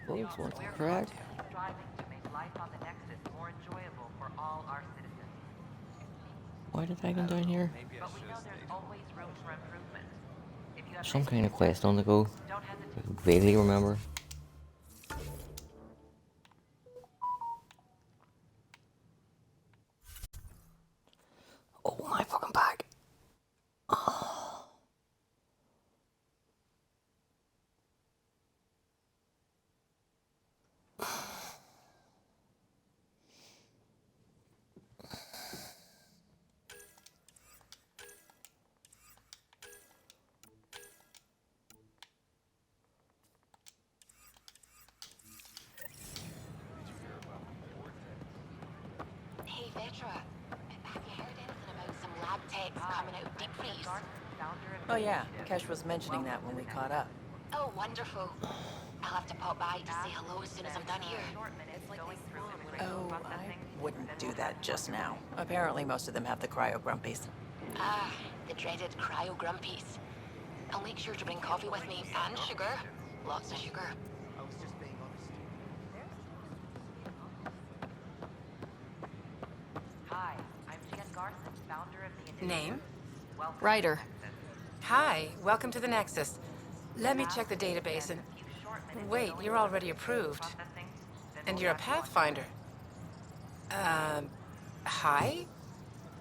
Folks want to crack. Striving to make life on the Nexus more enjoyable for all our citizens. Why did I go down here? But we know there's always room for improvement. If you have Some any kind of quest on the go. don't I hesitate. vaguely remember. Oh my fucking bag. Hey, Vetra, have you heard anything about some lab techs coming out of deep freeze? Oh yeah, Kesh was mentioning that when we caught up. Oh, wonderful. I'll have to pop by to say hello as soon as I'm done here. Oh, I wouldn't do that just now. Apparently most of them have the cryo grumpies. Ah, the dreaded cryo grumpies. I'll make sure to bring coffee with me and sugar. Lots of sugar. Hi, I'm Jen Garson, founder of the initiative. Name? Welcome. Ryder. Hi, welcome to the Nexus. Let me check the database and... Wait, you're already approved. And you're a Pathfinder. Hi?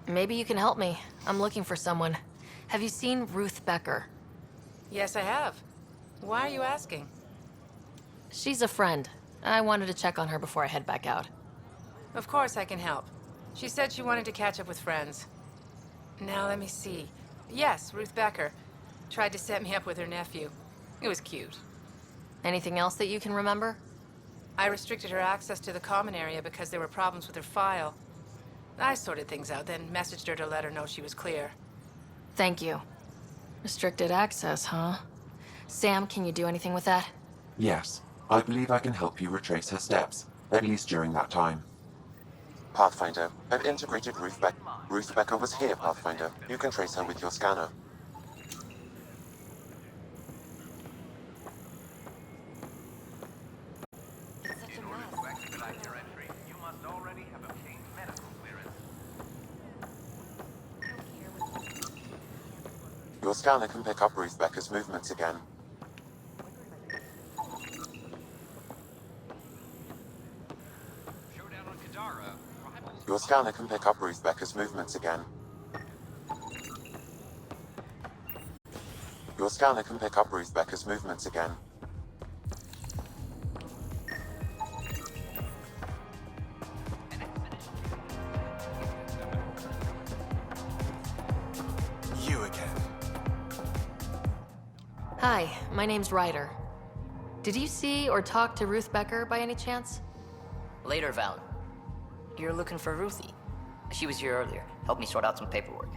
Maybe you can help me. I'm looking for someone. Have you seen Ruth Becker? Yes, I have. Why are you asking? She's a friend. I wanted to check on her before I head back out. Of course I can help. She said she wanted to catch up with friends. Now let me see. Yes, Ruth Becker. Tried to set me up with her nephew. It was cute. Anything else that you can remember? I restricted her access to the common area because there were problems with her file. I sorted things out, then messaged her to let her know she was clear. Thank you. Restricted access, huh? Sam, can you do anything with that? Yes, I believe I can help you retrace her steps, at least during that time. Pathfinder, I've integrated Ruth Becker. Ruth Becker was here, Pathfinder. You can trace her with your scanner. It's such a mess. You must already have obtained medical clearance. Your scanner can pick up Ruth Becker's movements again. Showdown on Kadara. Your scanner can pick up Ruth Becker's movements again. Your scanner can pick up Ruth Becker's movements again. You again. Hi, my name's Ryder. Did you see or talk to Ruth Becker by any chance? Later, Val. You're looking for Ruthie. She was here earlier. Helped me sort out some paperwork.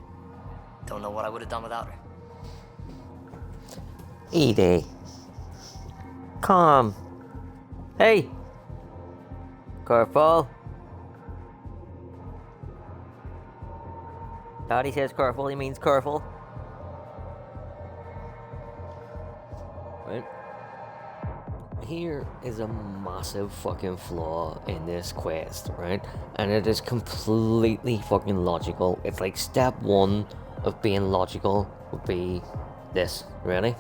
Don't know what I would have done without her. Edie. Calm. Hey. Careful. Daddy says careful, he means careful. Right. Here is a massive fucking flaw in this quest, right? And it is completely fucking logical. It's like step one of being logical would be this. Ready?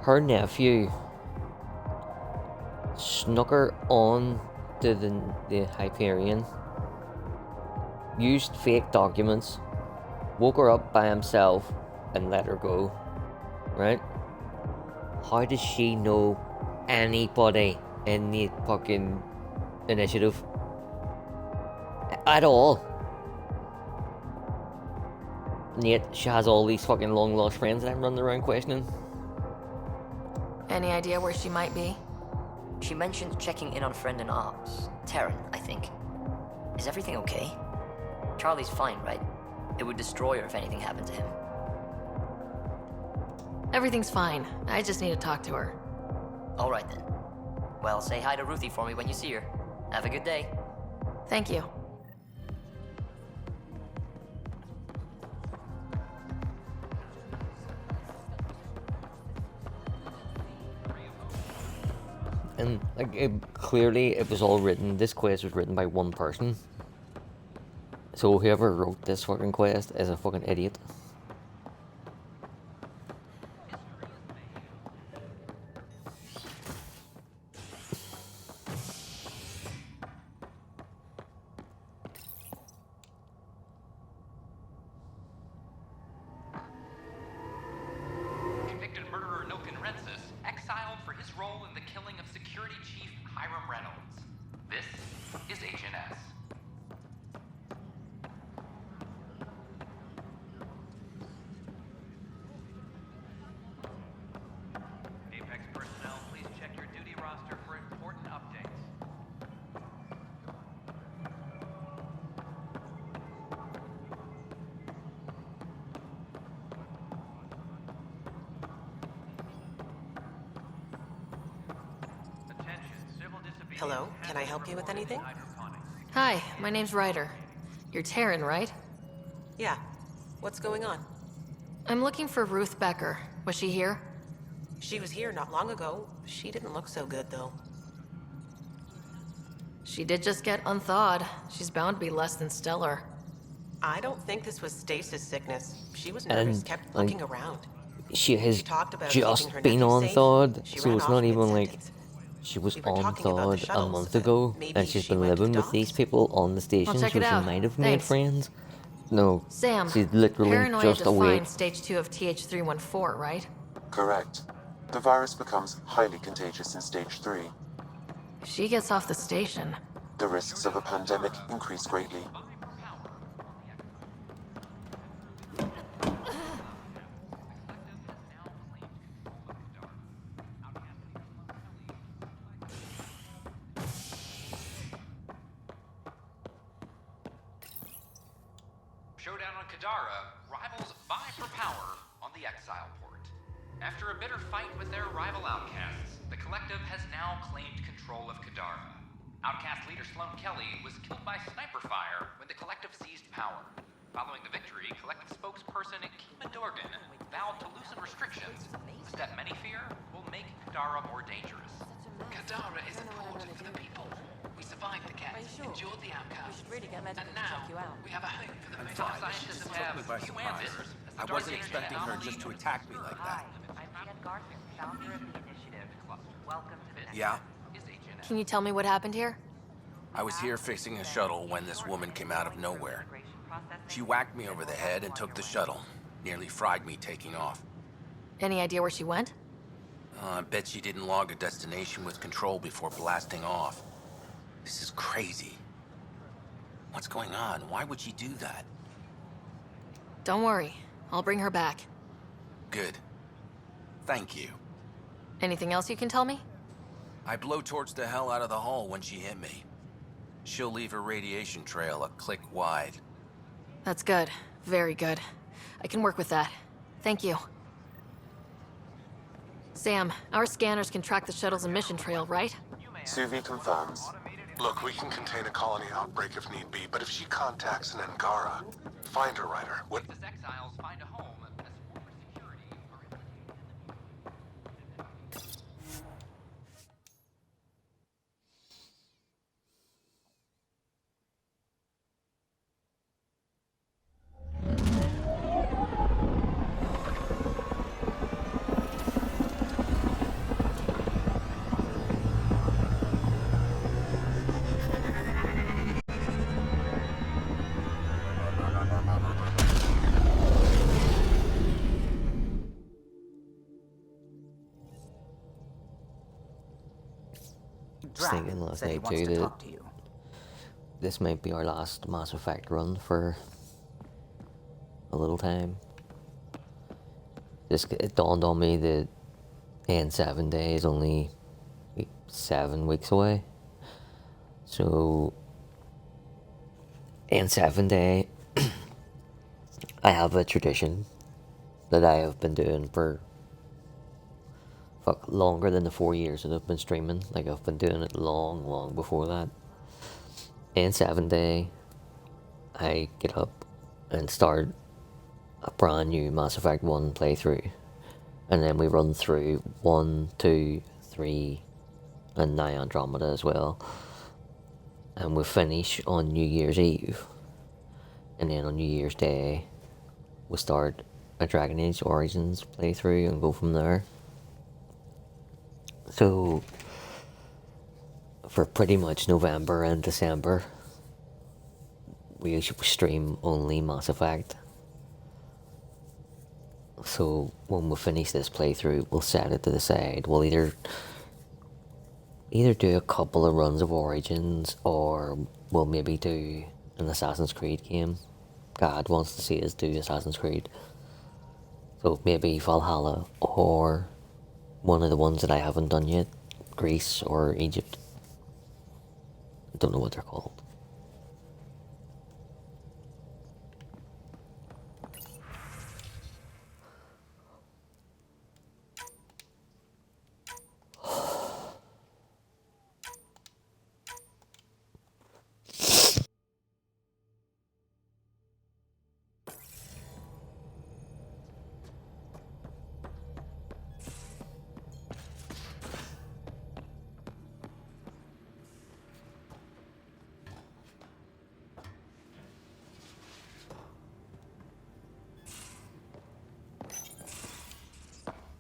Her nephew snuck her on to the Hyperion, used fake documents, woke her up by himself, and let her go. Right? How does she know anybody in the fucking initiative? At all. And yet she has all these fucking long lost friends that I'm running around questioning. Any idea where she might be? She mentioned checking in on a friend in Ops. Terran, I think. Is everything okay? Charlie's fine, right? It would destroy her if anything happened to him. Everything's fine. I just need to talk to her. All right then. Well, say hi to Ruthie for me when you see her. Have a good day. Thank you. And like, clearly it was all written. This quest was written by one person. So whoever wrote this fucking quest is a fucking idiot. Convicted murderer Nexus exiled for his role in the killing of Security Chief Hiram Reynolds. This is HNS. Apex personnel, please check your duty roster for important updates. Hello, can I help you with anything? Hi, my name's Ryder. You're Taryn, right? Yeah. What's going on? I'm looking for Ruth Becker. Was she here? She was here not long ago. She didn't look so good, though. She did just get unthawed. She's bound to be less than stellar. I don't think this was stasis sickness. She was nervous, And, kept like, looking around. She has She talked about just keeping her been nephew on safe. thawed, She so ran it's off not even like mid-sentence. she was We were on talking about the thawed a shuttles, month but ago, maybe and she's she been went to living with these docks. people on the station, so check she it out. might have made Thanks. friends. No, Sam, she's literally paranoia just awake. defined stage 2 of TH314, right? Correct. The virus becomes highly contagious in stage 3. If she gets off the station, The risks of a pandemic increase greatly. Showdown on Kadara, rivals vie for power on the Exile port. After a bitter fight with their rival outcasts, the Collective has now claimed control of Kadara. Outcast leader Sloan Kelly was killed by sniper fire when the Collective seized power. Following the victory, Collective spokesperson Kima Dorgan vowed to loosen restrictions, a step many fear will make Kadara more dangerous. Kadara is important for the people. We survived the cats, endured the outcasts, and now we have a home for the top scientists Took have me by few surprise. answers. as the I Dark wasn't Age expecting her anomaly just to attack me like Hi, that. I'm Ian Garson, founder of the initiative. Welcome to the Yeah? is HNS. can you tell me what happened here? I was here fixing a shuttle when this woman came out of nowhere. She whacked me over the head and took the shuttle. Nearly fried me taking off. Any idea where she went? I bet she didn't log a destination with control before blasting off. This is crazy. What's going on? Why would she do that? Don't worry, I'll bring her back. Good. Thank you. Anything else you can tell me? I blowtorched the hell out of the hull when she hit me. She'll leave her radiation trail a click wide. That's good. Very good. I can work with that. Thank you. Sam, our scanners can track the shuttle's emission trail, right? Suvi confirms. Look, we can contain a colony outbreak if need be, but if she contacts an Angara, find her, Ryder. What? This exiles find a home as former security are Just thinking last night too that this might be our last Mass Effect run for a little time. Just it dawned on me that N7 Day is only 7 weeks away. So N7 Day, I have a tradition that I have been doing for longer than the 4 years that I've been streaming. Like, I've been doing it long before that. N7 Day, I get up and start a brand new Mass Effect 1 playthrough. And then we run through 1, 2, 3, and nigh Andromeda as well. And we finish on New Year's Eve. And then on New Year's Day, we start a Dragon Age Origins playthrough and go from there. So, for pretty much November and December, we stream only Mass Effect. So when we finish this playthrough, we'll set it to the side. We'll either do a couple of runs of Origins, or we'll maybe do an Assassin's Creed game. God wants to see us do Assassin's Creed. So maybe Valhalla, or one of the ones that I haven't done yet, Greece or Egypt. I don't know what they're called.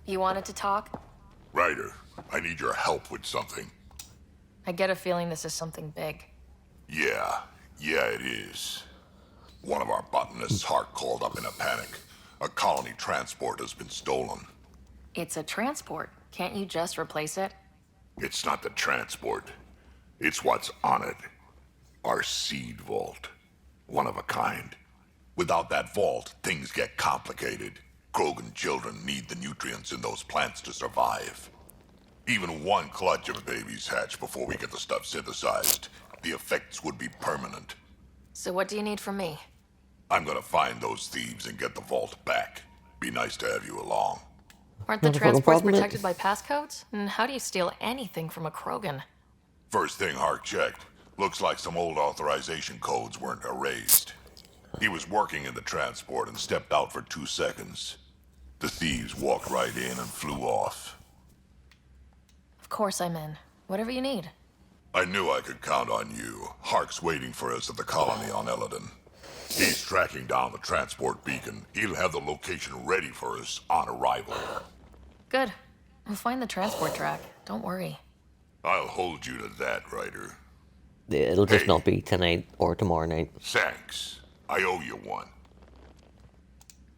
You wanted to talk? Ryder, I need your help with something. I get a feeling this is something big. Yeah, it is. One of our botanists, Hart, called up in a panic. A colony transport has been stolen. It's a transport. Can't you just replace it? It's not the transport. It's what's on it. Our seed vault. One of a kind. Without that vault, things get complicated. Krogan children need the nutrients in those plants to survive. Even one clutch of babies hatch before we get the stuff synthesized. The effects would be permanent. So what do you need from me? I'm gonna find those thieves and get the vault back. Be nice to have you along. Aren't the transports protected by passcodes? And how do you steal anything from a Krogan? First thing Hart checked. Looks like some old authorization codes weren't erased. He was working in the transport and stepped out for 2 seconds. The thieves walked right in and flew off. Of course I'm in. Whatever you need. I knew I could count on you. Hark's waiting for us at the colony on Eladon. He's tracking down the transport beacon. He'll have the location ready for us on arrival. Good. We'll find the transport track. Don't worry. I'll hold you to that, Ryder. It'll just not be tonight or tomorrow night. Thanks. I owe you one.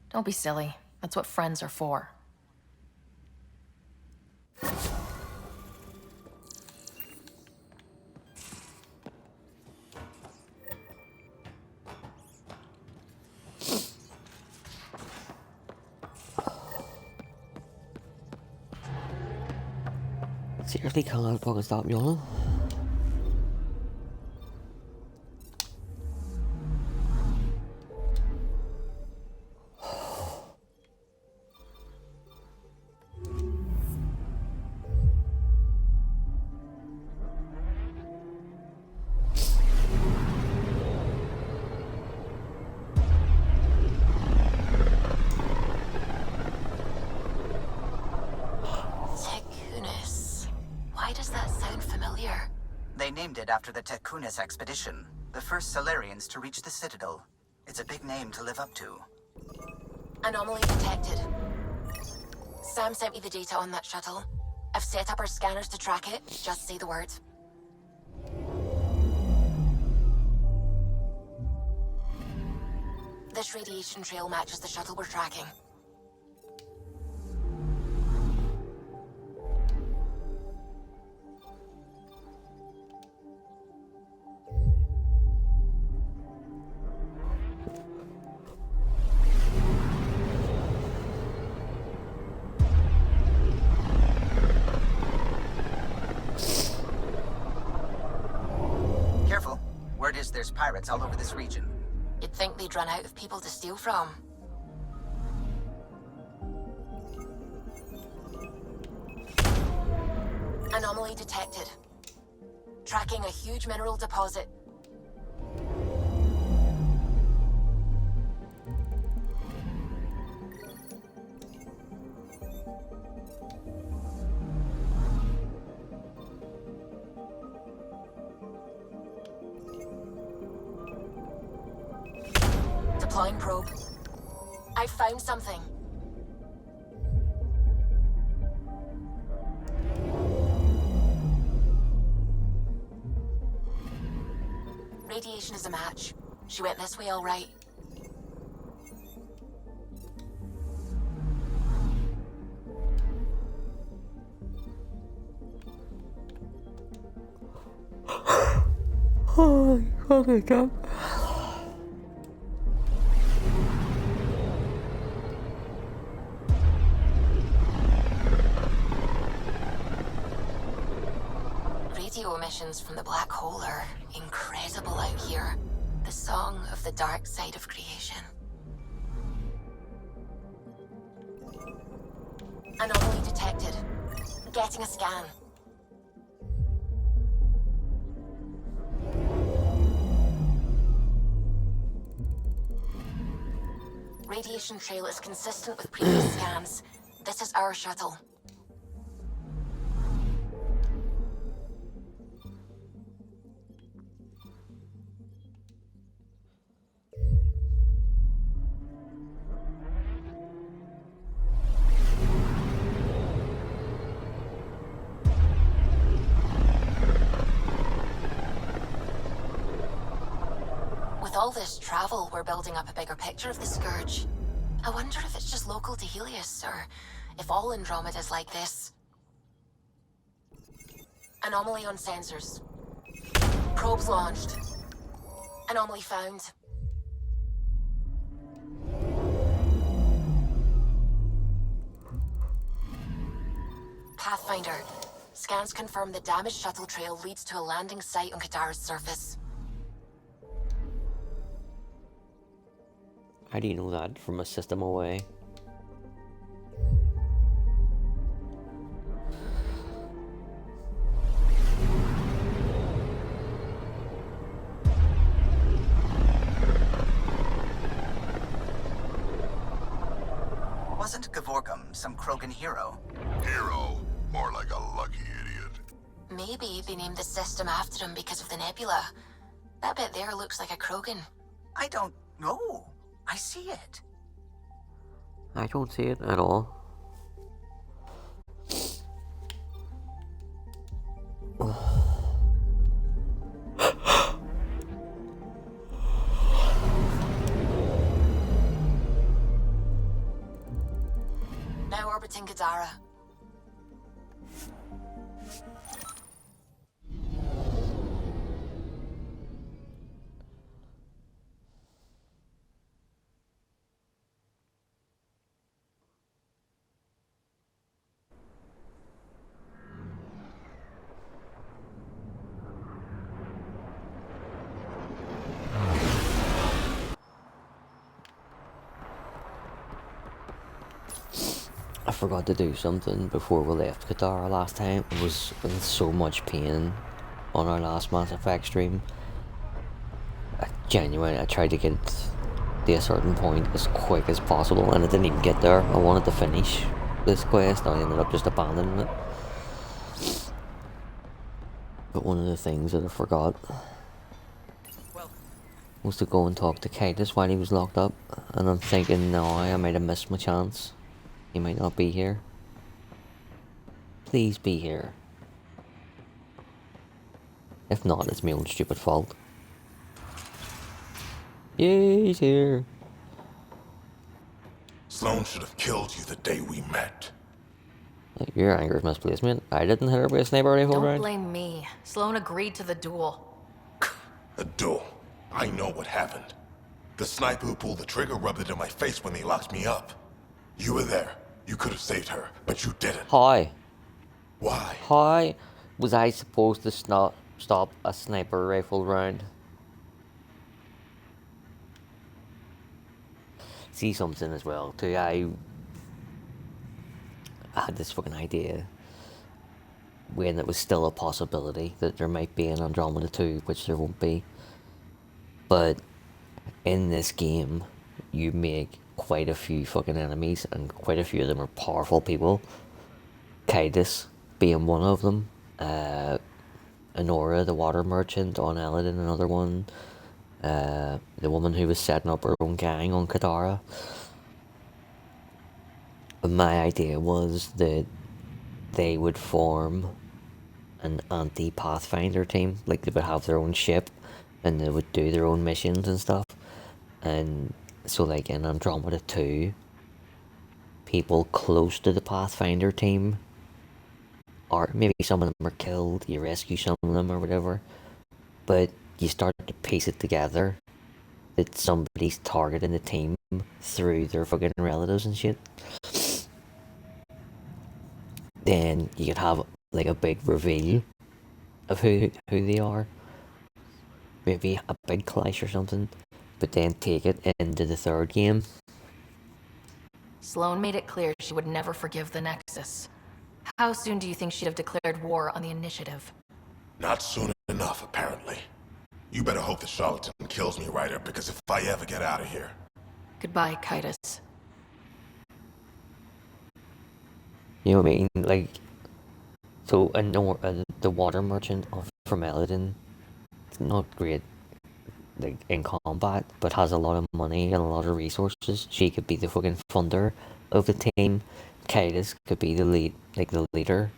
Don't be silly. That's what friends are for. Seriously, can't fucking stop yawning. After the Tekunis expedition, the first Solarians to reach the Citadel. It's a big name to live up to. Anomaly detected. Sam sent me the data on that shuttle. I've set up our scanners to track it. Just say the word. This radiation trail matches the shuttle we're tracking. There's pirates all over this region. You'd think they'd run out of people to steal from. Anomaly detected. Tracking a huge mineral deposit. Deploying probe. I found something. Radiation is a match. She went this way all right. Oh, fucking God. Radio emissions from the black hole are incredible out here. The song of the dark side of creation. Anomaly detected. Getting a scan. Radiation trail is consistent with previous scans. This is our shuttle. With all this travel, we're building up a bigger picture of the Scourge. I wonder if it's just local to Helios, or if all Andromeda's like this. Anomaly on sensors. Probes launched. Anomaly found. Pathfinder. Scans confirm the damaged shuttle trail leads to a landing site on Kadara's surface. How do you know that from a system away? Wasn't Gavorgum some Krogan hero? Hero? More like a lucky idiot. Maybe they named the system after him because of the nebula. That bit there looks like a Krogan. I don't know. I see it. I don't see it at all. Now orbiting Kadara. I forgot to do something before we left Kadara last time. I was in so much pain on our last Mass Effect stream. I tried to get to a certain point as quick as possible, and I didn't even get there. I wanted to finish this quest, I ended up just abandoning it. But one of the things that I forgot was to go and talk to Kadara while he was locked up, and I'm thinking, no, I might have missed my chance. He might not be here. Please be here. If not, it's my own stupid fault. Yay, he's here. Sloan should have killed you the day we met. Your anger is misplaced, mate. I didn't hit her with a sniper rifle, Don't right? blame me. Sloan agreed to the duel. A duel. I know what happened. The sniper who pulled the trigger rubbed it in my face when they locked me up. You were there. You could have saved her, but you didn't. How? Why? How was I supposed to stop a sniper rifle round? See something as well, too. I had this fucking idea when it was still a possibility that there might be an Andromeda 2, which there won't be. But in this game, you make quite a few fucking enemies, and quite a few of them are powerful people. Kaidos being one of them. Honora, the water merchant on Eladin, another one. the woman who was setting up her own gang on Kadara. My idea was that they would form an anti-Pathfinder team. Like, they would have their own ship, and they would do their own missions and stuff. And so, like, in Andromeda 2, people close to the Pathfinder team, or maybe some of them are killed, you rescue some of them or whatever, but you start to piece it together that somebody's targeting the team through their fucking relatives and shit. Then you could have like a big reveal of who they are. Maybe a big clash or something. But then take it into the third game. Sloane made it clear she would never forgive the Nexus. How soon do you think she'd have declared war on the Initiative? Not soon enough, apparently. You better hope the charlatan kills me, Ryder, because if I ever get out of here... Goodbye, Kitus. You know what I mean? Like, so the water merchant from Eladin, not great like in combat, but has a lot of money and a lot of resources. She could be the fucking funder of the team. Kitus could be the leader.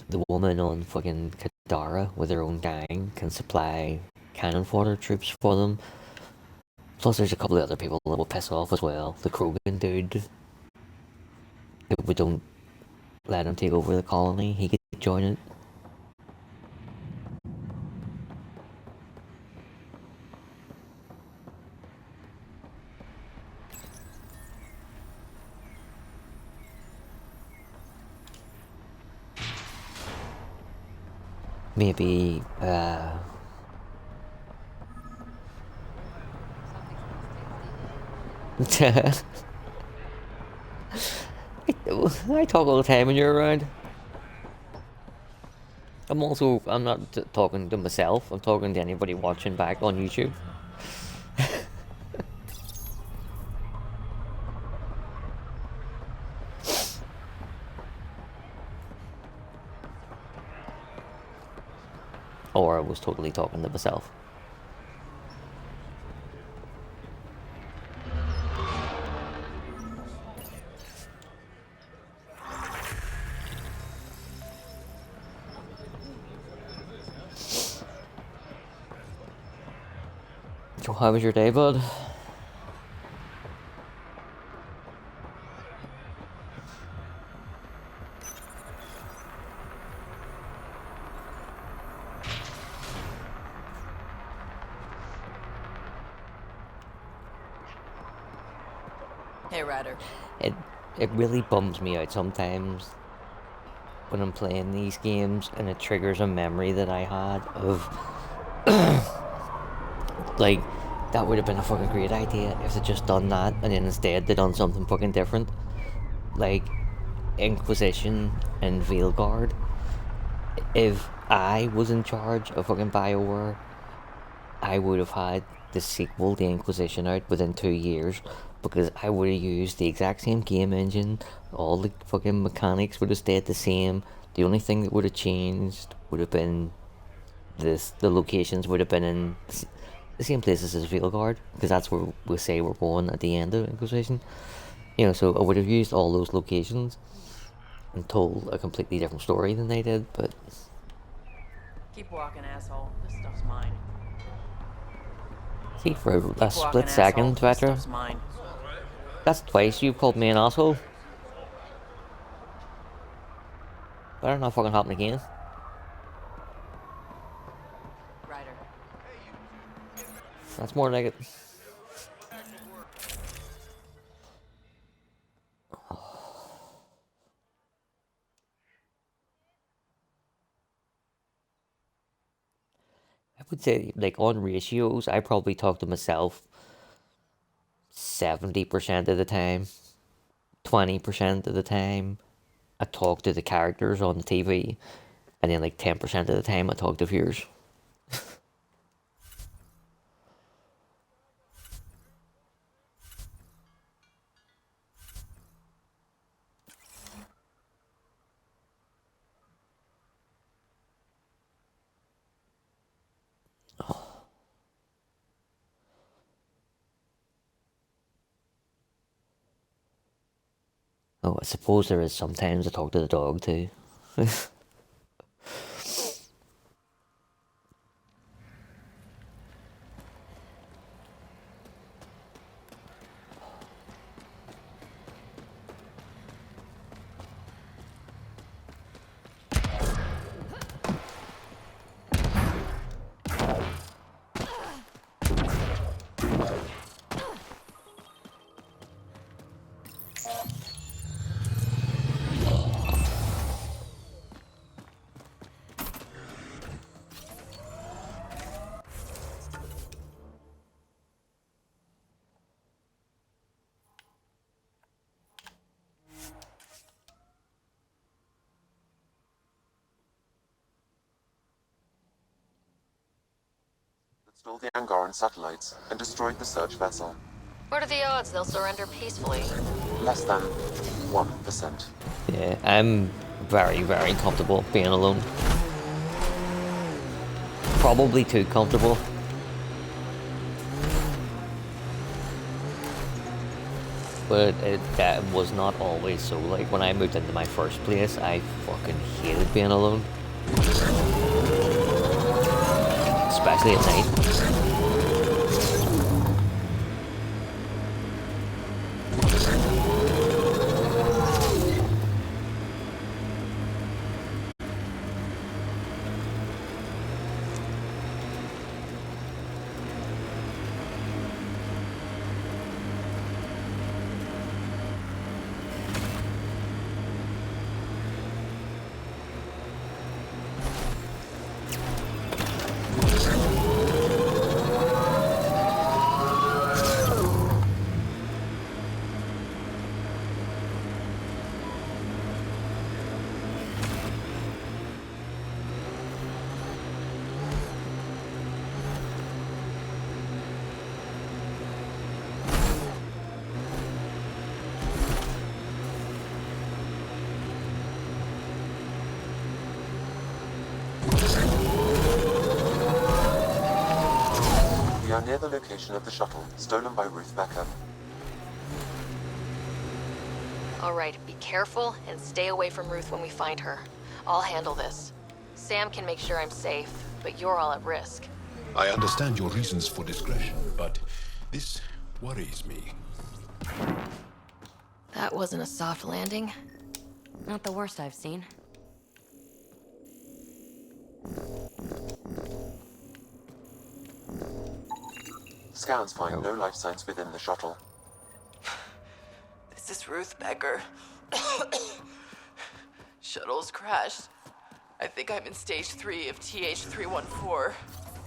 The woman on fucking Kadara with her own gang can supply cannon fodder troops for them. Plus, there's a couple of other people that will piss off as well. The Krogan dude, if we don't let him take over the colony, he could join it. Maybe, I talk all the time when you're around. I'm not talking to myself, I'm talking to anybody watching back on YouTube. Or I was totally talking to myself. So how was your day, bud? Hey, Ryder. It really bums me out sometimes when I'm playing these games and it triggers a memory that I had of like, that would have been a fucking great idea if they'd just done that and then instead they done something fucking different. Like Inquisition and Veilguard. If I was in charge of fucking BioWare, I would have had the sequel, The Inquisition, out within 2 years, because I would have used the exact same game engine, all the fucking mechanics would have stayed the same. The only thing that would have changed would have been the locations would have been in the same places as Veilguard, because that's where we say we're going at the end of Inquisition. You know, so I would have used all those locations and told a completely different story than they did, but... Keep walking, asshole. This stuff's mine. See, for a split second, Vetra, that's twice you've called me an asshole. Better not fucking happen again. Ryder. That's more like it. I would say, like, on ratios, I probably talk to myself 70% of the time. 20% of the time, I talk to the characters on the TV. And then, like, 10% of the time, I talk to viewers. Oh, I suppose there is sometimes I talk to the dog too. Stole the Angaran satellites and destroyed the search vessel. What are the odds they'll surrender peacefully? Less than 1%. Yeah, I'm very, very comfortable being alone. Probably too comfortable. But that was not always so. Like, when I moved into my first place, I fucking hated being alone. Especially at night. We are near the location of the shuttle, stolen by Ruth Becker. All right, be careful and stay away from Ruth when we find her. I'll handle this. Sam can make sure I'm safe, but you're all at risk. I understand your reasons for discretion, but this worries me. That wasn't a soft landing. Not the worst I've seen. Scans find no life signs within the shuttle. This is Ruth Becker. Shuttle's crashed. I think I'm in stage 3 of TH314.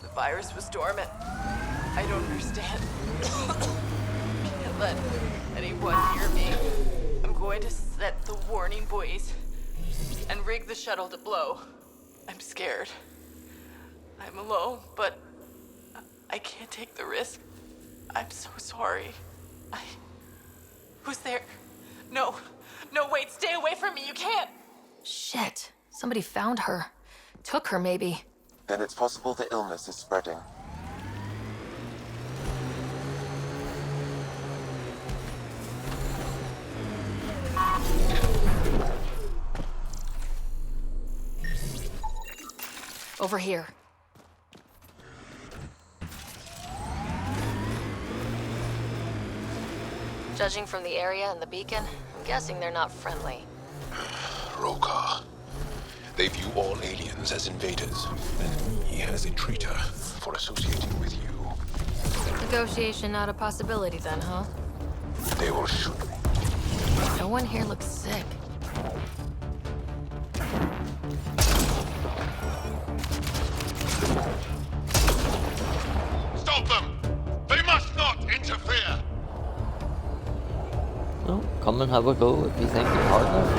The virus was dormant. I don't understand. Can't let anyone hear me. I'm going to set the warning buoys and rig the shuttle to blow. I'm scared. I'm alone, but I can't take the risk. I'm so sorry. Who's there? No, wait, stay away from me, you can't! Shit, somebody found her. Took her, maybe. Then it's possible the illness is spreading. Over here. Judging from the area and the beacon, I'm guessing they're not friendly. Roka. They view all aliens as invaders, and me as a traitor for associating with you. Negotiation not a possibility then, huh? They will shoot me. No one here looks sick. Stop them! They must not interfere! No, come and have a go if you think you're hard enough.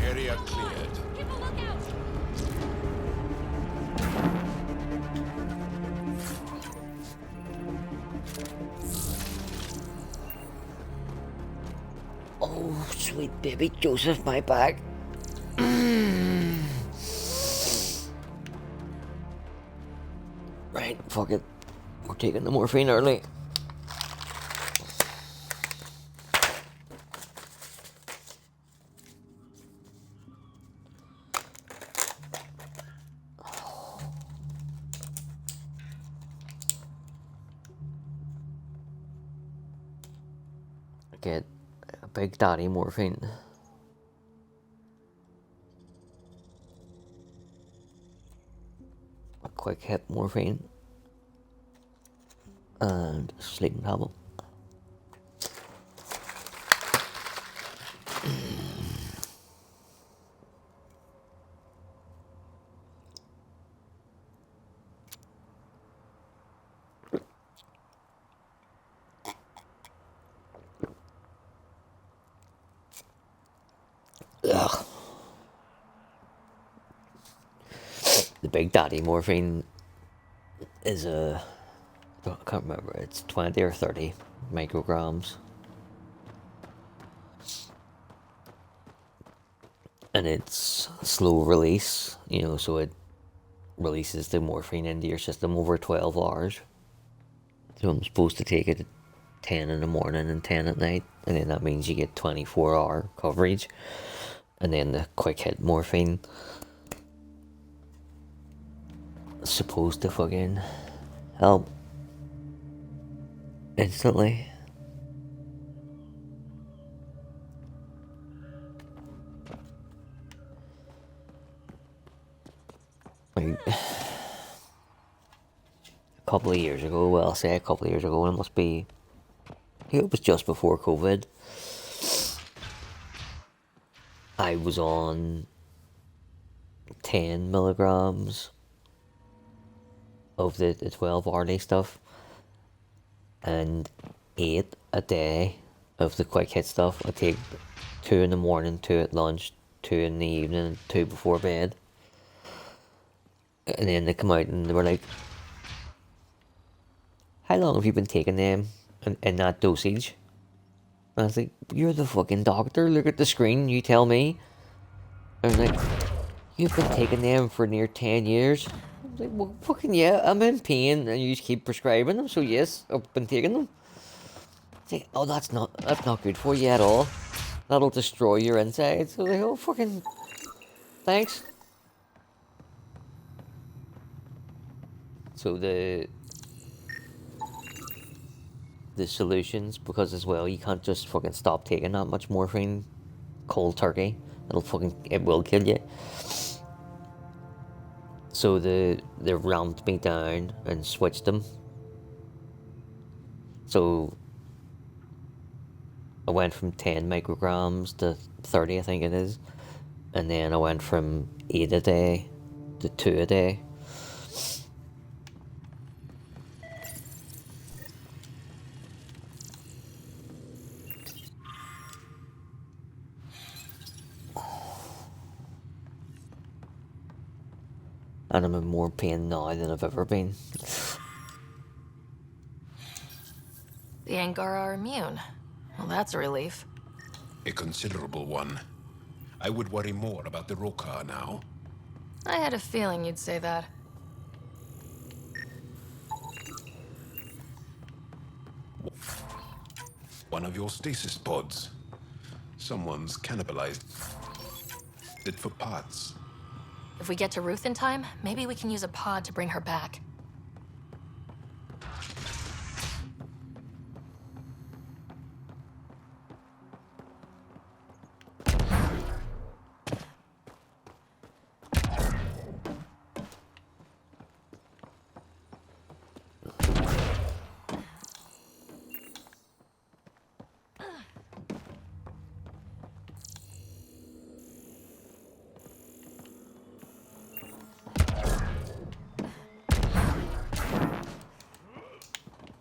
Area cleared. Oh, sweet baby Joseph, my bag. fuck it. We're taking the morphine early. Get a Big Daddy morphine. A quick hit morphine. And sleeping tablet. Ugh. The Big Daddy morphine is I can't remember, it's 20 or 30 micrograms. And it's slow release, you know, so it releases the morphine into your system over 12 hours. So I'm supposed to take it at 10 in the morning and 10 at night, and then that means you get 24-hour coverage. And then the quick hit morphine is supposed to fucking help instantly. Like, a couple of years ago, well, I'll say a couple of years ago, it must be, I think it was just before COVID, I was on 10 milligrams of the 12 hourly stuff and 8 a day of the quick hit stuff. I take 2 in the morning, 2 at lunch, 2 in the evening, and 2 before bed. And then they come out and they were like, how long have you been taking them in that dosage? And I was like, you're the fucking doctor, look at the screen, you tell me. And I was like, you've been taking them for near 10 years. I was like, well, fucking yeah, I'm in pain and you just keep prescribing them, so yes, I've been taking them. It's like, oh, that's not good for you at all. That'll destroy your insides. So I was like, oh, fucking thanks. So the solutions, because as well, you can't just fucking stop taking that much morphine cold turkey. It will kill you. So they ramped me down and switched them. So I went from 10 micrograms to 30, I think it is. And then I went from 8 a day to 2 a day. And I'm in more pain now than I've ever been. The Angara are immune. Well, that's a relief. A considerable one. I would worry more about the Roka now. I had a feeling you'd say that. One of your stasis pods. Someone's cannibalized it for parts. If we get to Ruth in time, maybe we can use a pod to bring her back.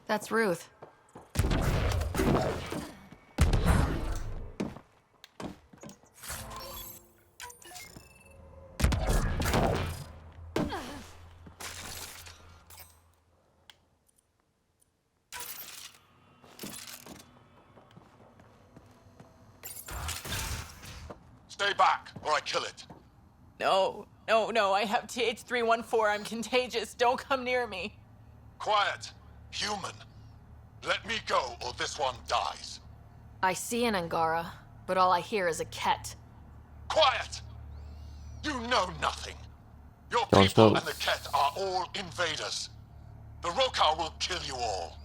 That's Ruth. Stay back, or I kill it. No, I have TH314. I'm contagious. Don't come near me. Quiet! Human! Let me go, or this one dies. I see an Angara, but all I hear is a Ket. Quiet! You know nothing. Your Jon people Snow. and the Ket are all invaders. The Rokar will kill you all.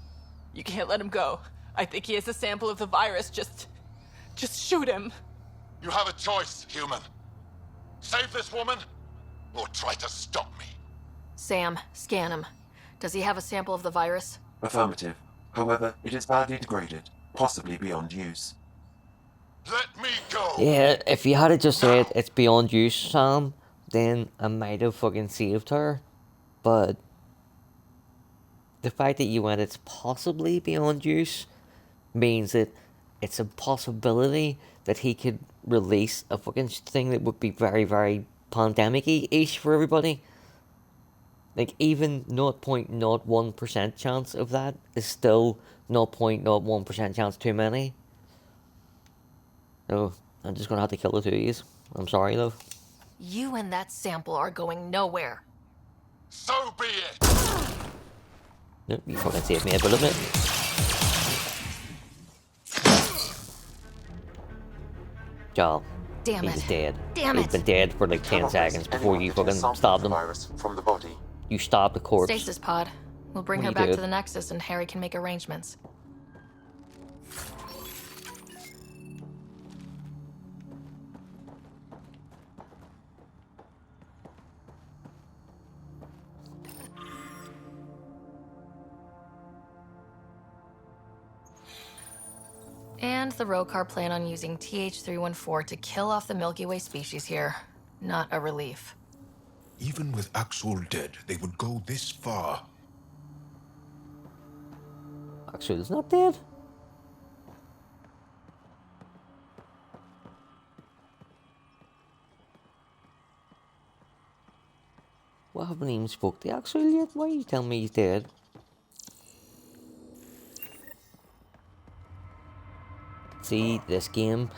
You can't let him go. I think he has a sample of the virus. Just shoot him. You have a choice, human. Save this woman, or try to stop me. Sam, scan him. Does he have a sample of the virus? Affirmative. However, it is badly degraded, possibly beyond use. Let me go! Yeah, if you had just said it's beyond use, Sam, then I might have fucking saved her. But the fact that you went it's possibly beyond use means that it's a possibility that he could release a fucking thing that would be very, very pandemic-y-ish for everybody. Like, even 0.01% chance of that is still 0.01% chance too many. So, I'm just gonna have to kill the two of yous. I'm sorry, though. You and that sample are going nowhere. So be it! Nope, you fucking saved me a bullet, mate. Joel. Damn He's it. dead. Damn He's it. been dead for like 10 seconds before you fucking stabbed him. Virus from the body. You stopped the corpse. Stasis pod. We'll bring What her do you back do? to the Nexus and Harry can make arrangements. And the Rokar plan on using TH-314 to kill off the Milky Way species here. Not a relief. Even with Axel dead, they would go this far. Axel's not dead. Well, I haven't even spoke to Axel yet. Why are you telling me he's dead? See, this game,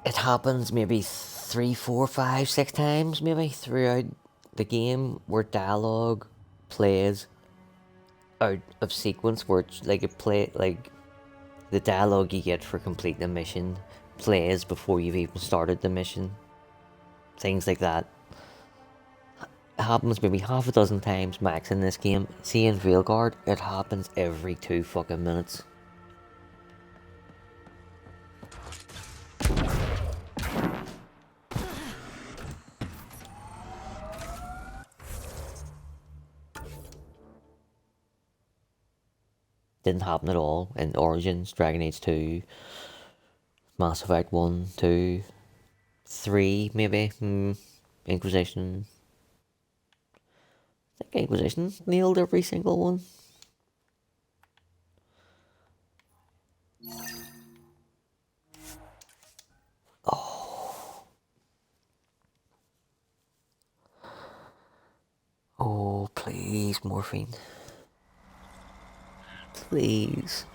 it happens maybe 3, 4, 5, 6 times maybe throughout the game where dialogue plays out of sequence, where it's like the dialogue you get for completing a mission plays before you've even started the mission. Things like that. It happens maybe half a dozen times max in this game. See, in Veilguard, it happens every 2 fucking minutes. Didn't happen at all in Origins, Dragon Age 2, Mass Effect 1, 2, 3 maybe, Inquisition. I think Inquisition nailed every single one. Oh, please, morphine. Please.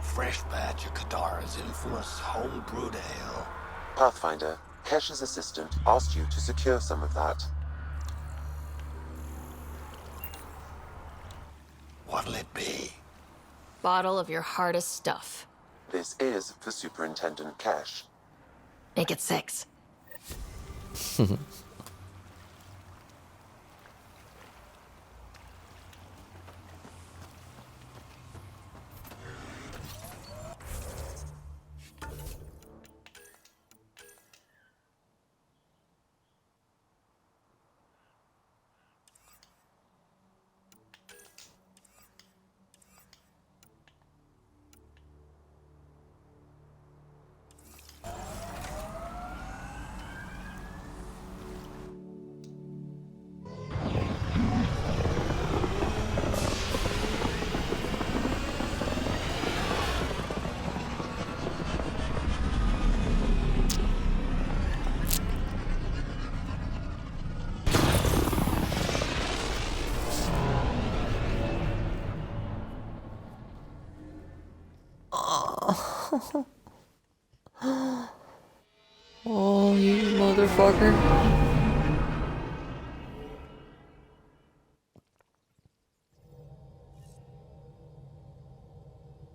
Fresh batch of Kadara's infamous home-brewed ale. Pathfinder, Kesh's assistant asked you to secure some of that. What'll it be? Bottle of your hardest stuff. This is for Superintendent Kesh. Make it 6. Oh, you motherfucker.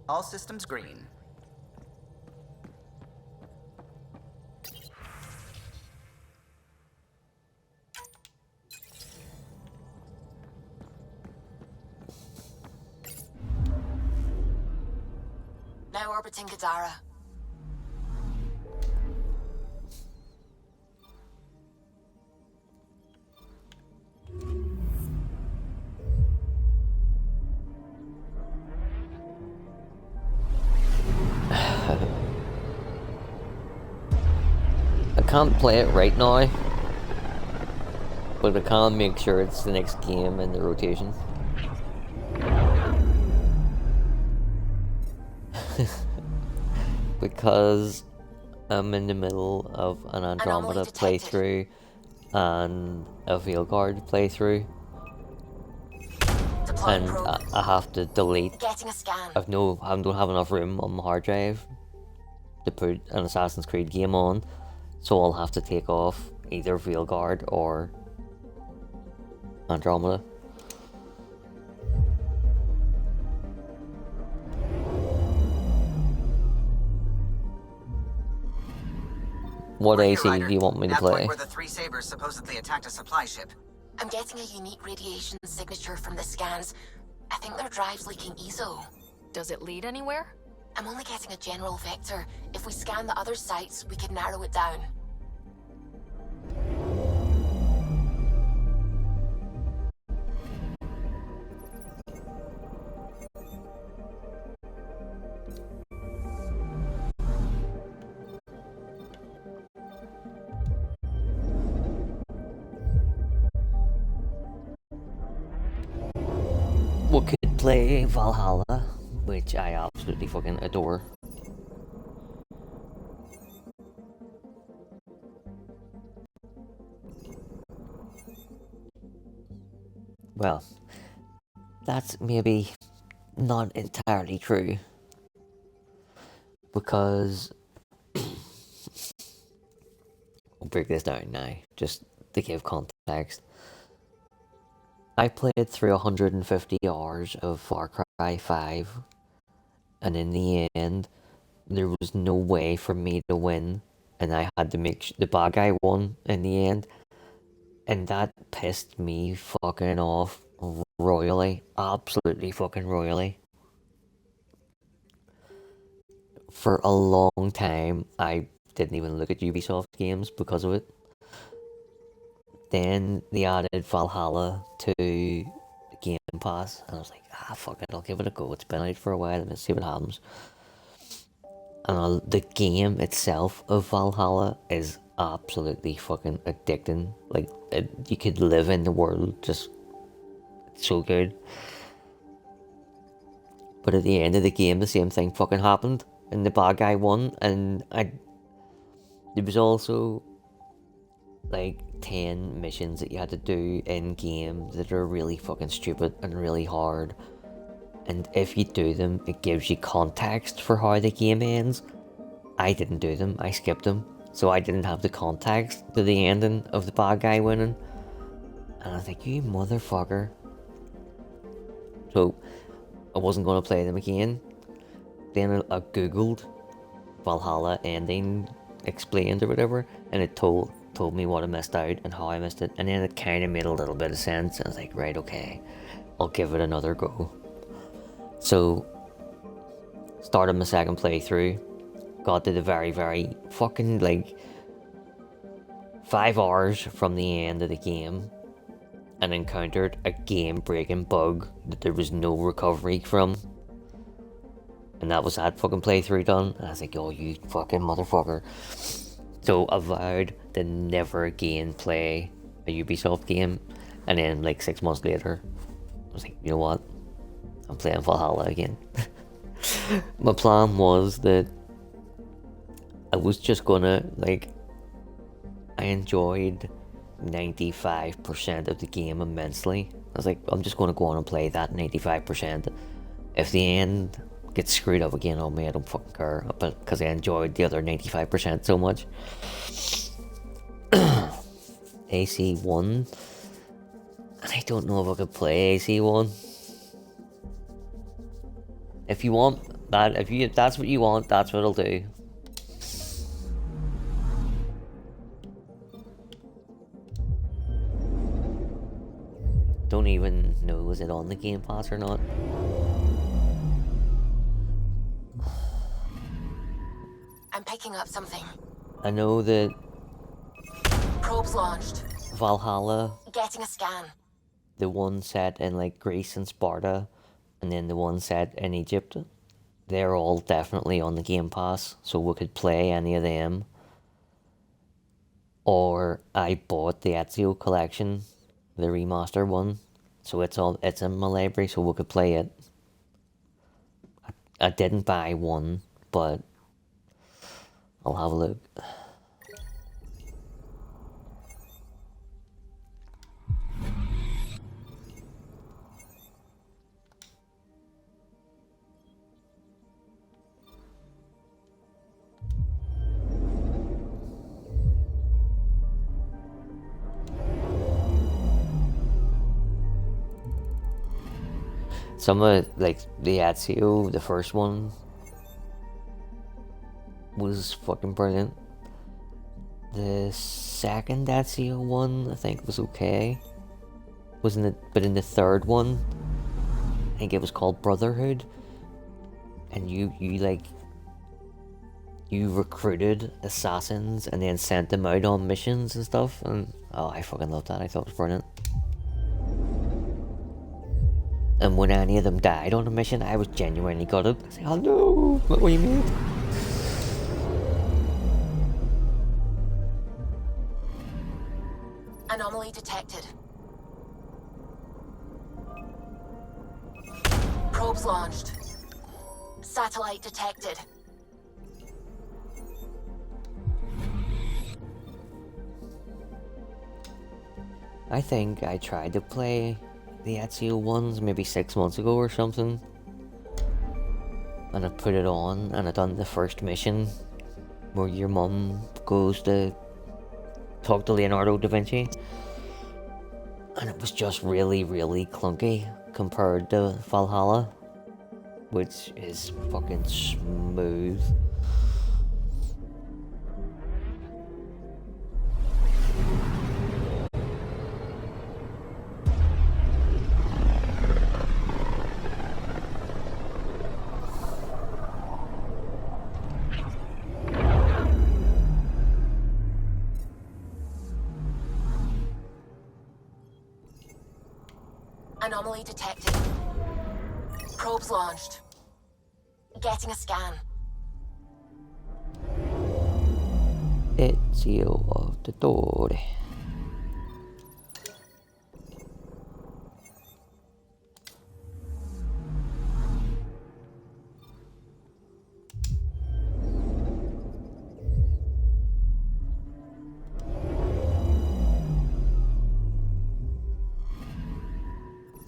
All systems green. Now orbiting Kadara. I can't play it right now, but I can't make sure it's the next game in the rotation. Because I'm in the middle of an Andromeda playthrough and a Veilguard playthrough, and I have to delete. I don't have enough room on my hard drive to put an Assassin's Creed game on, so I'll have to take off either Veilguard or Andromeda. What AC do you want me to play? Where the three sabers supposedly attacked a supply ship. I'm getting a unique radiation signature from the scans. I think their drive's leaking ESO. Does it lead anywhere? I'm only getting a general vector. If we scan the other sites, we could narrow it down. We could play Valhalla, which I absolutely fucking adore. Well, that's maybe not entirely true, because I'll break this down now, just to give context. I played through 150 hours of Far Cry 5, and in the end, there was no way for me to win, and I had to make the bad guy won in the end, and that pissed me fucking off royally, absolutely fucking royally. For a long time, I didn't even look at Ubisoft games because of it. Then they added Valhalla to the Game Pass, and I was like, fuck it, I'll give it a go. It's been out for a while, let's see what happens. And the game itself of Valhalla is absolutely fucking addicting. Like, you could live in the world, just it's so good. But at the end of the game, the same thing fucking happened, and the bad guy won, and there was also like 10 missions that you had to do in game that are really fucking stupid and really hard, and if you do them, it gives you context for how the game ends. I didn't do them, I skipped them, so I didn't have the context to the ending of the bad guy winning, and I was like, you motherfucker. So I wasn't going to play them again. Then I googled Valhalla ending explained or whatever, and it told me what I missed out and how I missed it, and then it kind of made a little bit of sense. I was like, right, okay, I'll give it another go. So started my second playthrough, got to the very, very fucking like 5 hours from the end of the game, and encountered a game-breaking bug that there was no recovery from. And that was that fucking playthrough done. And I was like, oh, you fucking motherfucker. So I vowed to never again play a Ubisoft game. And then like 6 months later, I was like, you know what? I'm playing Valhalla again. My plan was that I was just gonna, like, I enjoyed 95% of the game immensely. I was like, I'm just gonna go on and play that 95%. If the end gets screwed up again on me, I don't fucking care. But because I enjoyed the other 95% so much. AC1. I don't know if I could play AC1. If you want that, if that's what you want, that's what I'll do. Don't even know, is it on the Game Pass or not? I'm picking up something. I know that Probes launched. Valhalla, Getting a scan. the one set in like Greece and Sparta, and then the one set in Egypt, they're all definitely on the Game Pass, so we could play any of them. Or I bought the Ezio collection, the remaster one, so it's in my library, so we could play it. I didn't buy one, but I'll have a look. Some of, like, the Ezio, the first one, was fucking brilliant. The second Ezio one, I think, was okay. But in the third one, I think it was called Brotherhood, and you recruited assassins and then sent them out on missions and stuff, and oh, I fucking loved that. I thought it was brilliant. And when any of them died on a mission, I was genuinely gutted. I was like, oh no, what were you made? Anomaly detected. Probes launched. Satellite detected. I think I tried to play the Ezio ones maybe 6 months ago or something, and I put it on and I done the first mission where your mum goes to talk to Leonardo da Vinci, and it was just really, really clunky compared to Valhalla, which is fucking smooth. Anomaly detected. Probes launched. Getting a scan. Ezio of the Torre.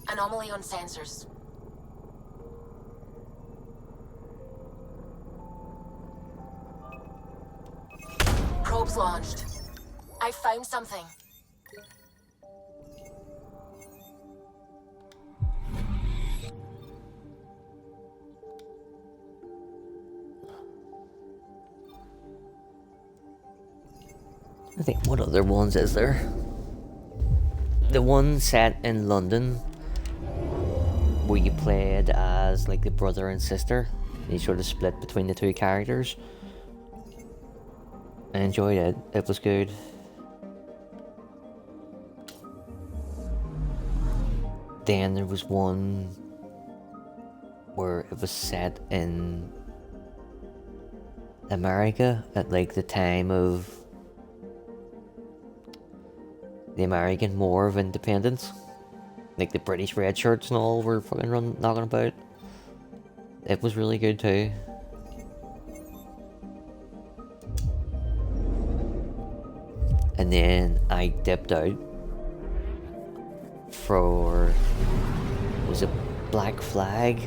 Anomaly on sensors. Probes launched. I found something. I think, what other ones is there? The one set in London where you played as like the brother and sister. You sort of split between the two characters. I enjoyed it. It was good. Then there was one where it was set in America at like the time of the American War of Independence. Like the British red shirts and all were fucking knocking about. It was really good too. And then I dipped out for, was it Black Flag?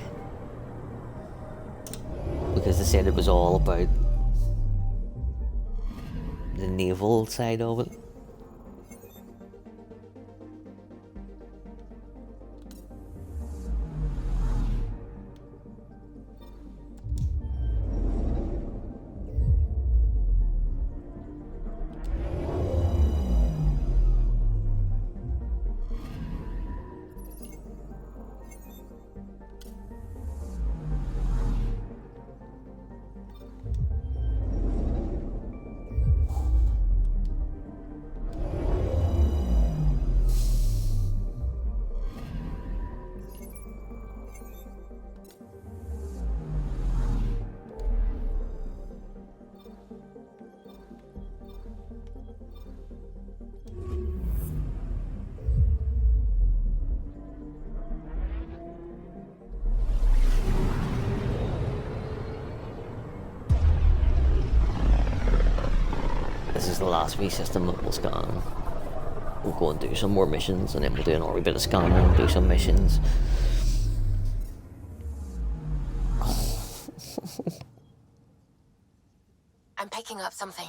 because they said it was all about the naval side of it. This is the last wee system that we'll scan. We'll go and do some more missions, and then we'll do another wee bit of scanning and do some missions. I'm picking up something.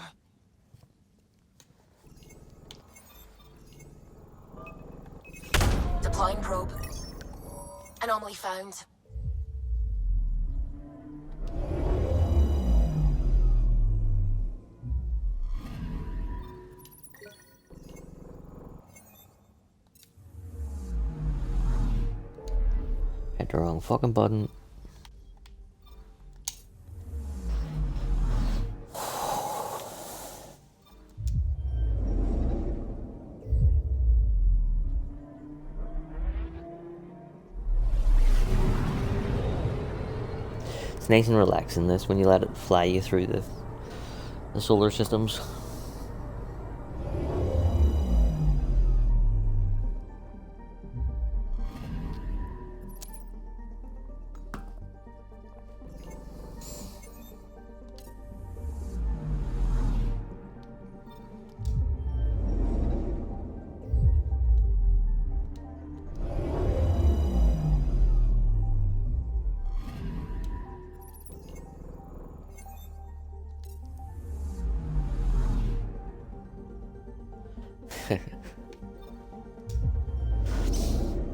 Deploying probe. Anomaly found. Hit the wrong fucking button. It's nice and relaxing this when you let it fly you through the solar systems.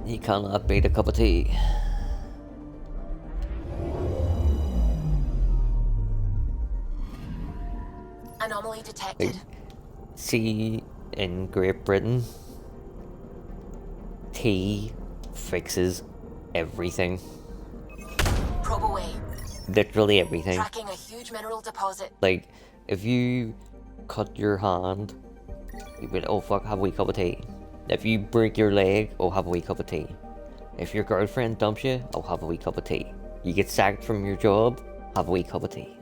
You cannot beat a cup of tea. Anomaly detected. See, in Great Britain, tea fixes everything. Probe away. Literally everything. Tracking a huge mineral deposit. Like, if you cut your hand, you'd be like, oh fuck, have a wee cup of tea. If you break your leg, oh, have a wee cup of tea. If your girlfriend dumps you, oh, have a wee cup of tea. You get sacked from your job, have a wee cup of tea.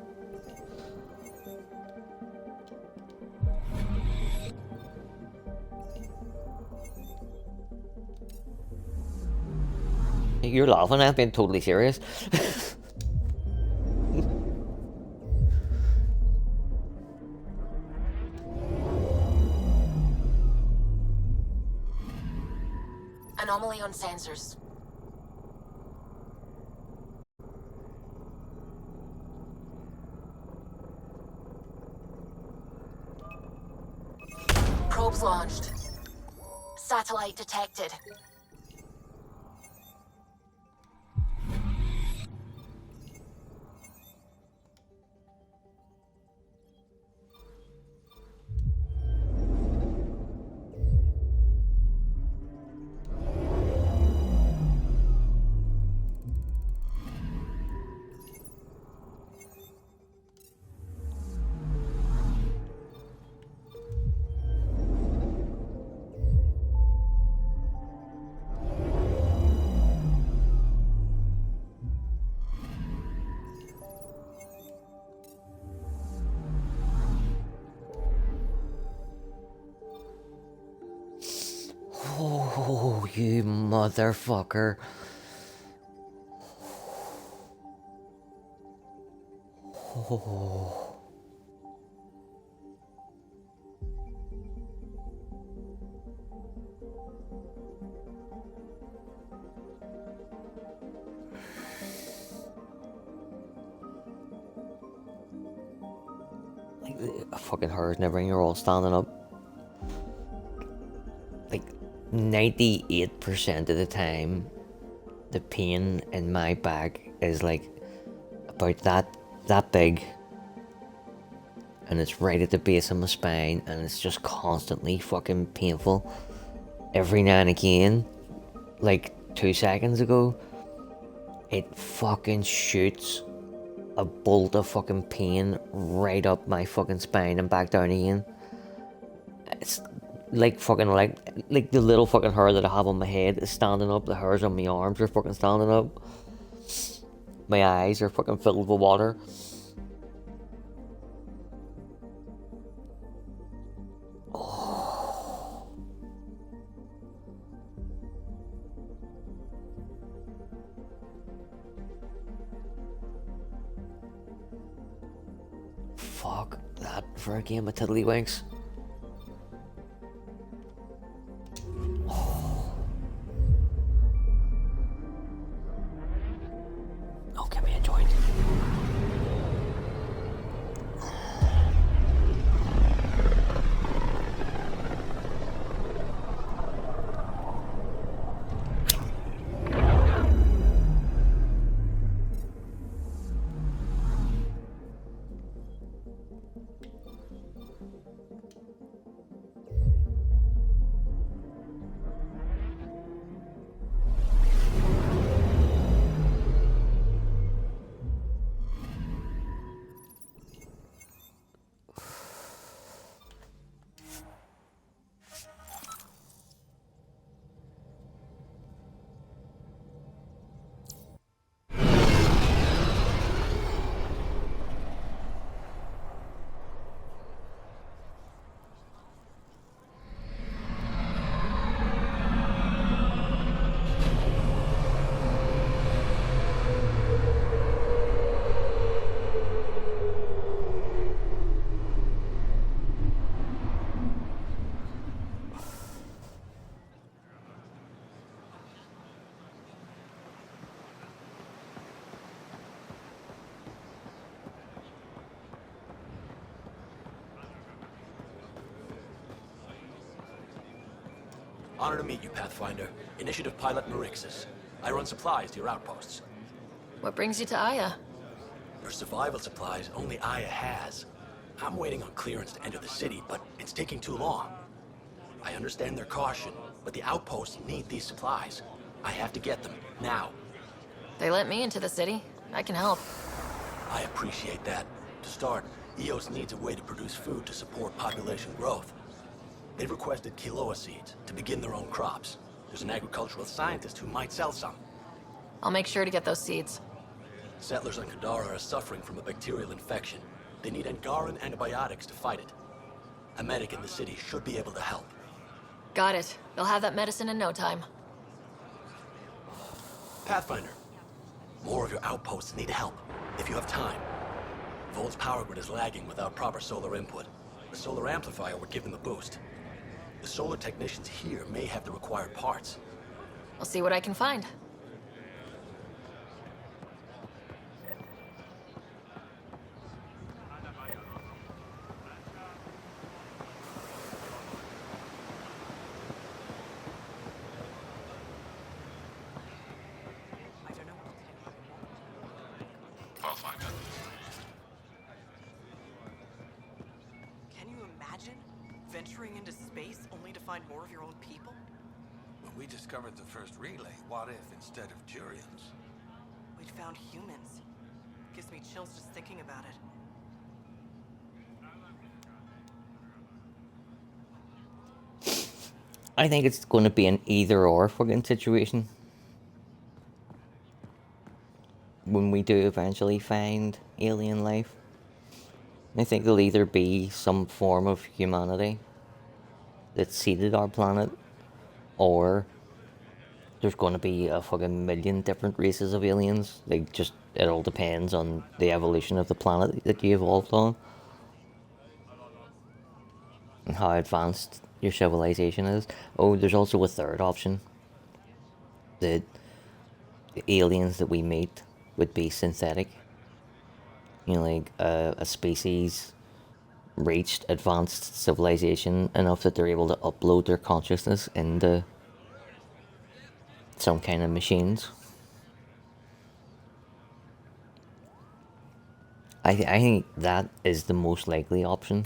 You're laughing, I'm being totally serious. Anomaly on sensors. Probes launched. Satellite detected. Oh, you motherfucker. Oh. fucking hers and everything are all standing up. Like 98% of the time, the pain in my back is like about that big, and it's right at the base of my spine, and it's just constantly fucking painful. Every now and again, like 2 seconds ago, it fucking shoots a bolt of fucking pain right up my fucking spine and back down again. It's like fucking like the little fucking hair that I have on my head is standing up. The hairs on my arms are fucking standing up. My eyes are fucking filled with water. Oh. Fuck that for a game of tiddlywinks. Oh, give me a joint. Honor to meet you, Pathfinder. Initiative Pilot Nexus. I run supplies to your outposts. What brings you to Aya? For survival supplies, only Aya has. I'm waiting on clearance to enter the city, but it's taking too long. I understand their caution, but the outposts need these supplies. I have to get them, now. They let me into the city. I can help. I appreciate that. To start, EOS needs a way to produce food to support population growth. They've requested quinoa seeds to begin their own crops. There's an agricultural scientist who might sell some. I'll make sure to get those seeds. Settlers on Kadara are suffering from a bacterial infection. They need Angaran antibiotics to fight it. A medic in the city should be able to help. Got it. They'll have that medicine in no time. Pathfinder, more of your outposts need help, if you have time. Volt's power grid is lagging without proper solar input. The solar amplifier would give them a boost. The solar technicians here may have the required parts. I'll see what I can find. Pathfinder. Can you imagine venturing into space only to find more of your own people? When we discovered the first relay, what if instead of Turians? We'd found humans. Gives me chills just thinking about it. I think it's going to be an either or fucking situation. When we do eventually find alien life, I think there'll either be some form of humanity that seeded our planet, or there's going to be a fucking million different races of aliens. Like, just, it all depends on the evolution of the planet that you evolved on, and how advanced your civilization is. Oh, there's also a third option, that the aliens that we meet would be synthetic. You know, like a species reached advanced civilization enough that they're able to upload their consciousness into some kind of machines. I think that is the most likely option,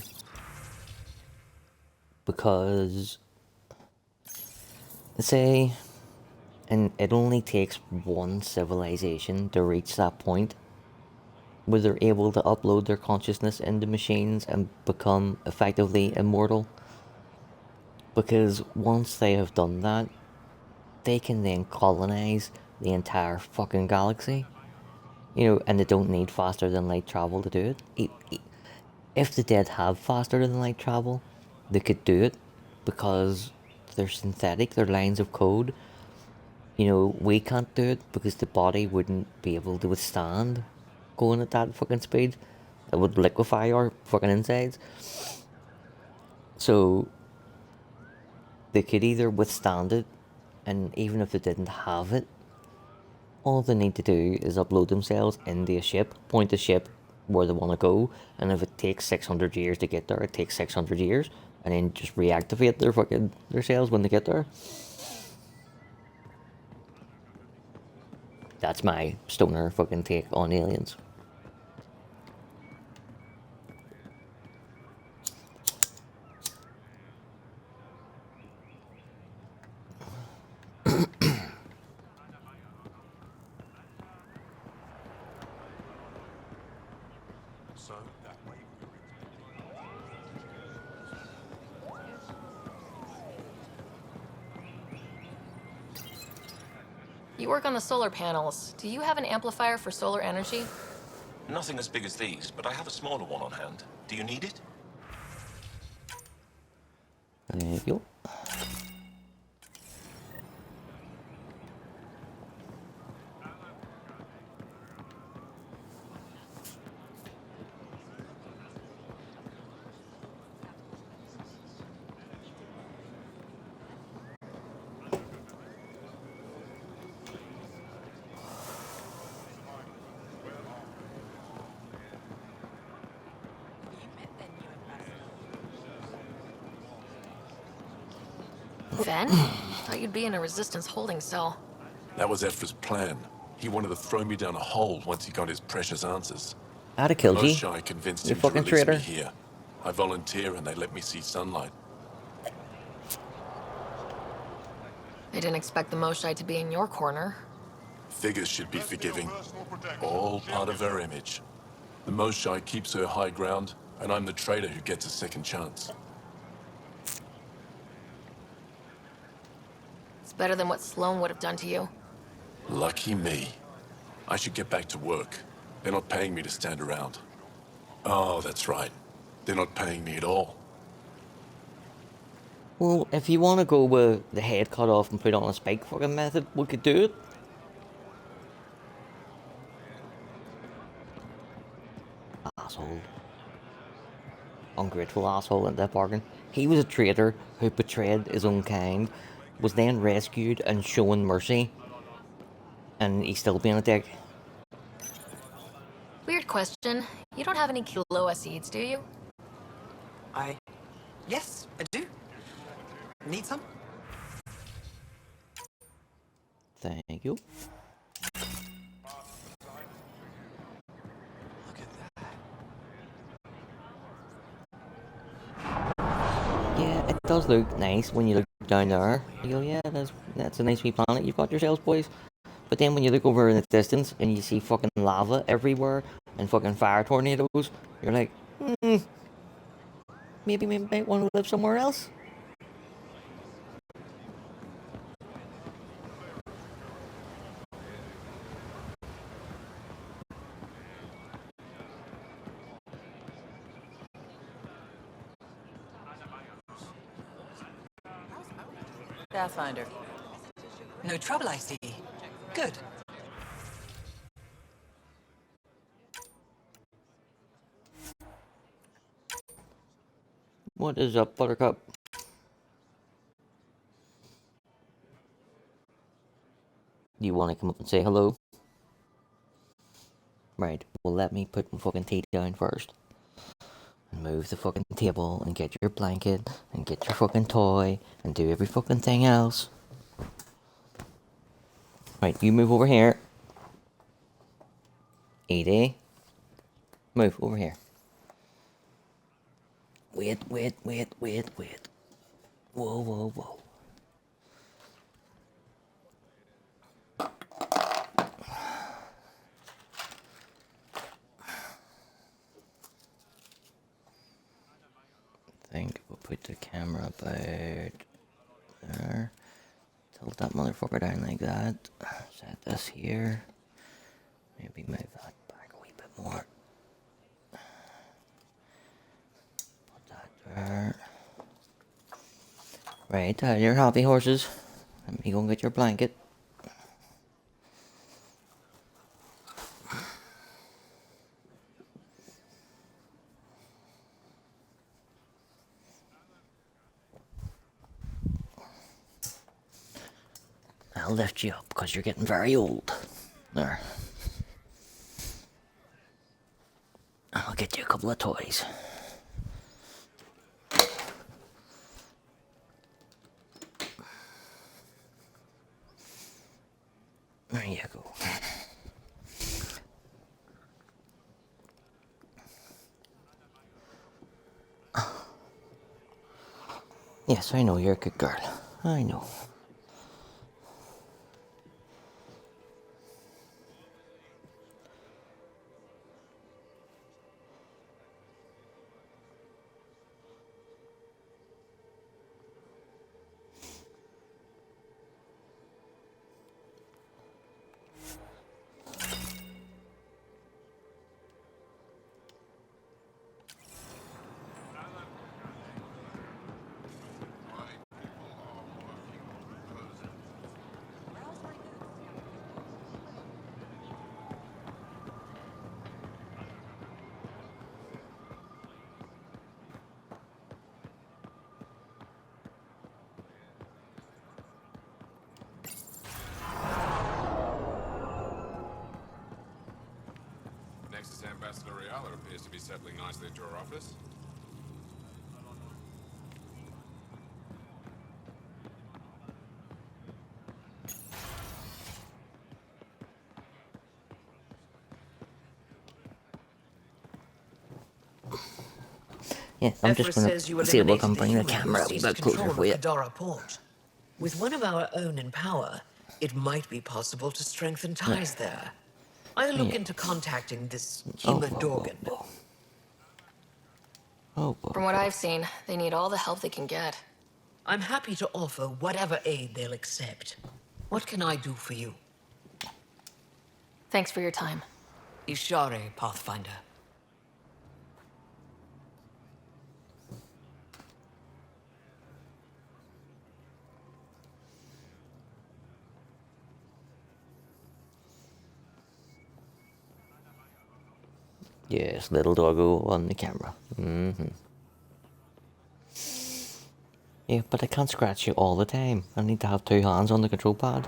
because say, and it only takes one civilization to reach that point where they're able to upload their consciousness into machines and become effectively immortal. Because once they have done that, they can then colonize the entire fucking galaxy. You know, and they don't need faster than light travel to do it. If they did have faster than light travel, they could do it because they're synthetic, they're lines of code. You know, we can't do it because the body wouldn't be able to withstand going at that fucking speed. It would liquefy our fucking insides. So they could either withstand it, and even if they didn't have it, all they need to do is upload themselves into a ship, point the ship where they want to go, and if it takes 600 years to get there, it takes 600 years, and then just reactivate their fucking themselves when they get there. That's my stoner fucking take on aliens. You work on the solar panels. Do you have an amplifier for solar energy? Nothing as big as these, but I have a smaller one on hand. Do you need it? Thank you. Ven? Thought you'd be in a resistance holding cell. That was Ephra's plan. He wanted to throw me down a hole once he got his precious answers. I'd have killed you. Moshae convinced You him to fucking release me traitor. here. I volunteer and they let me see sunlight. I didn't expect the Moshae to be in your corner. Figures should be forgiving. All part of her image. The Moshae keeps her high ground, and I'm the traitor who gets a second chance. It's better than what Sloan would have done to you. Lucky me. I should get back to work. They're not paying me to stand around. Oh, that's right. They're not paying me at all. Well, if you want to go with the head cut off and put on a spike fucking method, we could do it. Asshole. Ungrateful asshole in that bargain. He was a traitor who betrayed his own kind, was then rescued and shown mercy, and he's still being a dick. Weird question. You don't have any Kiloa seeds, do you? Yes, I do. Need some? Thank you. Yeah, it does look nice when you look down there. You go, yeah, that's a nice wee planet you've got yourselves, boys. But then when you look over in the distance and you see fucking lava everywhere and fucking fire tornadoes, you're like, maybe we might want to live somewhere else. Pathfinder. No trouble, I see. Good. What is up, Buttercup? You want to come up and say hello? Right, well let me put my fucking tea down first. move the fucking table and get your blanket and get your fucking toy and do every fucking thing else. Right, you move over here. Edie, move over here. Wait. Whoa. I think we'll put the camera about there. Tilt that motherfucker down like that. Set this here. Maybe move that back a wee bit more. Put that there. Right, your happy horses. Let me go and get your blanket. I'll lift you up because you're getting very old. There. I'll get you a couple of toys. There you go. Yes, I know you're a good girl. I know. Nexus Ambassador Riala appears to be settling nicely into her office. Yes, I'm just gonna see if we can bring the camera a who wee seized bit closer control for you. of Kadara port. With one of our own in power, it might be possible to strengthen ties there. I'll look into contacting this Kima Dorgan. From what I've seen, they need all the help they can get. I'm happy to offer whatever aid they'll accept. What can I do for you? Thanks for your time. Ishare, Pathfinder. Yes, little doggo on the camera. Yeah, but I can't scratch you all the time. I need to have two hands on the control pad.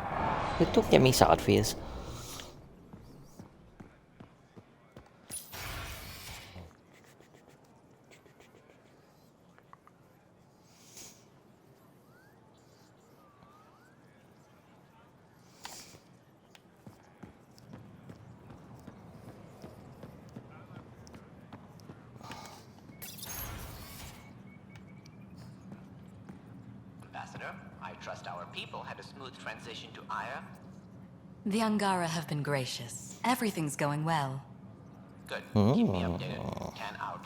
But don't get me sad face. Ambassador, I trust our people had a smooth transition to Aya. The Angara have been gracious. Everything's going well. Good. Keep me updated. 10 out.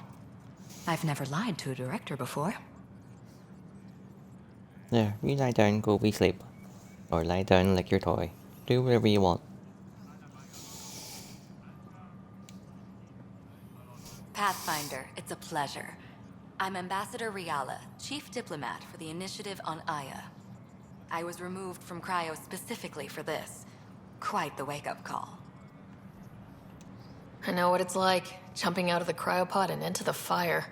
I've never lied to a director before. There, you lie down and go be sleep. Or lie down and lick your toy. Do whatever you want. Pathfinder, it's a pleasure. I'm Ambassador Riala, Chief Diplomat for the Initiative on Aya. I was removed from Cryo specifically for this. Quite the wake-up call. I know what it's like, jumping out of the cryopod and into the fire.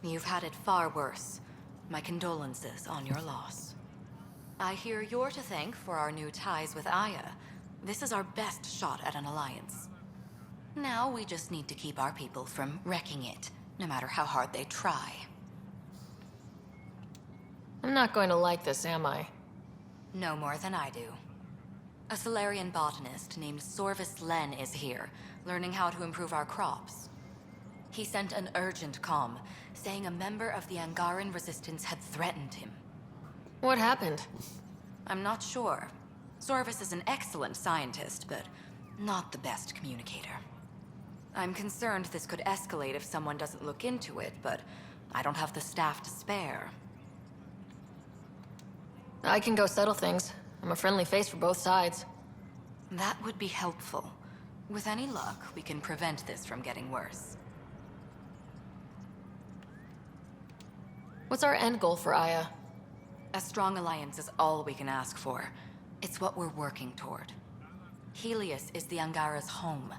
You've had it far worse. My condolences on your loss. I hear you're to thank for our new ties with Aya. This is our best shot at an alliance. Now we just need to keep our people from wrecking it, no matter how hard they try. I'm not going to like this, am I? No more than I do. A Solarian botanist named Sorvis Len is here, learning how to improve our crops. He sent an urgent comm, saying a member of the Angaran resistance had threatened him. What happened? I'm not sure. Sorvis is an excellent scientist, but not the best communicator. I'm concerned this could escalate if someone doesn't look into it, but I don't have the staff to spare. I can go settle things. I'm a friendly face for both sides. That would be helpful. With any luck, we can prevent this from getting worse. What's our end goal for Aya? A strong alliance is all we can ask for. It's what we're working toward. Helios is the Angara's home.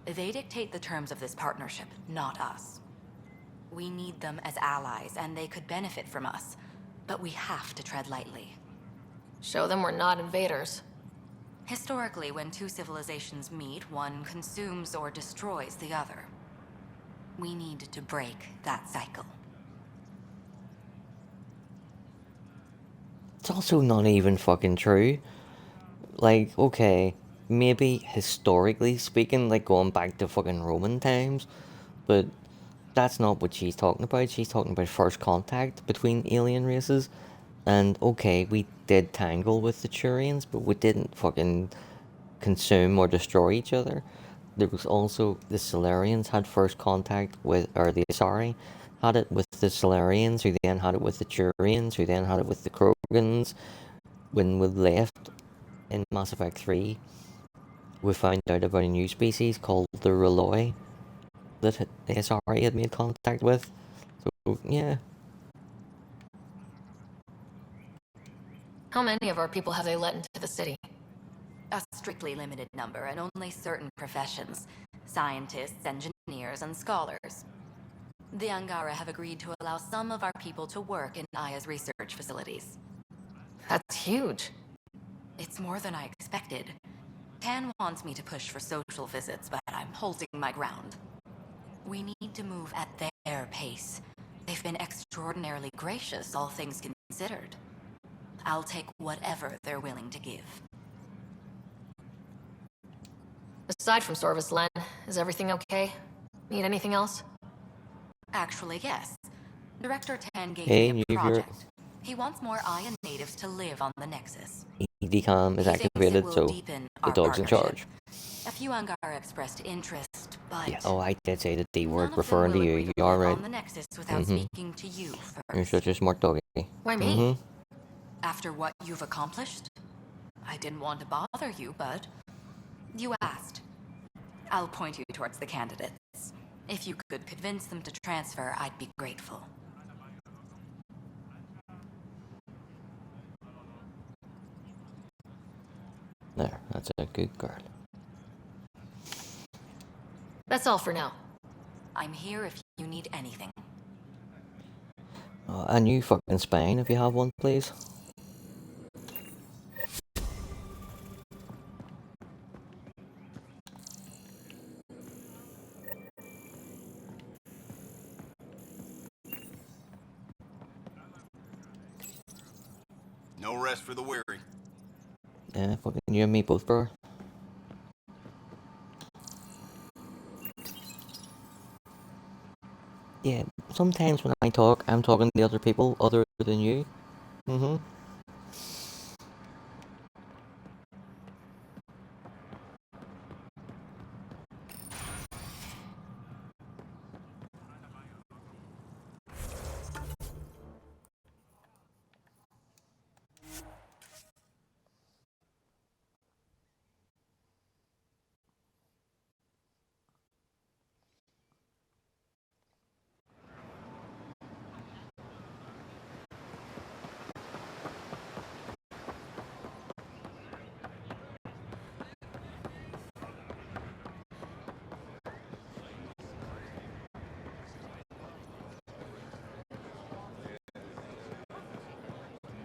They dictate the terms of this partnership, not us. We need them as allies, and they could benefit from us. But we have to tread lightly. Show them we're not invaders. Historically, when two civilizations meet, one consumes or destroys the other. We need to break that cycle. It's also not even fucking true. Like, okay, maybe historically speaking, like going back to fucking Roman times, but that's not what she's talking about. She's talking about first contact between alien races. And okay, we did tangle with the Turians, but we didn't fucking consume or destroy each other. There was also the Solarians had first contact with, or the Asari had it with the Solarians, who then had it with the Turians, who then had it with the Krogans. When we left in Mass Effect 3, we found out about a new species called the Reloi that the Asari had made contact with. So, yeah. How many of our people have they let into the city? A strictly limited number, and only certain professions. Scientists, engineers, and scholars. The Angara have agreed to allow some of our people to work in Aya's research facilities. That's huge. It's more than I expected. Tan wants me to push for social visits, but I'm holding my ground. We need to move at their pace. They've been extraordinarily gracious, all things considered. I'll take whatever they're willing to give. Aside from Sorvis Len, is everything okay? Need anything else? Actually, yes. Director Tan gave Hey, me a you're project. He wants more Aya natives to live on the Nexus. EDCOM is He thinks it activated, will so deepen the our dog's in partnership. charge. A few Angara expressed interest, but Yeah, oh, I did say the D none word of them referring to will you. agree to You live alright? on the Nexus without speaking to you You're first. such a smart doggy. Why me? After what you've accomplished? I didn't want to bother you, but you asked. I'll point you towards the candidates. If you could convince them to transfer, I'd be grateful. There, that's a good girl. That's all for now. I'm here if you need anything. A new fucking spine, if you have one, please. No rest for the weary. Yeah, fucking you and me both, bro. Yeah, sometimes when I talk, I'm talking to other people other than you.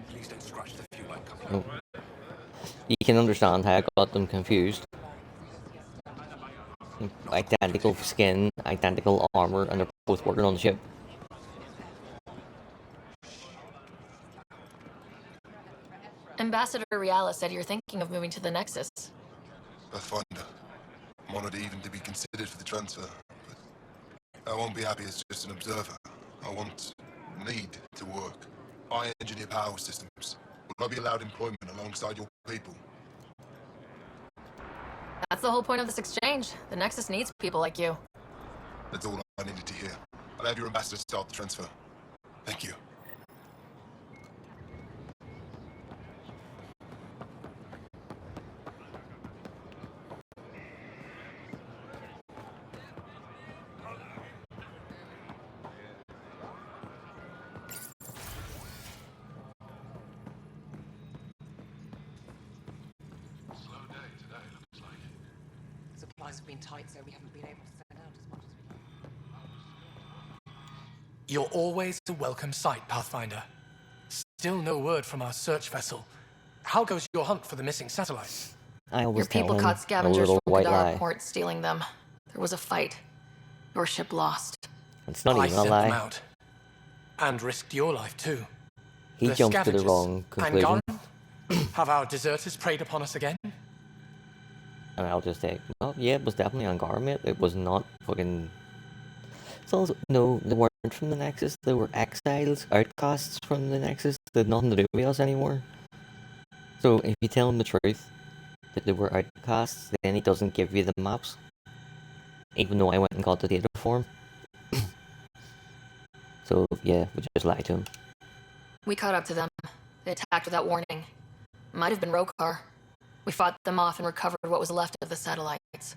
Please don't scratch the fuel line coming Oh. up. You can understand how I got them confused. Identical skin, identical armor, and they're both working on the ship. Ambassador Riala said you're thinking of moving to the Nexus. Pathfinder. I'm honored even to be considered for the transfer, but I won't be happy as just an observer. I need to work. I engineer power systems. Will I be allowed employment alongside your people? That's the whole point of this exchange. The Nexus needs people like you. That's all I needed to hear. I'll have your ambassador start the transfer. Thank you. Supplies have been tight, so we haven't been able to send out as much as we like. You're always a welcome sight, Pathfinder. Still no word from our search vessel. How goes your hunt for the missing satellites? I always Your people tell him caught a scavengers little from white Kadara lie. port stealing them. There was a fight. Your ship lost. It's not I even a sent them lie. out. And risked your life, too. He The jumped to the scavengers wrong conclusion. and have our deserters preyed upon us again? And I'll just say, well, yeah, it was definitely Angara, mate. It was not fucking... So, no, they weren't from the Nexus. They were exiles, outcasts from the Nexus. They had nothing to do with us anymore. So, if you tell him the truth, that they were outcasts, then he doesn't give you the maps. Even though I went and got the data for him. So, yeah, we just lied to him. We caught up to them. They attacked without warning. Might have been Rokar. We fought them off and recovered what was left of the satellites.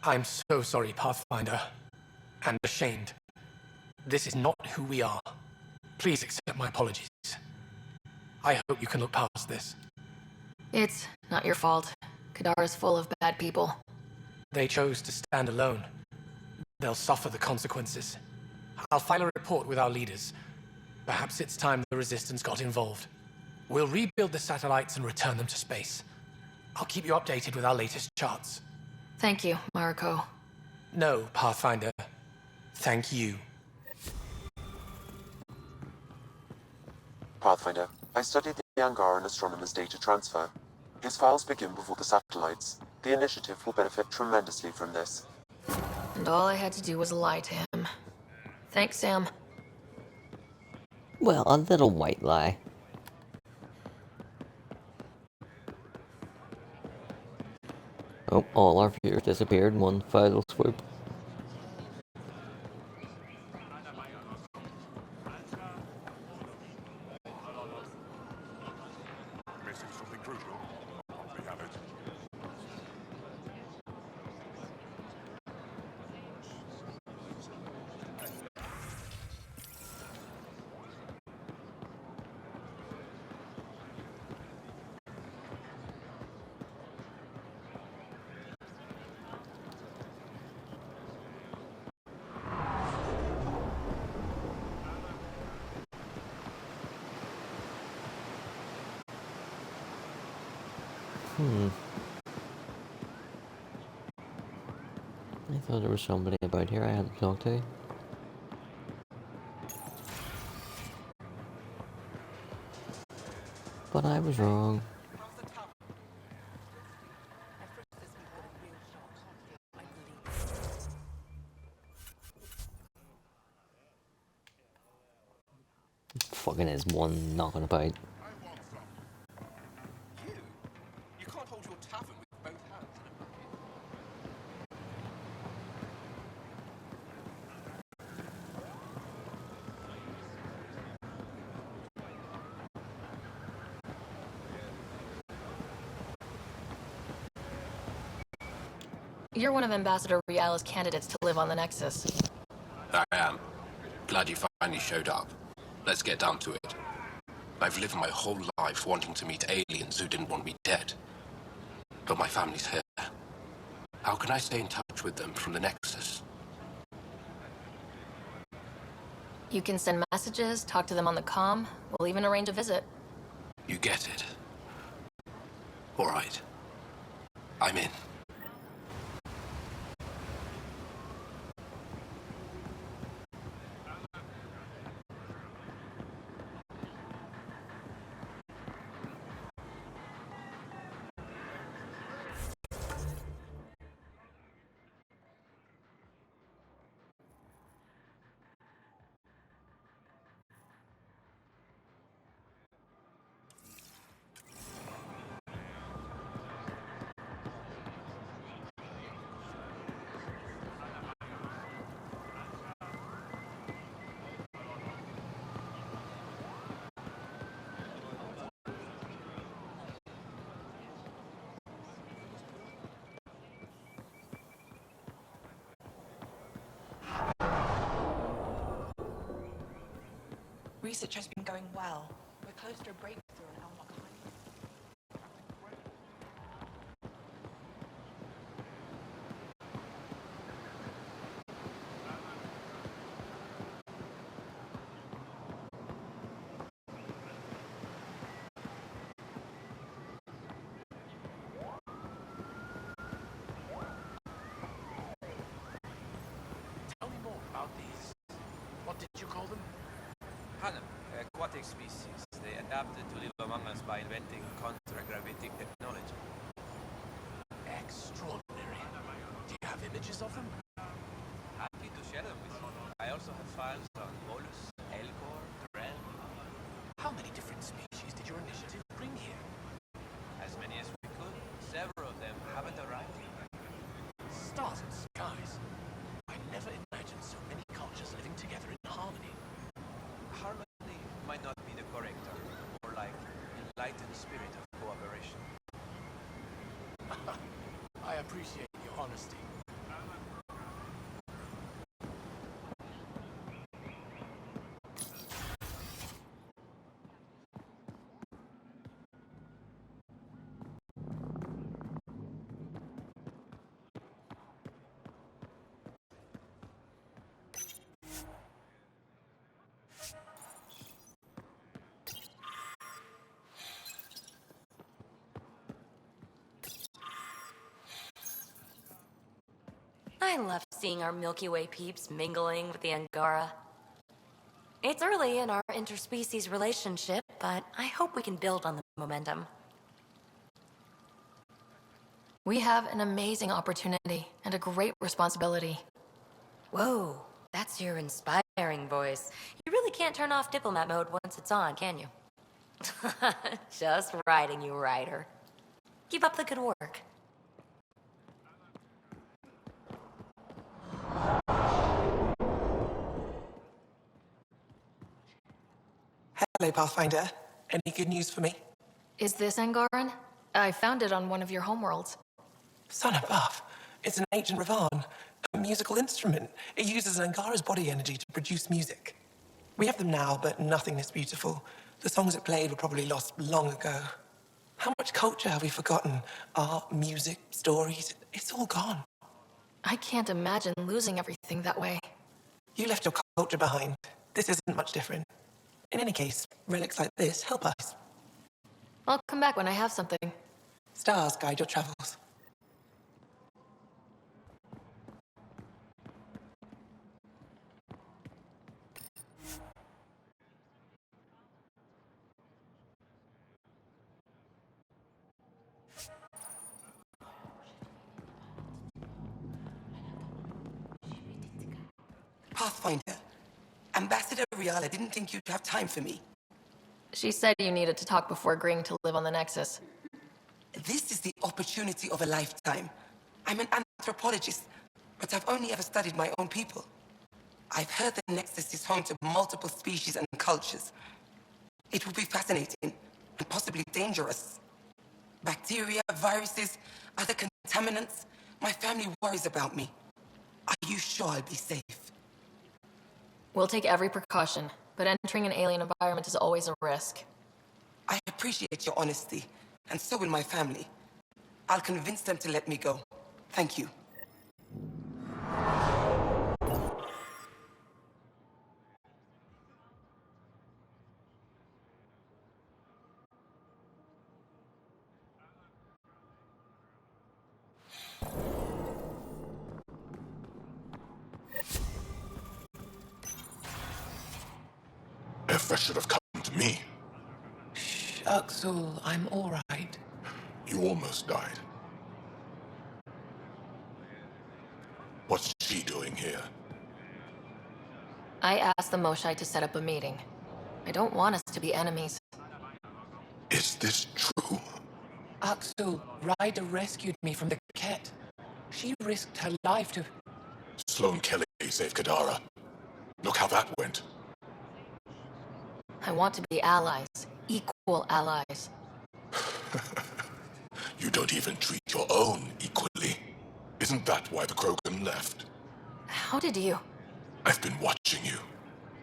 I'm so sorry, Pathfinder. And ashamed. This is not who we are. Please accept my apologies. I hope you can look past this. It's not your fault. Kadara's full of bad people. They chose to stand alone. They'll suffer the consequences. I'll file a report with our leaders. Perhaps it's time the Resistance got involved. We'll rebuild the satellites and return them to space. I'll keep you updated with our latest charts. Thank you, Mariko. No, Pathfinder. Thank you. Pathfinder, I studied the Angaran astronomer's data transfer. His files begin before the satellites. The initiative will benefit tremendously from this. And all I had to do was lie to him. Thanks, Sam. Well, a little white lie. Oh, all our fears disappeared in one final swoop. Missing something crucial? We have it. I thought there was somebody about here I had to talk to. But I was wrong. Fucking is one knocking about. You can't hold your tavern with both hands. You're one of Ambassador Riala's candidates to live on the Nexus. I am. Glad you finally showed up. Let's get down to it. I've lived my whole life wanting to meet aliens who didn't want me dead. But my family's here. How can I stay in touch with them from the Nexus? You can send messages, talk to them on the comm. We'll even arrange a visit. You get it. All right. I'm in. research has been going well. We're close to a breakthrough on Elmlock High. Tell me more about these. What did you call them? Hanem, aquatic species. They adapted to live among us by inventing contra-gravitic technology. Extraordinary. Do you have images of them? Happy to share them with you. I also have files on Bolus, Elcor, Durrell. How many different species did your initiative bring here? As many as we could. Several of them haven't arrived yet. Stars and skies. I never imagined so many cultures living together in harmony. Harmony might not be the correct term. More like enlightened spirit of cooperation. I appreciate your honesty. I love seeing our Milky Way peeps mingling with the Angara. It's early in our interspecies relationship, but I hope we can build on the momentum. We have an amazing opportunity and a great responsibility. Whoa, that's your inspiring voice. You really can't turn off diplomat mode once it's on, can you? Just riding you, Ryder. Keep up the good work. Hello, Pathfinder. Any good news for me? Is this Angaran? I found it on one of your homeworlds. Son above. It's an ancient Ravan, a musical instrument. It uses Angara's body energy to produce music. We have them now, but nothing is beautiful. The songs it played were probably lost long ago. How much culture have we forgotten? Art, music, stories, it's all gone. I can't imagine losing everything that way. You left your culture behind. This isn't much different. In any case, relics like this help us. I'll come back when I have something. Stars guide your travels. Pathfinder, Ambassador Riala didn't think you'd have time for me. She said you needed to talk before agreeing to live on the Nexus. This is the opportunity of a lifetime. I'm an anthropologist, but I've only ever studied my own people. I've heard the Nexus is home to multiple species and cultures. It will be fascinating and possibly dangerous. Bacteria, viruses, other contaminants. My family worries about me. Are you sure I'll be safe? We'll take every precaution, but entering an alien environment is always a risk. I appreciate your honesty, and so will my family. I'll convince them to let me go. Thank you. If I should have come to me. Axel, I'm all right. You almost died. What's she doing here? I asked the Moshai to set up a meeting. I don't want us to be enemies. Is this true? Axel, Ryder rescued me from the Ket. She risked her life to... Sloane Kelly saved Kadara. Look how that went. I want to be allies. Equal allies. You don't even treat your own equally. Isn't that why the Krogan left? How did you? I've been watching you.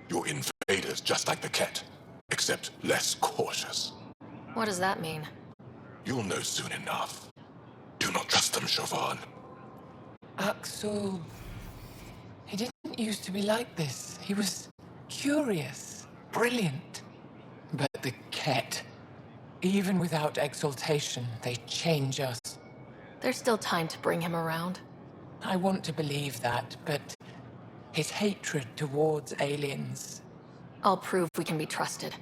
Your invaders just like the Ket, except less cautious. What does that mean? You'll know soon enough. Do not trust them, Chauvin. Axel... He didn't used to be like this. He was curious, brilliant. But the Ket, even without exaltation, they change us. There's still time to bring him around. I want to believe that, but his hatred towards aliens... I'll prove we can be trusted.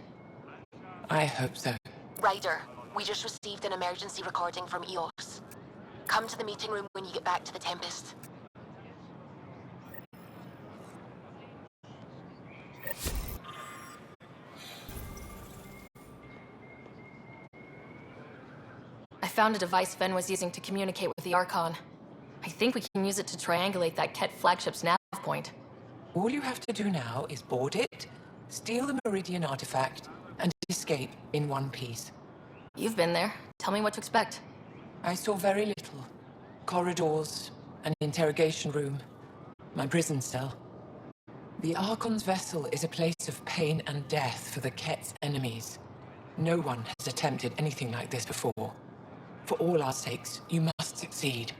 I hope so. Ryder, we just received an emergency recording from EOS. Come to the meeting room when you get back to the Tempest. I found a device Ven was using to communicate with the Archon. I think we can use it to triangulate that Ket flagship's nav point. All you have to do now is board it, steal the Meridian artifact, and escape in one piece. You've been there. Tell me what to expect. I saw very little. Corridors, an interrogation room, my prison cell. The Archon's vessel is a place of pain and death for the Ket's enemies. No one has attempted anything like this before. For all our sakes, you must succeed.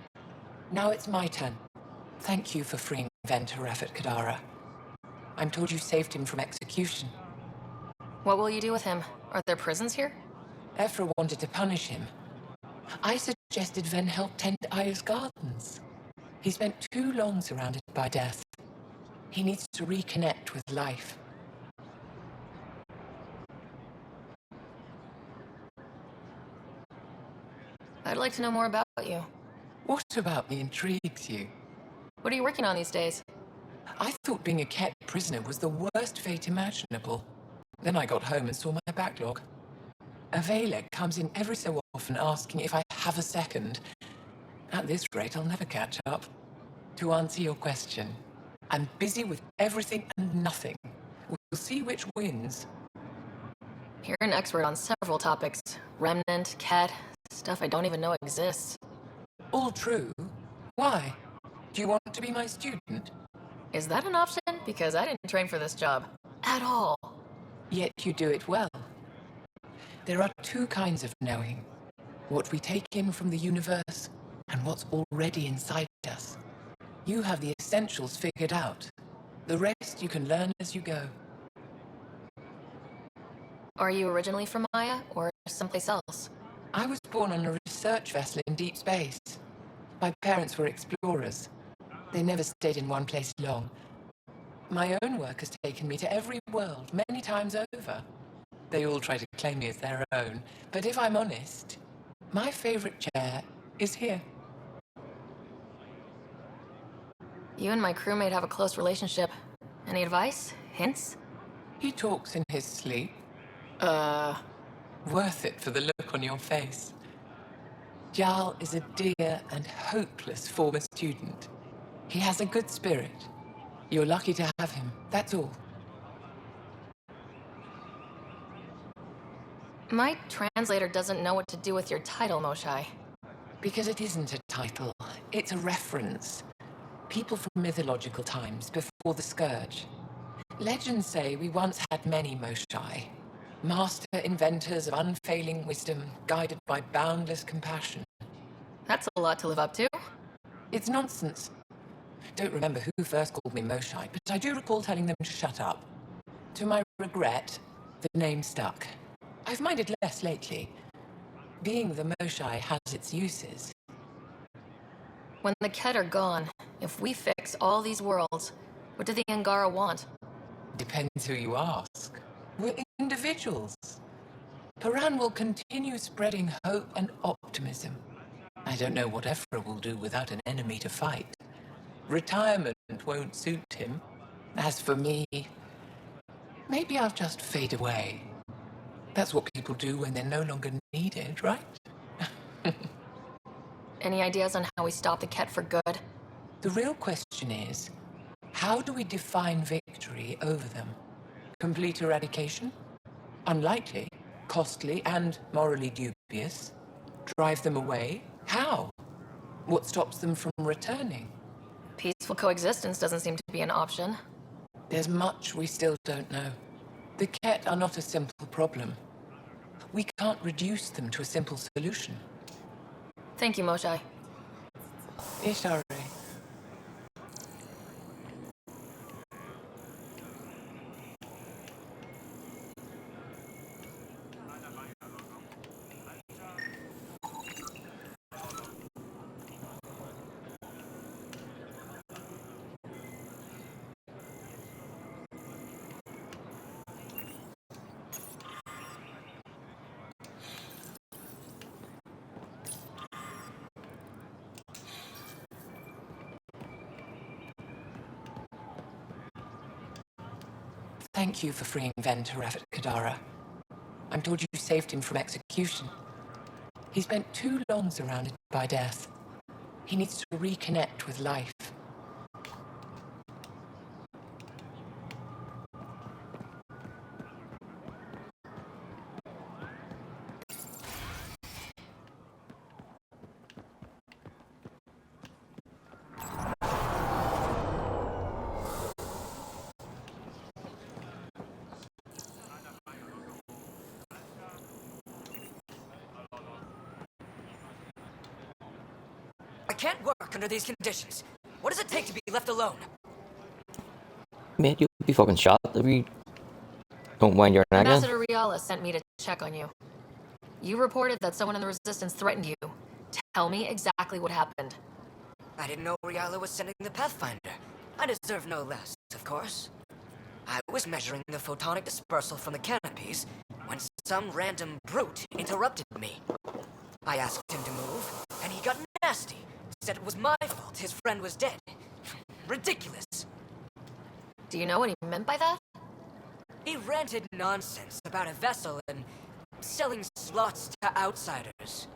Now it's my turn. Thank you for freeing Ven Teref at Kadara. I'm told you saved him from execution. What will you do with him? Are there prisons here? Ephra wanted to punish him. I suggested Ven help tend Aya's gardens. He spent too long surrounded by death. He needs to reconnect with life. I'd like to know more about you. What about me intrigues you? What are you working on these days? I thought being a Ket prisoner was the worst fate imaginable. Then I got home and saw my backlog. Avela comes in every so often asking if I have a second. At this rate, I'll never catch up. To answer your question, I'm busy with everything and nothing. We'll see which wins. You're an expert on several topics. Remnant, Ket, stuff I don't even know exists. All true. Why? Do you want to be my student? Is that an option? Because I didn't train for this job. At all. Yet you do it well. There are two kinds of knowing. What we take in from the universe, and what's already inside us. You have the essentials figured out. The rest you can learn as you go. Are you originally from Maya, or someplace else? I was born on a research vessel in deep space. My parents were explorers. They never stayed in one place long. My own work has taken me to every world, many times over. They all try to claim me as their own, but if I'm honest, my favorite chair is here. You and my crewmate have a close relationship. Any advice? Hints? He talks in his sleep. Worth it for the look on your face. Jarl is a dear and hopeless former student. He has a good spirit. You're lucky to have him, that's all. My translator doesn't know what to do with your title, Moshai. Because it isn't a title, it's a reference. People from mythological times before the Scourge. Legends say we once had many Moshai. Master inventors of unfailing wisdom, guided by boundless compassion. That's a lot to live up to. It's nonsense. Don't remember who first called me Moshai, but I do recall telling them to shut up. To my regret, the name stuck. I've minded less lately. Being the Moshai has its uses. When the Ket are gone, if we fix all these worlds, what do the Angara want? Depends who you ask. We're individuals. Paran will continue spreading hope and optimism. I don't know what Ephra will do without an enemy to fight. Retirement won't suit him. As for me, maybe I'll just fade away. That's what people do when they're no longer needed, right? Any ideas on how we stop the Ket for good? The real question is, how do we define victory over them? Complete eradication? Unlikely, costly, and morally dubious. Drive them away? How? What stops them from returning? Peaceful coexistence doesn't seem to be an option. There's much we still don't know. The Ket are not a simple problem. We can't reduce them to a simple solution. Thank you, Moshae. Ishare. Thank you for freeing Venturef at Kadara. I'm told you saved him from execution. He spent too long surrounded by death. He needs to reconnect with life. I can't work under these conditions. What does it take to be left alone? Man, you'll be fucking shot if you don't wind your neck in. Ambassador Riala sent me to check on you. You reported that someone in the Resistance threatened you. Tell me exactly what happened. I didn't know Riala was sending the Pathfinder. I deserve no less, of course. I was measuring the photonic dispersal from the canopies when some random brute interrupted me. I asked him to move, and he got nasty. Said it was my fault his friend was dead. Ridiculous. Do you know what he meant by that? He ranted nonsense about a vessel and selling slots to outsiders.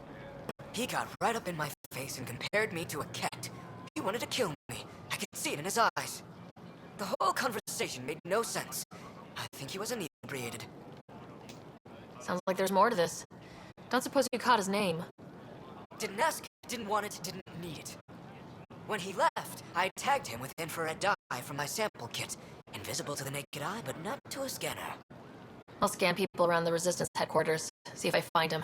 He got right up in my face and compared me to a cat. He wanted to kill me. I could see it in his eyes. The whole conversation made no sense. I think he was inebriated. Sounds like there's more to this. Don't suppose you caught his name. Didn't ask, didn't want it, didn't need it. When he left, I tagged him with infrared dye from my sample kit. Invisible to the naked eye, but not to a scanner. I'll scan people around the Resistance headquarters, see if I find him.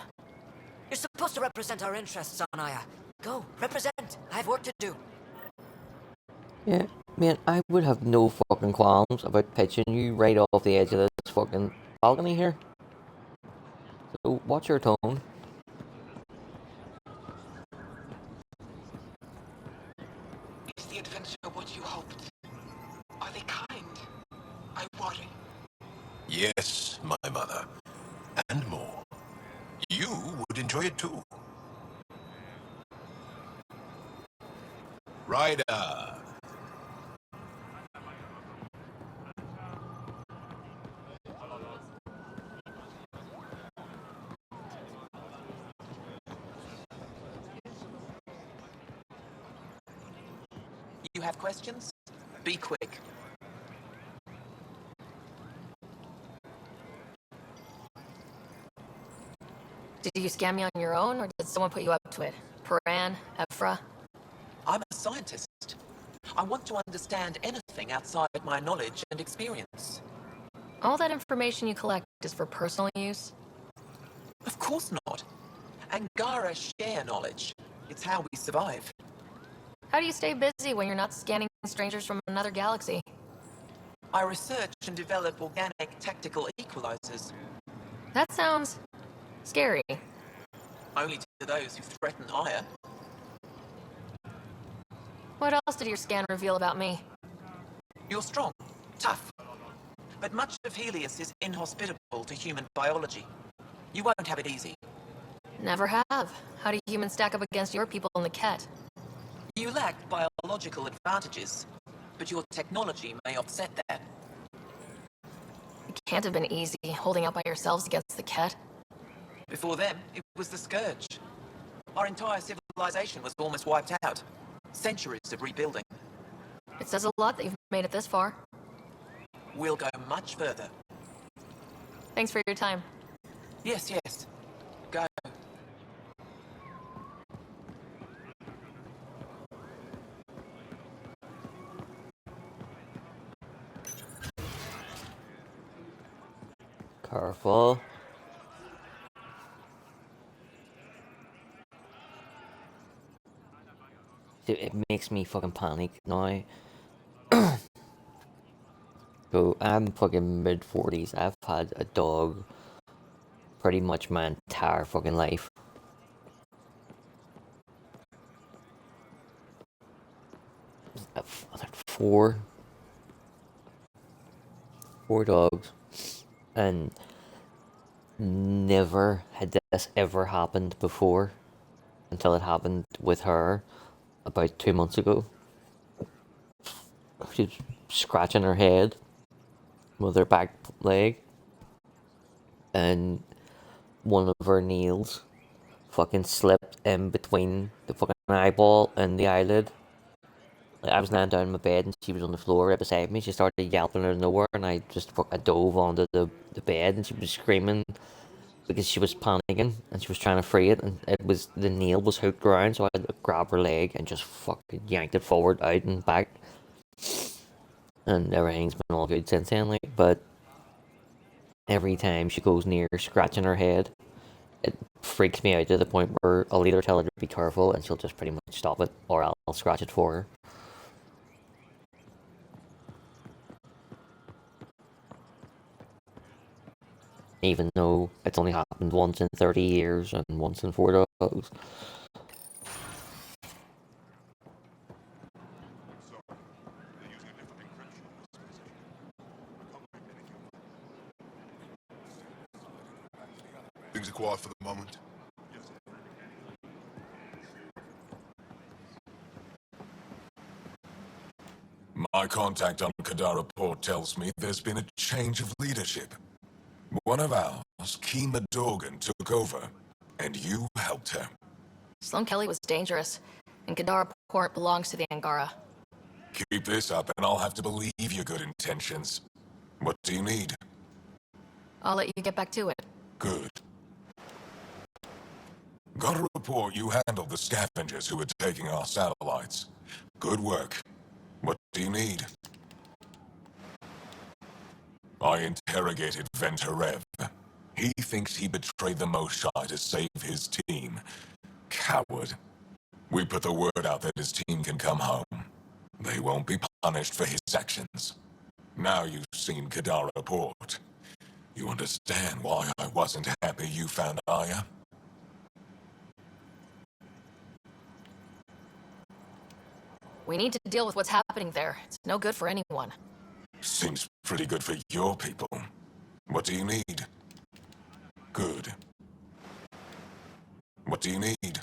You're supposed to represent our interests on Aya. Go, represent. I have work to do. Yeah, man, I would have no fucking qualms about pitching you right off the edge of this fucking balcony here. So, watch your tone. Is the adventure what you hoped? Are they kind? I worry. Yes, my mother. And more. You would enjoy it too. Ryder. You have questions? Be quick. Did you scan me on your own, or did someone put you up to it? Paran, Ephra? I'm a scientist. I want to understand anything outside my knowledge and experience. All that information you collect is for personal use? Of course not. Angara share knowledge. It's how we survive. How do you stay busy when you're not scanning strangers from another galaxy? I research and develop organic tactical equalizers. That sounds scary. Only to those who threaten Aya. What else did your scan reveal about me? You're strong, tough. But much of Helios is inhospitable to human biology. You won't have it easy. Never have. How do humans stack up against your people in the Ket? You lack biological advantages, but your technology may offset that. It can't have been easy holding out by yourselves against the Ket. Before them, it was the Scourge. Our entire civilization was almost wiped out. Centuries of rebuilding. It says a lot that you've made it this far. We'll go much further. Thanks for your time. Yes, yes. Go. careful. Dude, it makes me fucking panic now. So I'm fucking mid-40s. I've had a dog pretty much my entire fucking life. I've had four dogs, and never had this ever happened before until it happened with her about 2 months ago. She was scratching her head with her back leg, and one of her nails fucking slipped in between the fucking eyeball and the eyelid. Like, I was lying down in my bed and she was on the floor right beside me. She started yelping out of nowhere, and I dove onto the bed, and she was screaming because she was panicking and she was trying to free it, and the nail was hooked around, so I had to grab her leg and just fucking yanked it forward, out and back. And everything's been all good since then, like, but every time she goes near scratching her head, it freaks me out to the point where I'll either tell her to be careful and she'll just pretty much stop it, or I'll scratch it for her. Even though it's only happened once in 30 years and once in 4 dogs. Things are quiet for the moment. My contact on Kadara Port tells me there's been a change of leadership. One of ours, Kima Dorgan, took over, and you helped her. Sloan Kelly was dangerous, and Kadara Port belongs to the Angara. Keep this up, and I'll have to believe your good intentions. What do you need? I'll let you get back to it. Good. Got a report you handled the scavengers who were taking our satellites. Good work. What do you need? I interrogated Venturev. He thinks he betrayed the Moshai to save his team. Coward. We put the word out that his team can come home. They won't be punished for his actions. Now you've seen Kadara Port. You understand why I wasn't happy you found Aya? We need to deal with what's happening there. It's no good for anyone. Seems pretty good for your people. What do you need? Good. What do you need?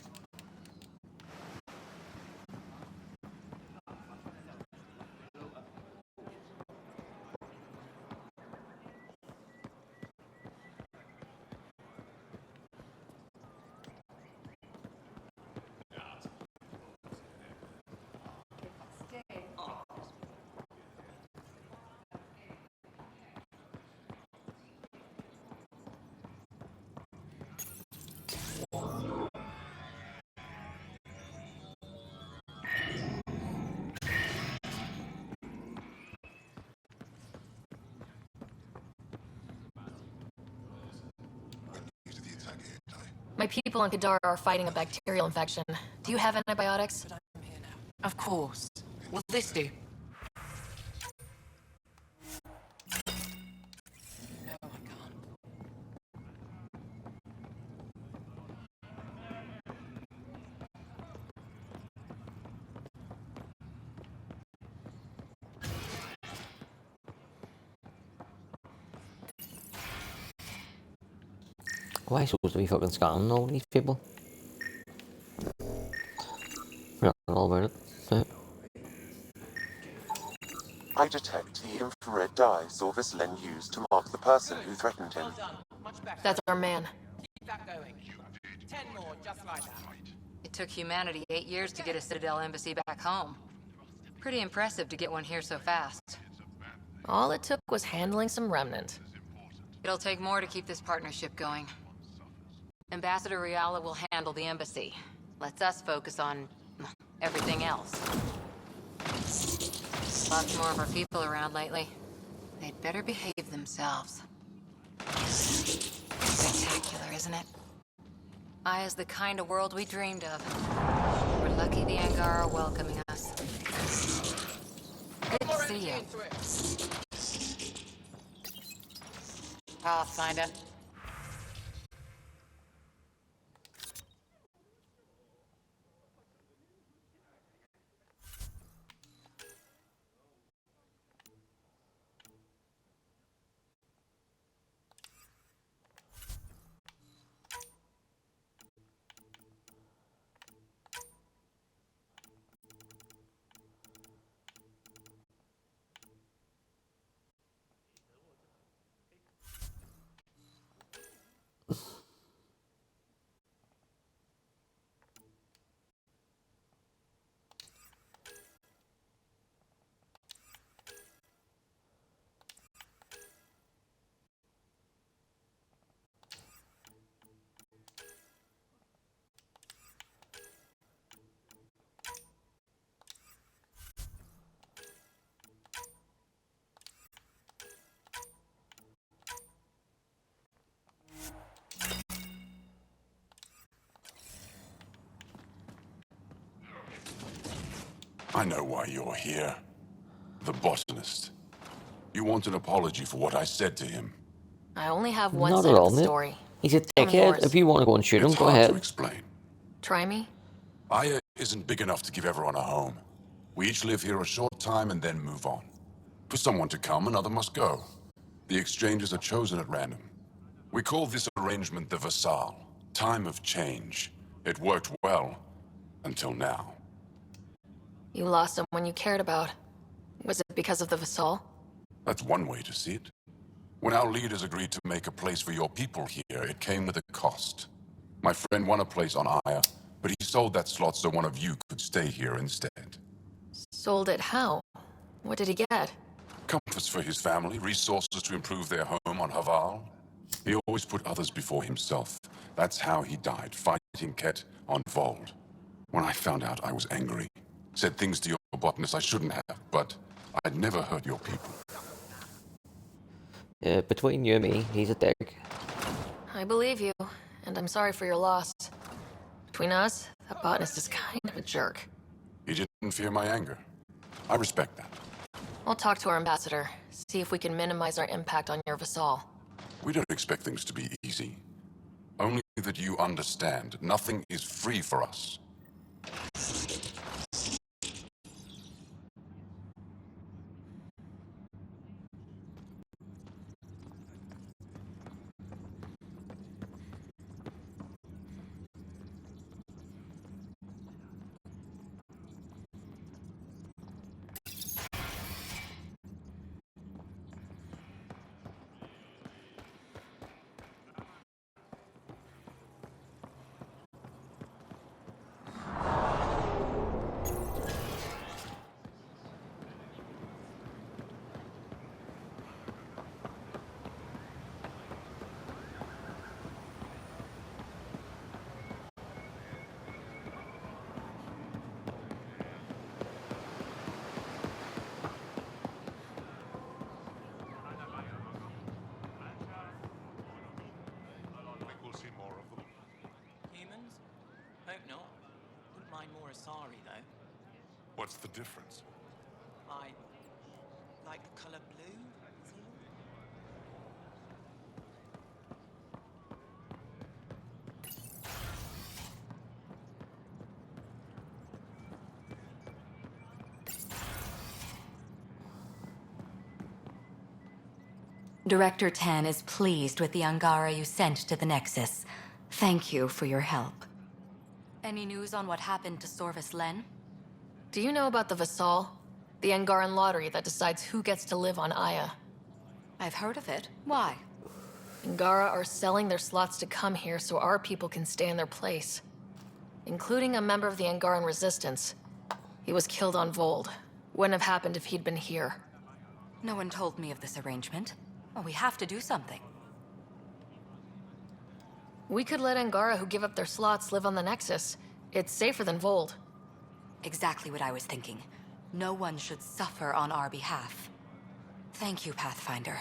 My people on Kadara are fighting a bacterial infection. Do you have antibiotics? Of course. Will this do? Why am I supposed to be fucking scanning all these people? Forgot all about it. I detect the infrared dye Zorvis Len used to mark the person who threatened him. That's our man. Keep that going. 10 more, just like that. It took humanity 8 years to get a Citadel embassy back home. Pretty impressive to get one here so fast. All it took was handling some remnant. It'll take more to keep this partnership going. Ambassador Riala will handle the embassy. Lets us focus on everything else. Lots more of our people around lately. They'd better behave themselves. Spectacular, isn't it? Aya's the kind of world we dreamed of. We're lucky the Angara are welcoming us. Good to see you. Pathfinder. I know why you're here. The botanist. You want an apology for what I said to him. I only have one Not side at of all, the mate. story. He's a Tell me dickhead. yours. If you want to go and shoot him, It's go hard ahead. to explain. Try me? Aya isn't big enough to give everyone a home. We each live here a short time and then move on. For someone to come, another must go. The exchanges are chosen at random. We call this arrangement the Vassal. Time of change. It worked well. Until now. You lost someone you cared about. Was it because of the Vassal? That's one way to see it. When our leaders agreed to make a place for your people here, it came with a cost. My friend won a place on Aya, but he sold that slot so one of you could stay here instead. Sold it how? What did he get? Comforts for his family, resources to improve their home on Haval. He always put others before himself. That's how he died, fighting Ket on Vold. When I found out, I was angry. Said things to your botanist I shouldn't have, but I'd never hurt your people. Between you and me, he's a dick. I believe you, and I'm sorry for your loss. Between us, that botanist is kind of a jerk. He didn't fear my anger. I respect that. I'll talk to our ambassador, see if we can minimize our impact on your Vassal. We don't expect things to be easy. Only that you understand, nothing is free for us. Humans? Hope not. Wouldn't mind more Asari, though. What's the difference? I like the colour blue, is all. Director Tan is pleased with the Angara you sent to the Nexus. Thank you for your help. Any news on what happened to Sorvis Len? Do you know about the Vassal? The Angaran lottery that decides who gets to live on Aya. I've heard of it. Why? Angara are selling their slots to come here so our people can stay in their place. Including a member of the Angaran resistance. He was killed on Vold. Wouldn't have happened if he'd been here. No one told me of this arrangement. Well, we have to do something. We could let Angara who give up their slots live on the Nexus. It's safer than Vold. Exactly what I was thinking. No one should suffer on our behalf. Thank you, Pathfinder.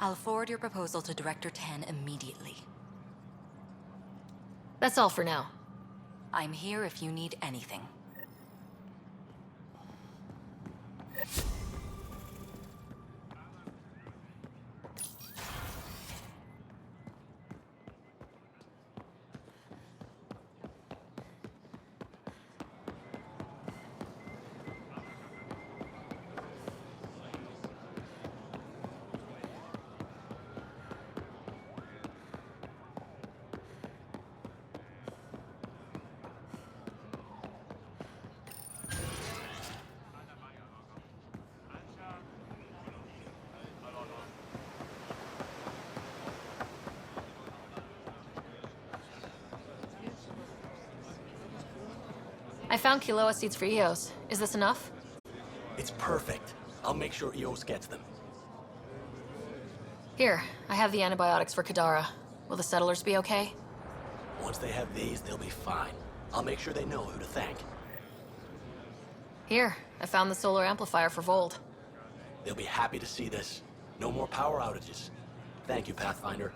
I'll forward your proposal to Director 10 immediately. That's all for now. I'm here if you need anything. I found Kiloa seeds for EOS. Is this enough? It's perfect. I'll make sure EOS gets them. Here, I have the antibiotics for Kadara. Will the settlers be okay? Once they have these, they'll be fine. I'll make sure they know who to thank. Here, I found the solar amplifier for Vold. They'll be happy to see this. No more power outages. Thank you, Pathfinder.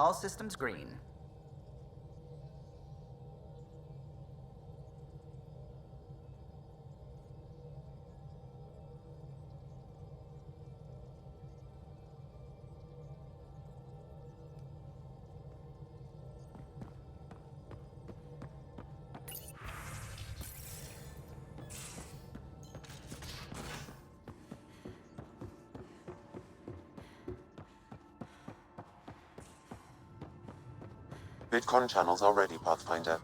All systems green. VidCon channels are ready, Pathfinder.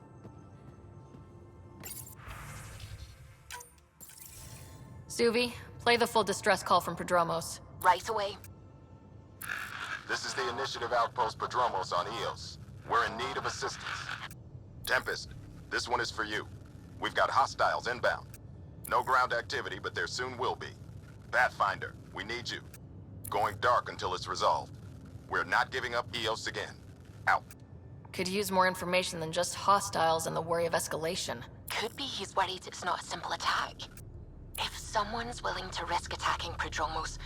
Suvi, play the full distress call from Prodromos. Right away. This is the Initiative Outpost Padromos on Eos. We're in need of assistance. Tempest, this one is for you. We've got hostiles inbound. No ground activity, but there soon will be. Pathfinder, we need you. Going dark until it's resolved. We're not giving up Eos again. Out. Could use more information than just hostiles and the worry of escalation. Could be he's worried it's not a simple attack. If someone's willing to risk attacking Prodromos,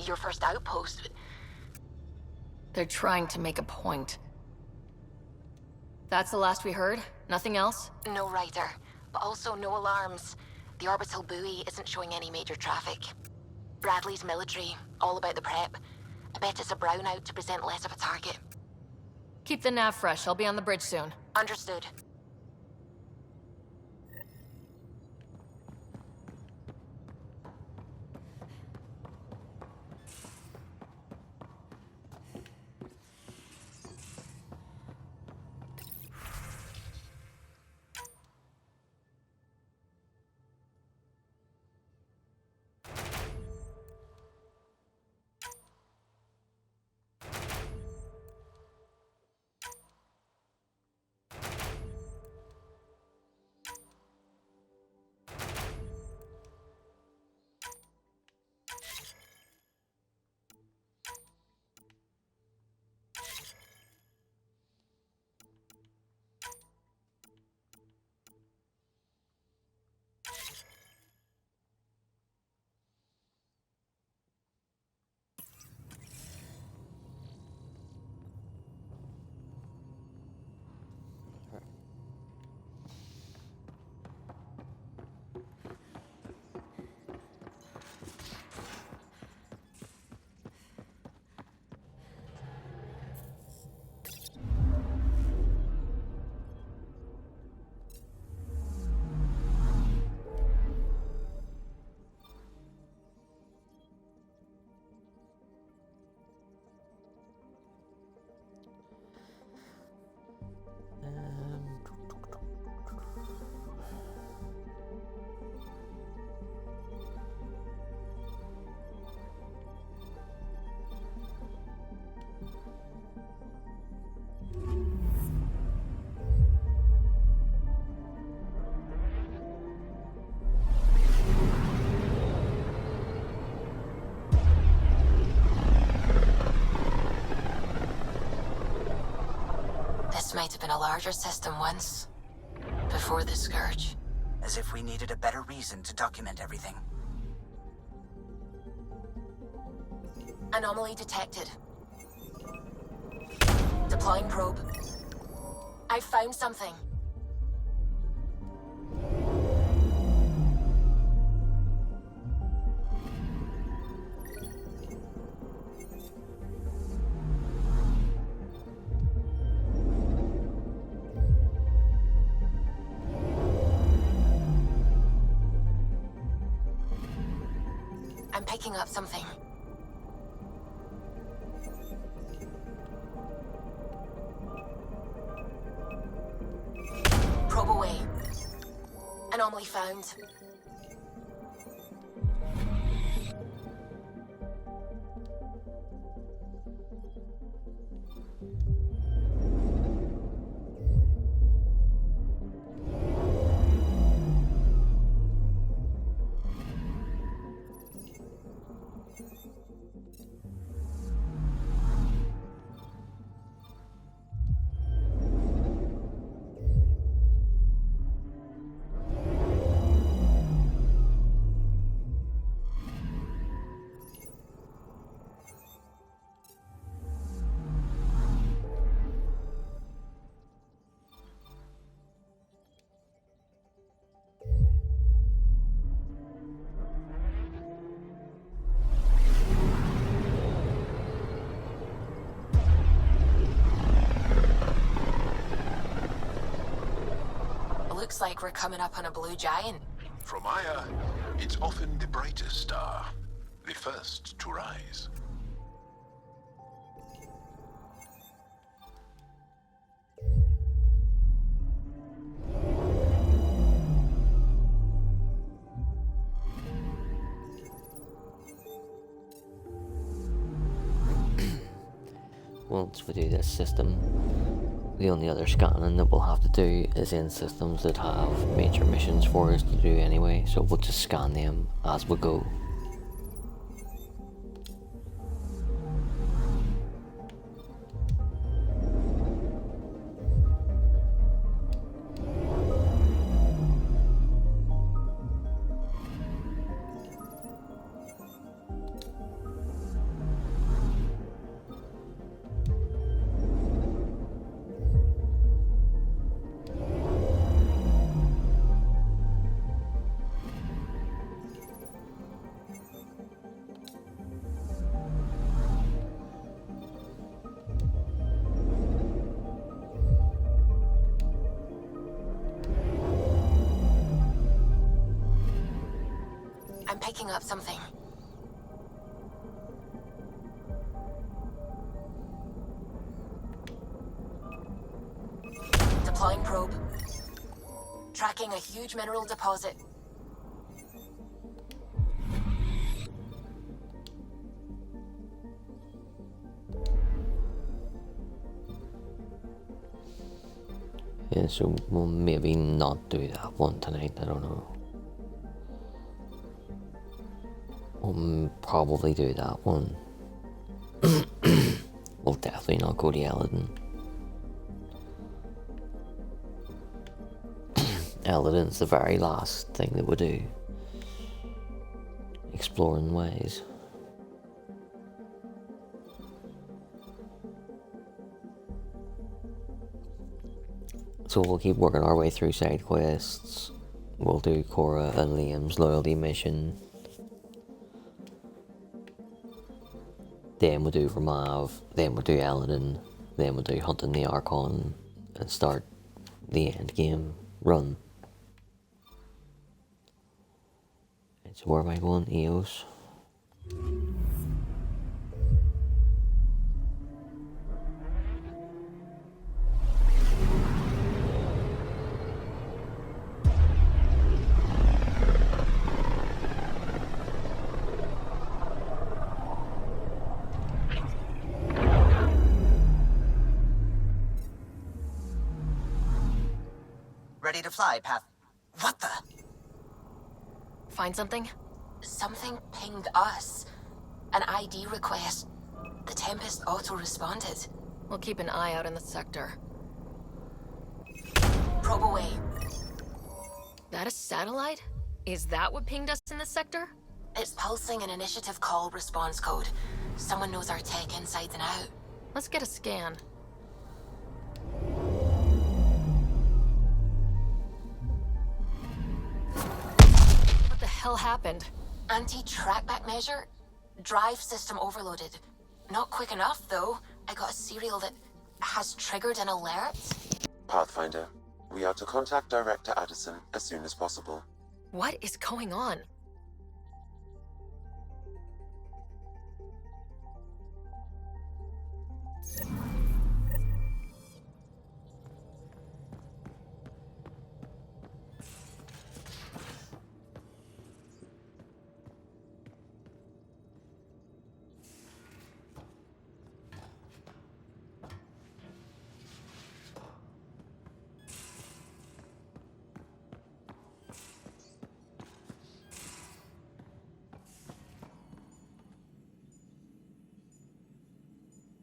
your first outpost... They're trying to make a point. That's the last we heard? Nothing else? No rider, but also no alarms. The orbital buoy isn't showing any major traffic. Bradley's military, all about the prep. I bet it's a brownout to present less of a target. Keep the nav fresh. I'll be on the bridge soon. Understood. larger system once. Before the Scourge. As if we needed a better reason to document everything. Anomaly detected. Deploying probe. I found something. I'm picking up something. Probe away. Anomaly found. Looks like we're coming up on a blue giant. From Aya, it's often the brightest star, the first to rise. Once we do this system, the only other scanning that we'll have to do is in systems that have major missions for us to do anyway, so we'll just scan them as we go. I'm picking up something. Deploying probe. Tracking a huge mineral deposit. Yeah, so we'll maybe not do that one tonight, I don't know. We'll probably do that one. We'll definitely not go to Eladin. Eladin's the very last thing that we do. Exploring ways. So we'll keep working our way through side quests. We'll do Cora and Liam's loyalty mission. Then we'll do Ramav, then we'll do Eladin, then we'll do Hunting the Archon, and start the end game run. And so where am I going? Eos? Ready to fly, Path. What the? Find something? Something pinged us. An ID request. The Tempest auto-responded. We'll keep an eye out in the sector. probe away. That a satellite? Is that what pinged us in this sector? It's pulsing an initiative call response code. Someone knows our tech inside and out. Let's get a scan. What the hell happened? Anti-trackback measure? Drive system overloaded. Not quick enough, though. I got a serial that has triggered an alert. Pathfinder, we are to contact Director Addison as soon as possible. What is going on?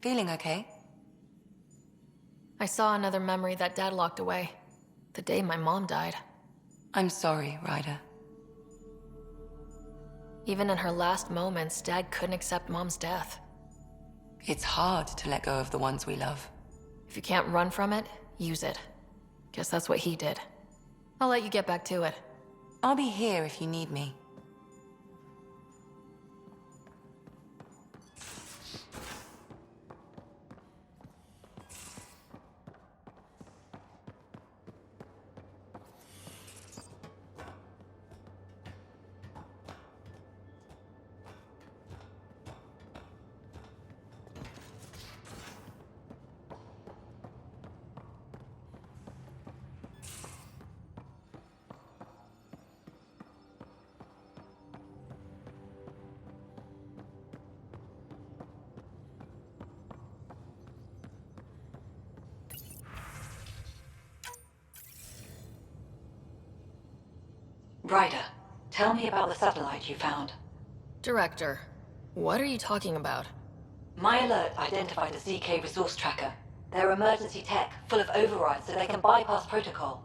Feeling okay? I saw another memory that Dad locked away. The day my mom died. I'm sorry, Ryder. Even in her last moments, Dad couldn't accept Mom's death. It's hard to let go of the ones we love. If you can't run from it, use it. Guess that's what he did. I'll let you get back to it. I'll be here if you need me. Ryder, tell me about the satellite you found. Director, what are you talking about? My alert identified a ZK resource tracker. They're emergency tech, full of overrides so they can bypass protocol.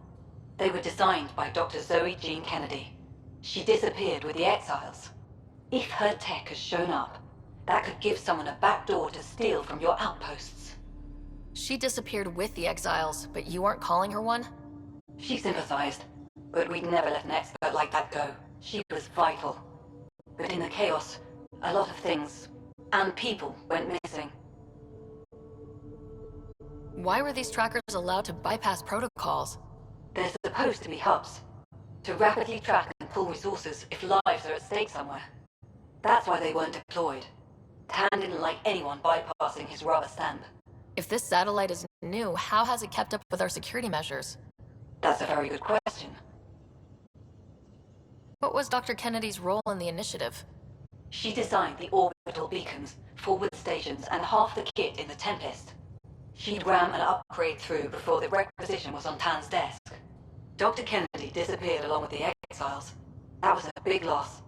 They were designed by Dr. Zoe Jean Kennedy. She disappeared with the Exiles. If her tech has shown up, that could give someone a backdoor to steal from your outposts. She disappeared with the Exiles, but you aren't calling her one? She sympathized, but we'd never let an expert like that go. She was vital. But in the chaos, a lot of things, and people, went missing. Why were these trackers allowed to bypass protocols? They're supposed to be hubs, to rapidly track and pull resources if lives are at stake somewhere. That's why they weren't deployed. Tan didn't like anyone bypassing his rubber stamp. If this satellite is new, how has it kept up with our security measures? That's a very good question. What was Dr. Kennedy's role in the initiative? She designed the orbital beacons, forward stations, and half the kit in the Tempest. She'd ram an upgrade through before the requisition was on Tan's desk. Dr. Kennedy disappeared along with the Exiles. That was a big loss.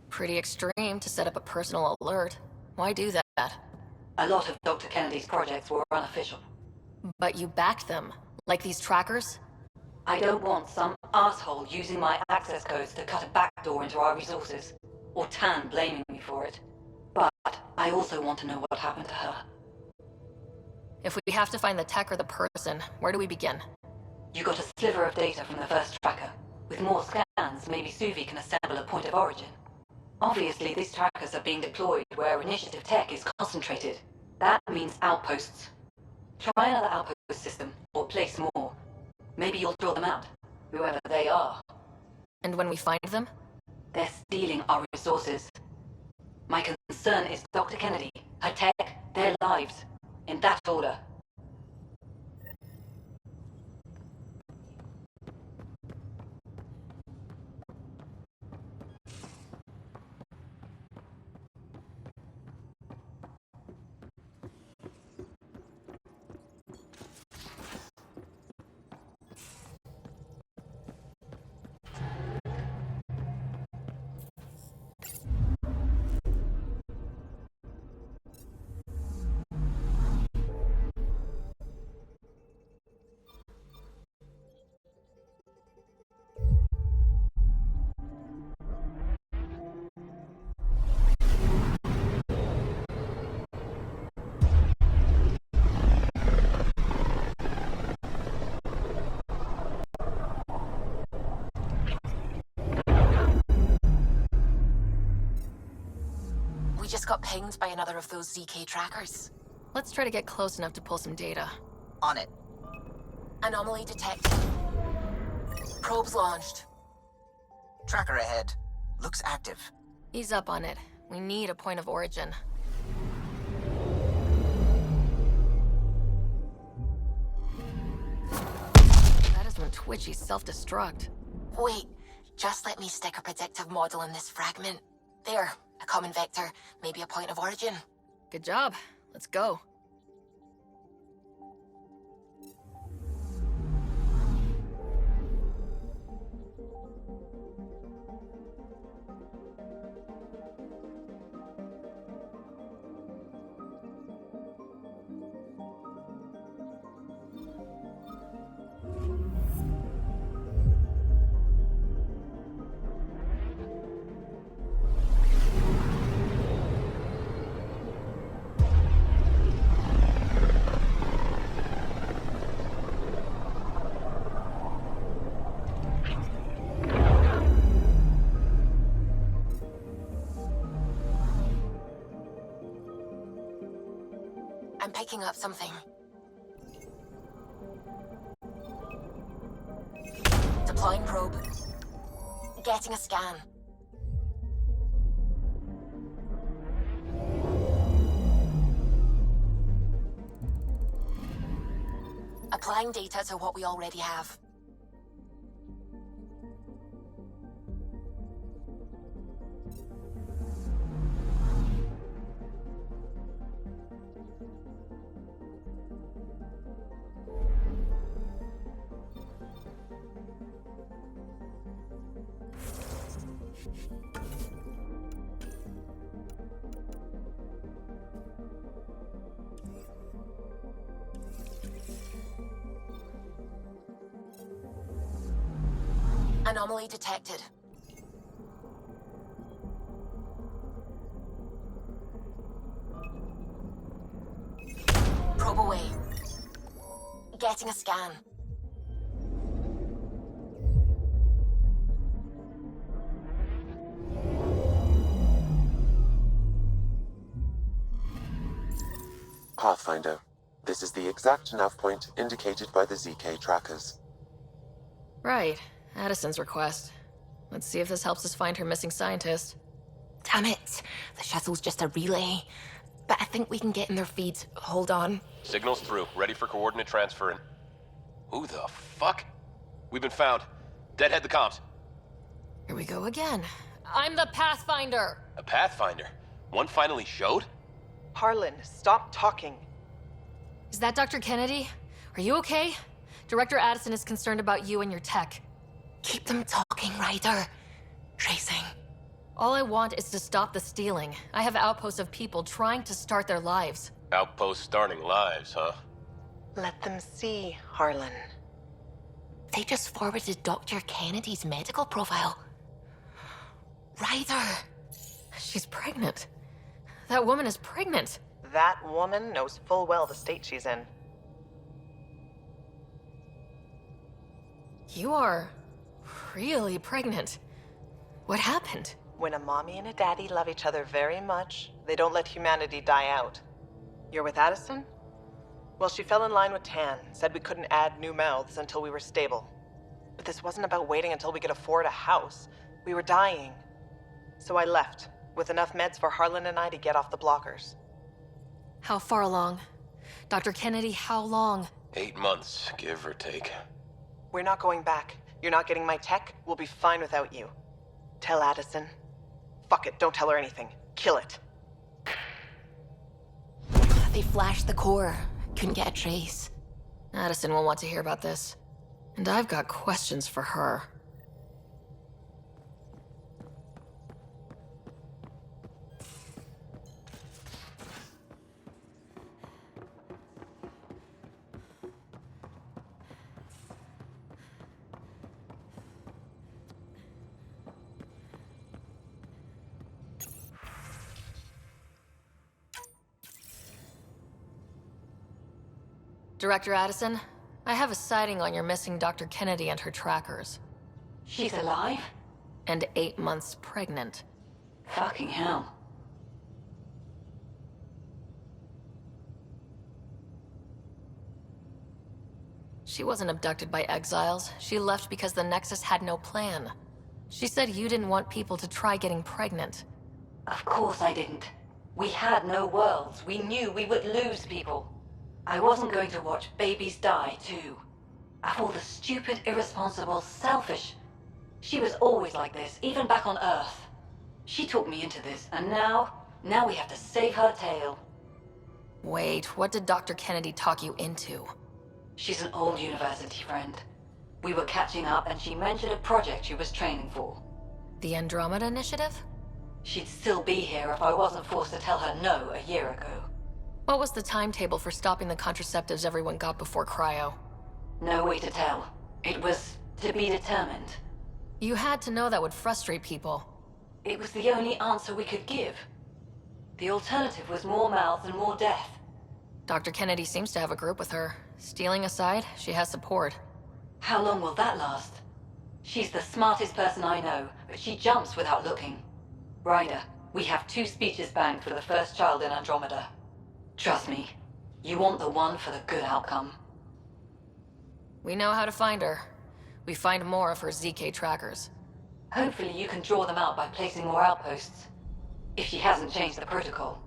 Pretty extreme to set up a personal alert. Why do that? A lot of Dr. Kennedy's projects were unofficial. But you backed them, like these trackers? I don't want some asshole using my access codes to cut a backdoor into our resources, or Tan blaming me for it. But I also want to know what happened to her. If we have to find the tech or the person, where do we begin? You got a sliver of data from the first tracker. With more scans, maybe Suvi can assemble a point of origin. Obviously, these trackers are being deployed where initiative tech is concentrated. That means outposts. Try another outpost system, or place more. Maybe you'll draw them out, whoever they are. And when we find them? They're stealing our resources. My concern is Dr. Kennedy, her tech, their lives. In that order. just got pinged by another of those ZK trackers. Let's try to get close enough to pull some data. On it. Anomaly detected. Probes launched. Tracker ahead. Looks active. Ease up on it. We need a point of origin. That is when Twitchy self-destruct. Wait, just let me stick a predictive model in this fragment. There, a common vector, maybe a point of origin. Good job. Let's go. I'm picking up something. Deploying probe. Getting a scan. Applying data to what we already have. Anomaly detected. Probe away. Getting a scan. Pathfinder, this is the exact nav point indicated by the ZK trackers. Right. Addison's request. Let's see if this helps us find her missing scientist. Damn it. The shuttle's just a relay. But I think we can get in their feeds. Hold on. Signal's through. Ready for coordinate transfer. Who the fuck? We've been found. Deadhead the comms. Here we go again. I'm the Pathfinder! A Pathfinder? One finally showed? Harlan, stop talking. Is that Dr. Kennedy? Are you okay? Director Addison is concerned about you and your tech. Keep them talking, Ryder. Tracing. All I want is to stop the stealing. I have outposts of people trying to start their lives. Outpost starting lives, huh? Let them see, Harlan. They just forwarded Dr. Kennedy's medical profile. Ryder. She's pregnant. That woman is pregnant. That woman knows full well the state she's in. You are really pregnant. What happened? When a mommy and a daddy love each other very much, they don't let humanity die out. You're with Addison? Well, she fell in line with Tan, said we couldn't add new mouths until we were stable. But this wasn't about waiting until we could afford a house. We were dying. So I left, with enough meds for Harlan and I to get off the blockers. How far along? Dr. Kennedy, how long? 8 months, give or take. We're not going back. You're not getting my tech. We'll be fine without you. Tell Addison. Fuck it, don't tell her anything. Kill it. They flashed the core. Couldn't get a trace. Addison will want to hear about this. And I've got questions for her. Director Addison, I have a sighting on your missing Dr. Kennedy and her trackers. She's alive? And 8 months pregnant. Fucking hell. She wasn't abducted by exiles. She left because the Nexus had no plan. She said you didn't want people to try getting pregnant. Of course I didn't. We had no worlds. We knew we would lose people. I wasn't going to watch babies die, too. Of all the stupid, irresponsible, selfish... She was always like this, even back on Earth. She talked me into this, and now we have to save her tail. Wait, what did Dr. Kennedy talk you into? She's an old university friend. We were catching up, and she mentioned a project she was training for. The Andromeda Initiative? She'd still be here if I wasn't forced to tell her no a year ago. What was the timetable for stopping the contraceptives everyone got before cryo? No way to tell. It was to be determined. You had to know that would frustrate people. It was the only answer we could give. The alternative was more mouths and more death. Dr. Kennedy seems to have a group with her. Stealing aside, she has support. How long will that last? She's the smartest person I know, but she jumps without looking. Ryder, we have 2 speeches banked for the first child in Andromeda. Trust me, you want the one for the good outcome. We know how to find her. We find more of her ZK trackers. Hopefully you can draw them out by placing more outposts. If she hasn't changed the protocol.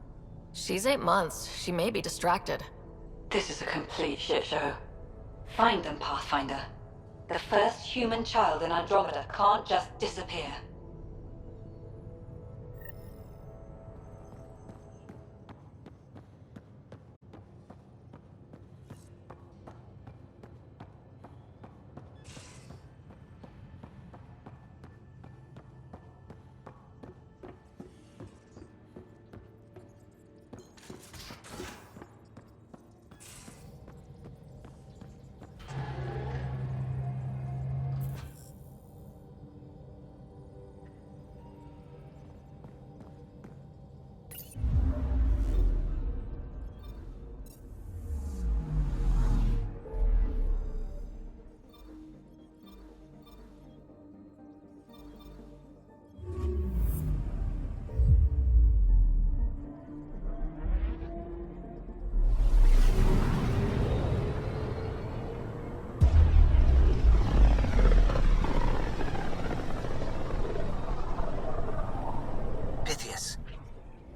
She's 8 months. She may be distracted. This is a complete shit show. Find them, Pathfinder. The first human child in Andromeda can't just disappear.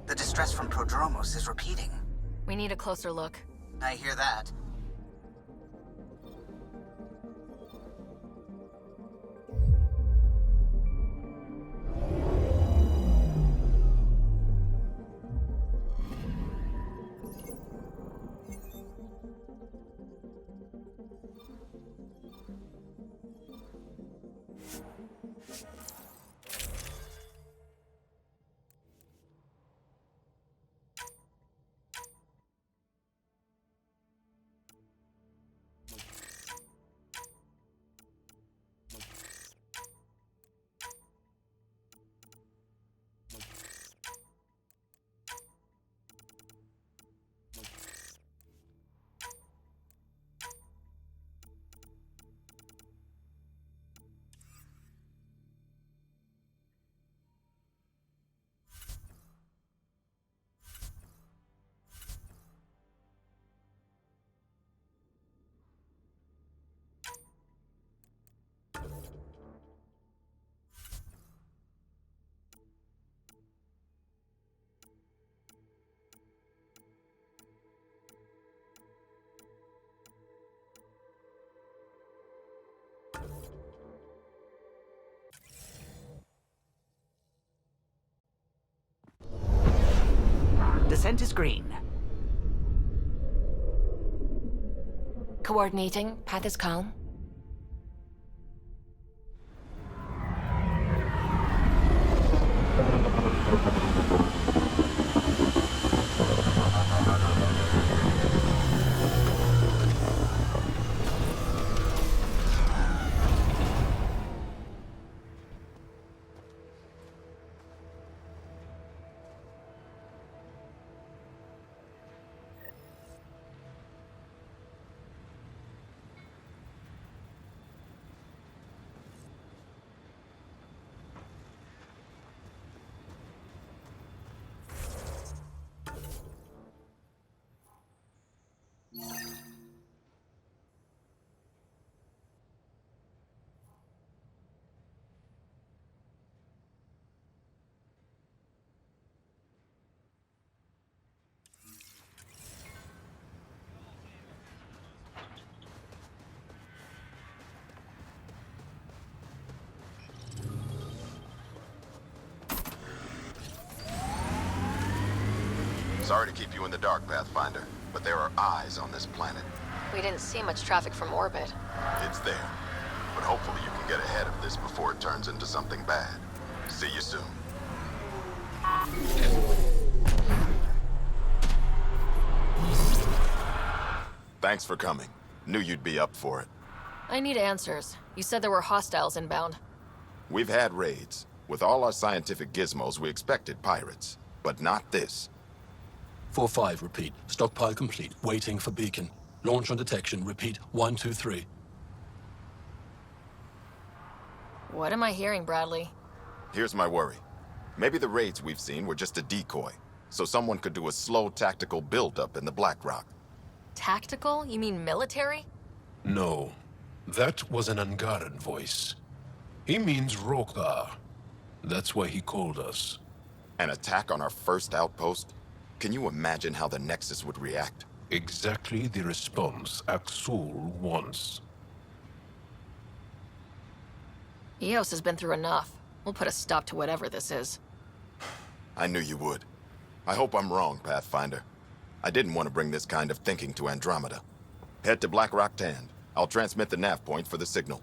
The distress from Prodromos is repeating. We need a closer look. I hear that. Descent is green. Coordinating. Path is calm. Sorry to keep you in the dark, Pathfinder, but there are eyes on this planet. We didn't see much traffic from orbit. It's there. But hopefully you can get ahead of this before it turns into something bad. See you soon. Thanks for coming. Knew you'd be up for it. I need answers. You said there were hostiles inbound. We've had raids. With all our scientific gizmos, we expected pirates. But not this. 4-5, repeat. Stockpile complete. Waiting for beacon. Launch on detection. Repeat. 1, 2, 3. What am I hearing, Bradley? Here's my worry. Maybe the raids we've seen were just a decoy, so someone could do a slow tactical buildup in the Black Rock. Tactical? You mean military? No. That was an Angaran voice. He means Rokar. That's why he called us. An attack on our first outpost? Can you imagine how the Nexus would react? Exactly the response Axul wants. Eos has been through enough. We'll put a stop to whatever this is. I knew you would. I hope I'm wrong, Pathfinder. I didn't want to bring this kind of thinking to Andromeda. Head to Black Rock Tand. I'll transmit the nav point for the signal.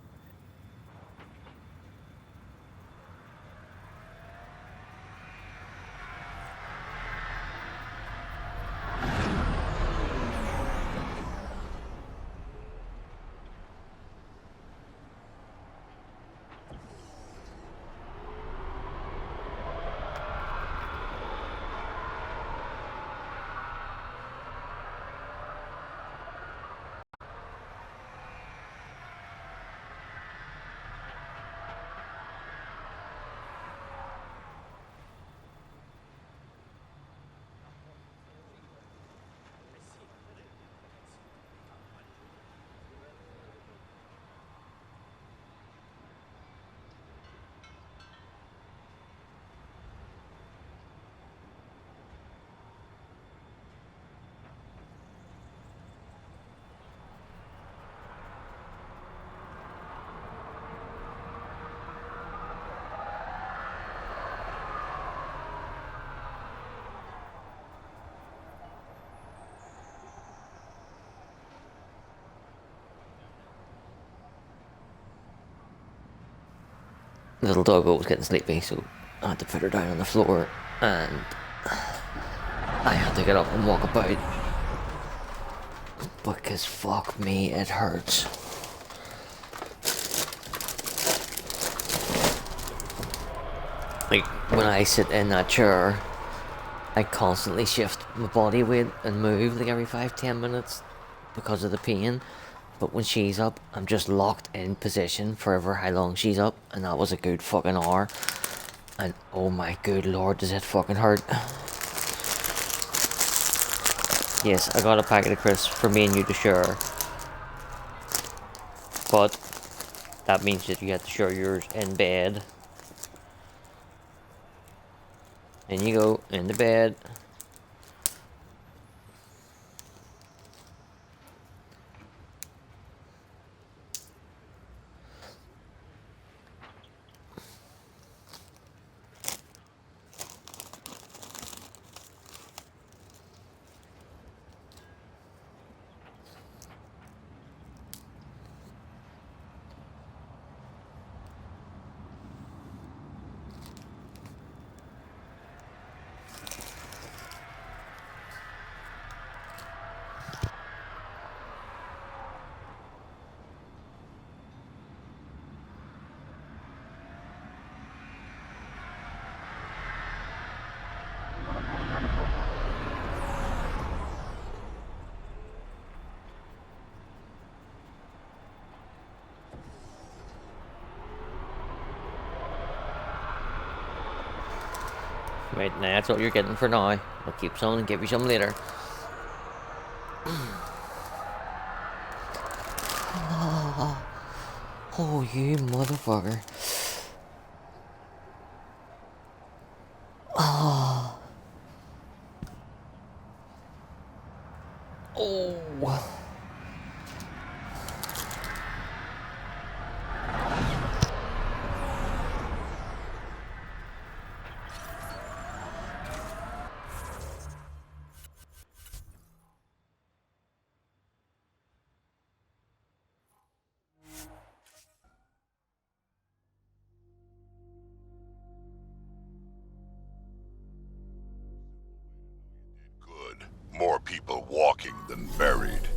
The little doggo was getting sleepy, so I had to put her down on the floor, and I had to get up and walk about. Because fuck me, it hurts. Like, when I sit in that chair, I constantly shift my body weight and move like every 5-10 minutes because of the pain. But when she's up, I'm just locked in position forever how long she's up, and that was a good fucking hour. And oh my good lord, does it fucking hurt. Yes, I got a packet of crisps for me and you to share. But that means that you have to share yours in bed. And you go in the bed. Right, now that's all you're getting for now. I'll keep some and give you some later. Oh, you motherfucker. Oh. Oh. people walking than buried.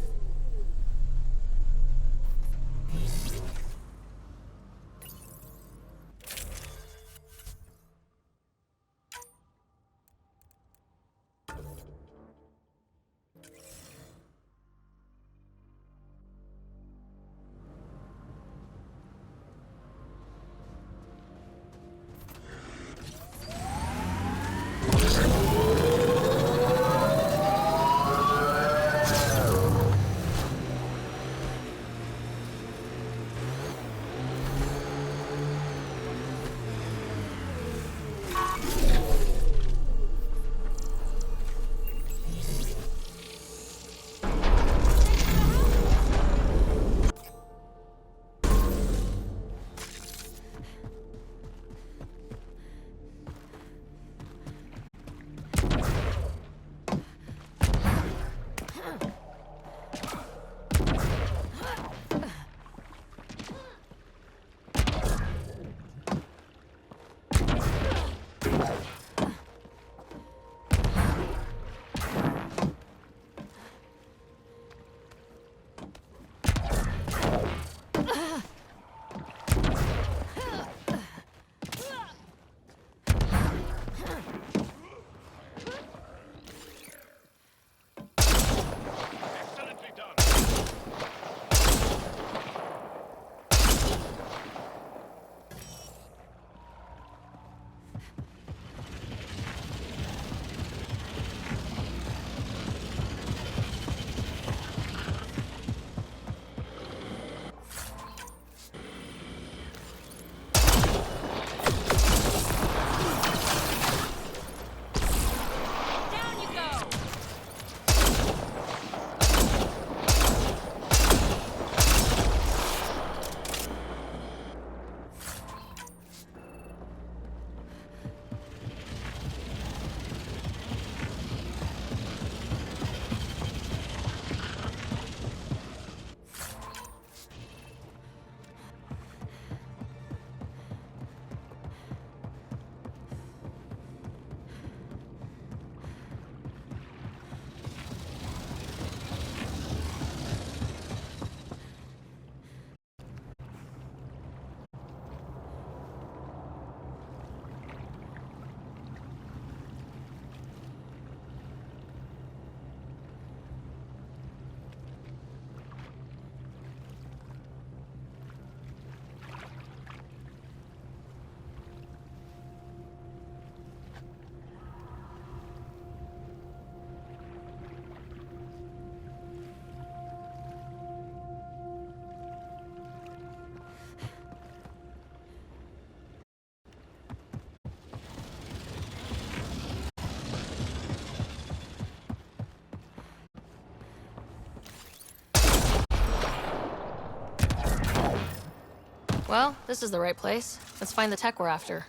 Well, this is the right place. Let's find the tech we're after.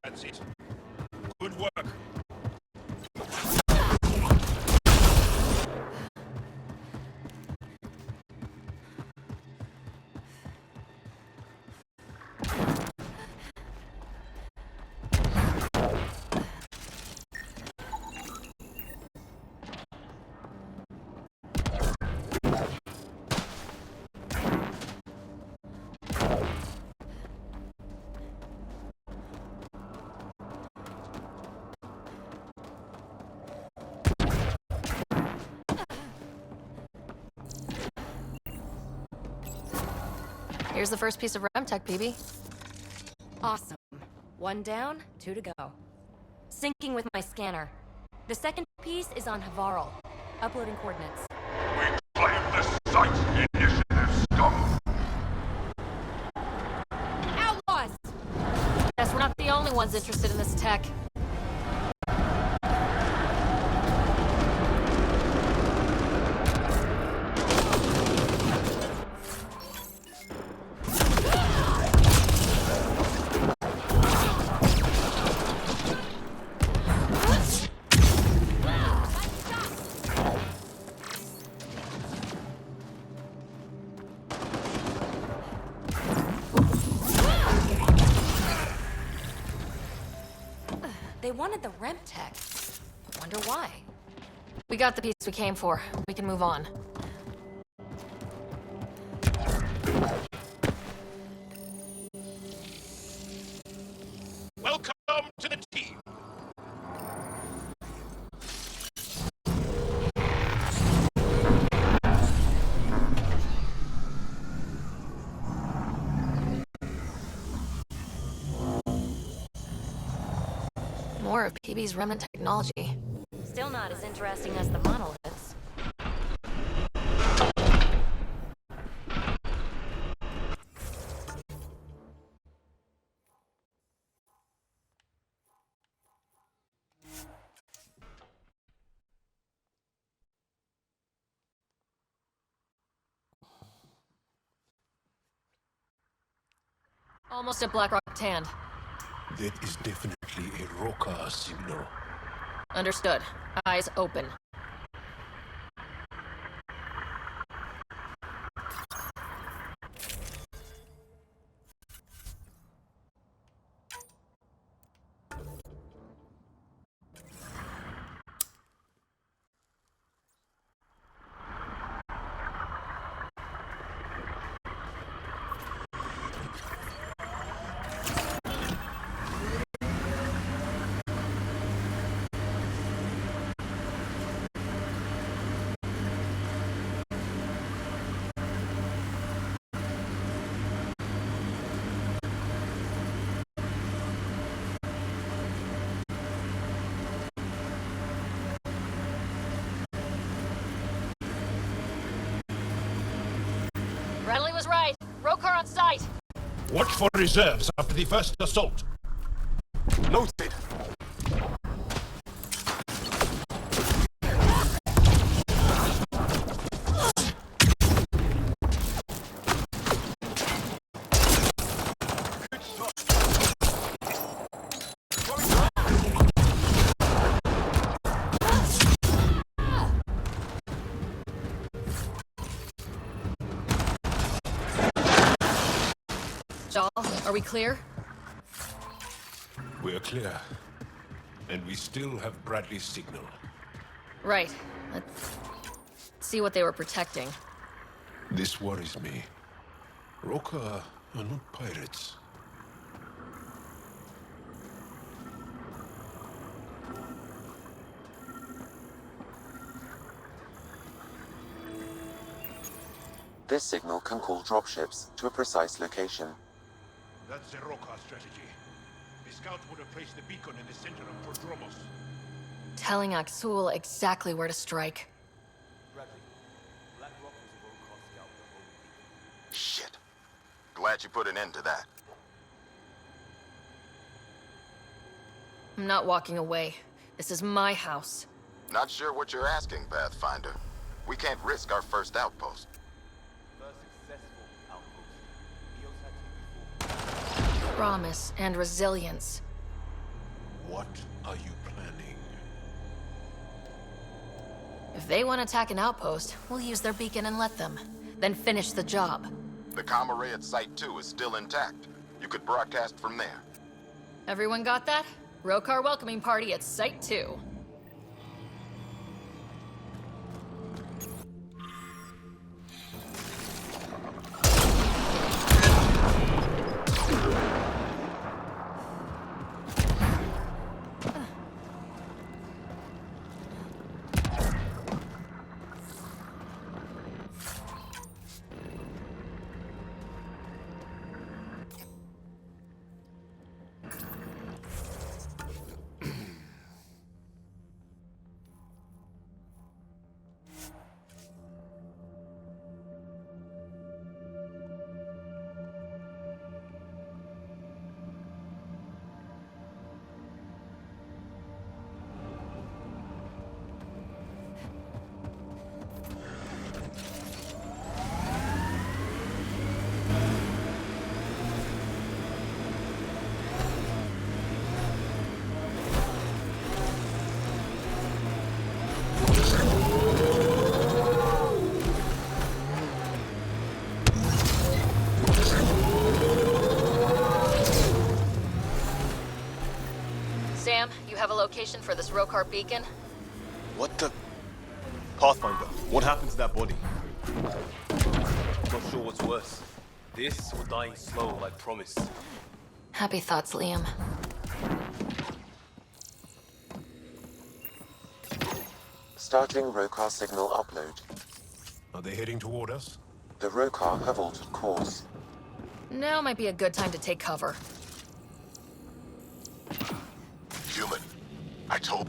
That's it. Good work. Here's the first piece of RAM tech, BB. Awesome. 1 down, 2 to go. Syncing with my scanner. The second piece is on Havarl. Uploading coordinates. Claim the site, initiative scum. Outlaws! Guess we're not the only ones interested in this tech. They wanted the REM tech. Wonder why. We got the piece we came for. We can move on. Welcome to the team. More of PB's remnant technology. Still not as interesting as the monoliths. Almost at Blackrock Tand. That is definitely a Roka signal. Understood. Eyes open. Bradley was right. Rokar on site. Watch for reserves after the first assault. Noted. Shaw, are we clear? We're clear. And we still have Bradley's signal. Right. Let's see what they were protecting. This worries me. Roka are not pirates. This signal can call dropships to a precise location. That's the Roka strategy. The scouts would have placed the beacon in the center of Prodromos. Telling Axul exactly where to strike. Shit. Glad you put an end to that. I'm not walking away. This is my house. Not sure what you're asking, Pathfinder. We can't risk our first outpost. Promise and resilience. What are you planning? If they want to attack an outpost, we'll use their beacon and let them. Then finish the job. The comm array at Site 2 is still intact. You could broadcast from there. Everyone got that? Rokar welcoming party at Site 2. have a location for this Rokar beacon? What the... Pathfinder, what happened to that body? Not sure what's worse. This or dying slow like promised. Happy thoughts, Liam. Starting Rokar signal upload. Are they heading toward us? The Rokar have altered course. Now might be a good time to take cover. Human, I told...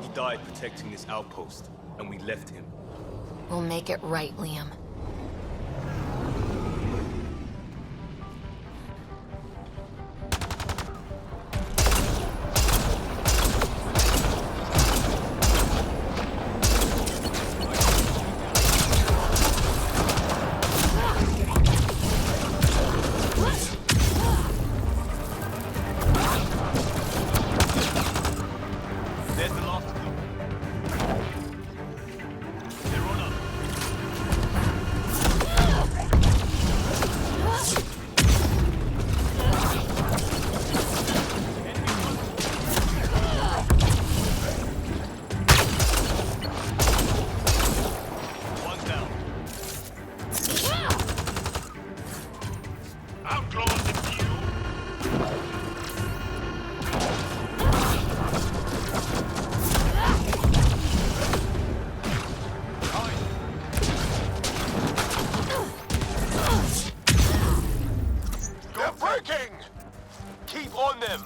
He died protecting this outpost, and we left him. We'll make it right, Liam. There's the last of them. They're on us. One down. Outlaws in view! They're breaking! Keep on them!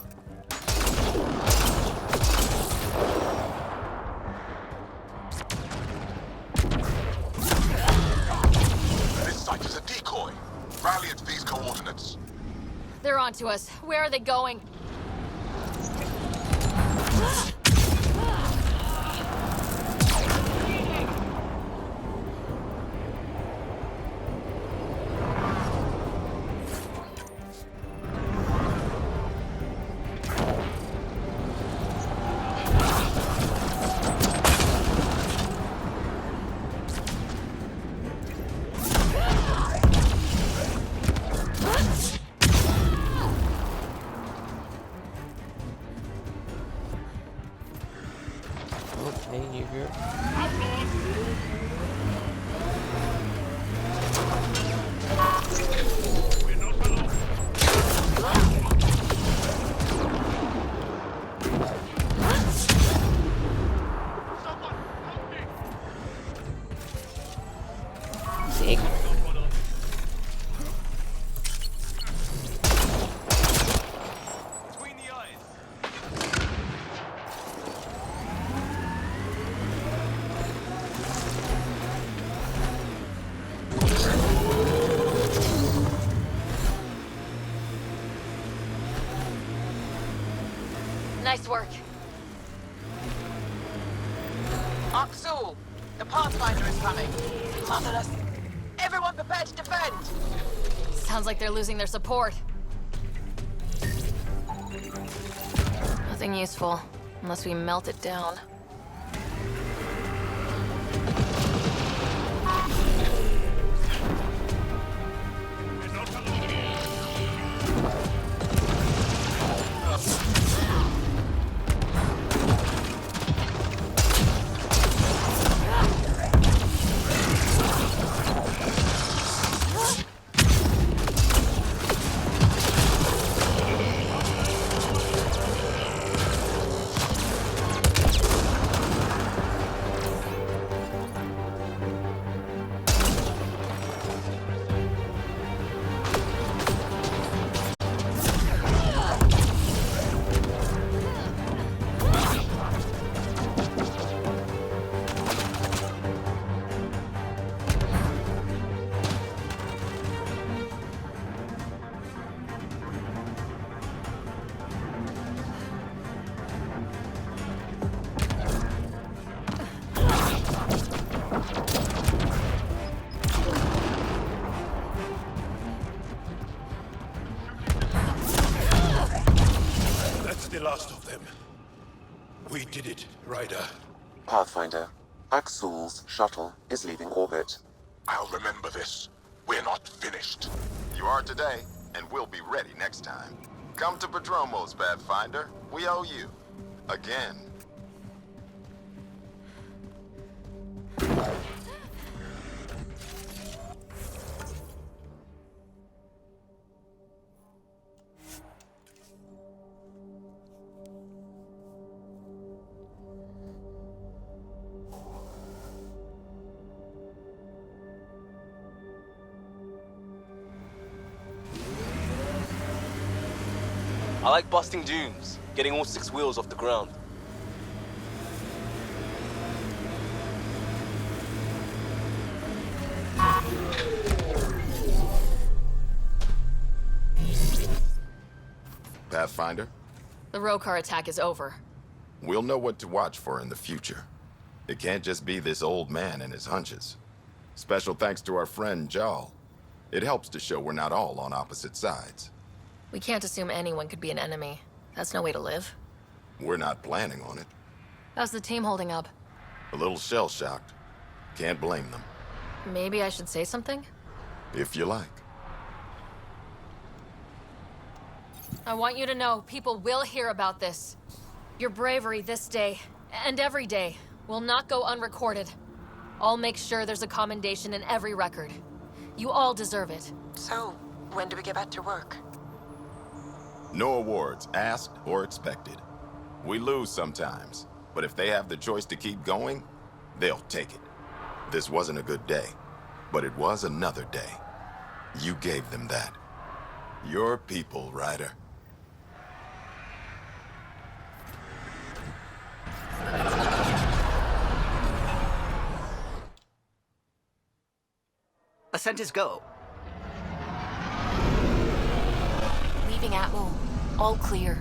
This site is a decoy. Rally at these coordinates. They're onto us. Where are they going? Okay, you here. Sick. Between the eyes. Nice work. Aksul, the Pathfinder is coming. Motherless. Everyone prepared to defend. Sounds like they're losing their support. Nothing useful, unless we melt it down. That's the last of them. We did it, Ryder. Pathfinder, Aksul's shuttle is leaving orbit. I'll remember this. We're not finished. You are today, and we'll be ready next time. Come to Prodromos, Pathfinder. We owe you. Again. I like busting dunes, getting all 6 wheels off the ground. Pathfinder, The Rokar attack is over. we'll know what to watch for in the future. It can't just be this old man and his hunches. Special thanks to our friend Jal. It helps to show we're not all on opposite sides. We can't assume anyone could be an enemy. That's no way to live. We're not planning on it. How's the team holding up? A little shell-shocked. Can't blame them. Maybe I should say something? If you like. I want you to know people will hear about this. Your bravery this day, and every day, will not go unrecorded. I'll make sure there's a commendation in every record. You all deserve it. So, when do we get back to work? No awards, asked or expected. We lose sometimes, but if they have the choice to keep going, they'll take it. This wasn't a good day, but it was another day. You gave them that. Your people, Ryder. Ascent is go. Leaving Atmo. All clear.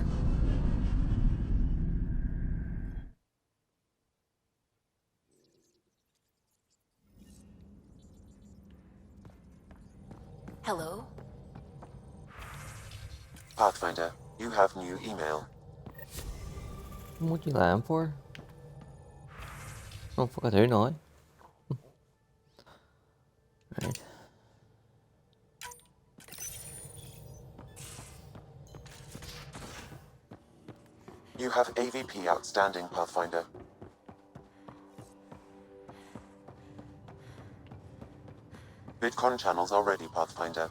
Hello? Pathfinder, you have new email. What you làm for? Không có thể nói. Right. You have AVP outstanding, Pathfinder. Bitcon channels are ready, Pathfinder.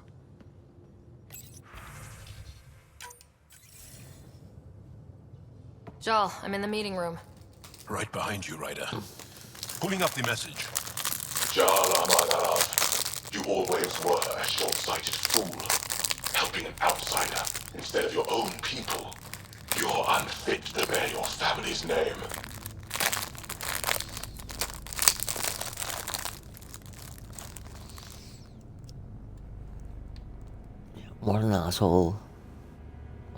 Jal, I'm in the meeting room. Right behind you, Ryder. Pulling up the message. Jala Madarav, you always were a short-sighted fool. Helping an outsider instead of your own people. You're unfit to bear your family's name. What an asshole.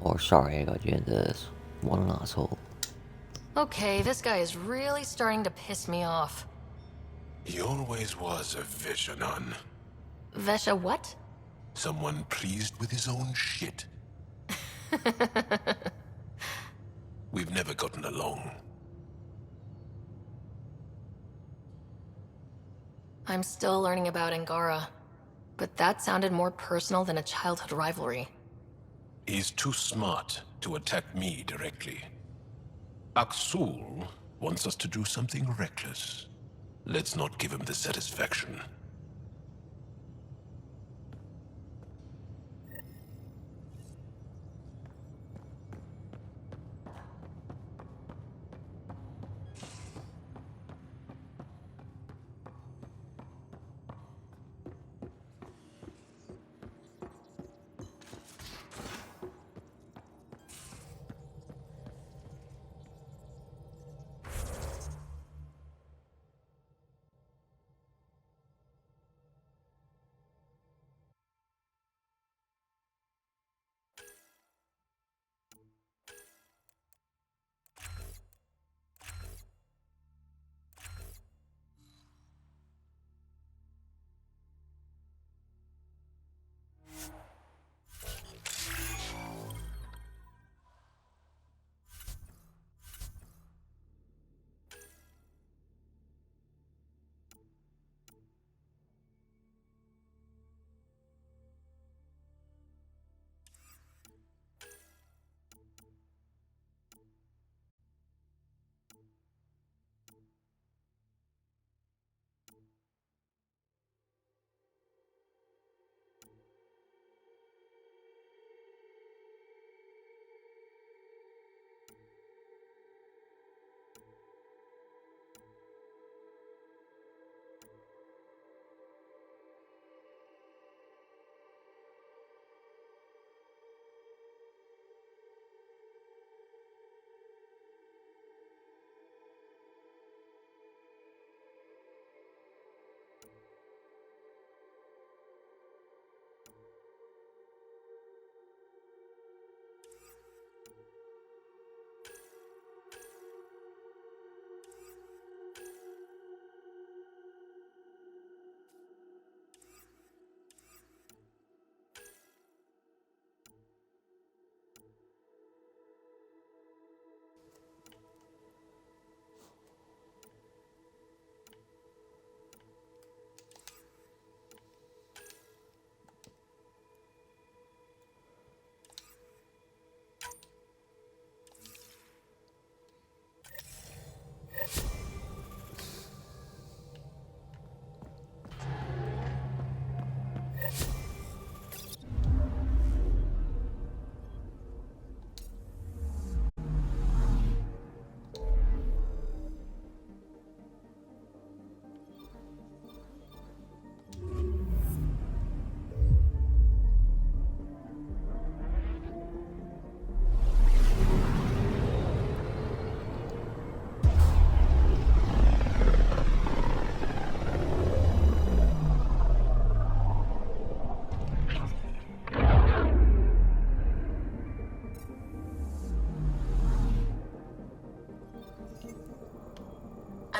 Or sorry I got you into this. What an asshole. Okay, this guy is really starting to piss me off. He always was a Veshanon. Vesha what? Someone pleased with his own shit. We've never gotten along. I'm still learning about Angara, but that sounded more personal than a childhood rivalry. He's too smart to attack me directly. Aksul wants us to do something reckless. Let's not give him the satisfaction.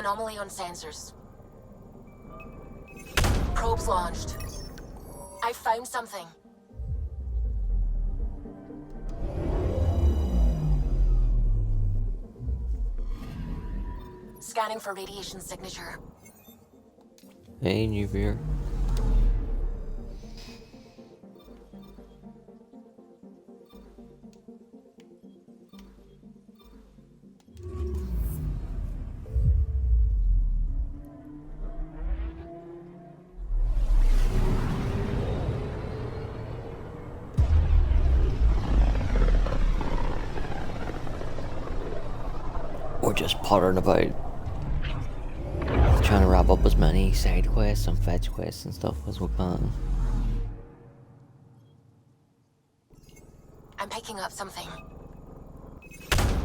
Anomaly on sensors. Probes launched. I found something. Scanning for radiation signature. Hey, new beer. We're just pottering about, trying to wrap up as many side quests and fetch quests and stuff as we can. I'm picking up something.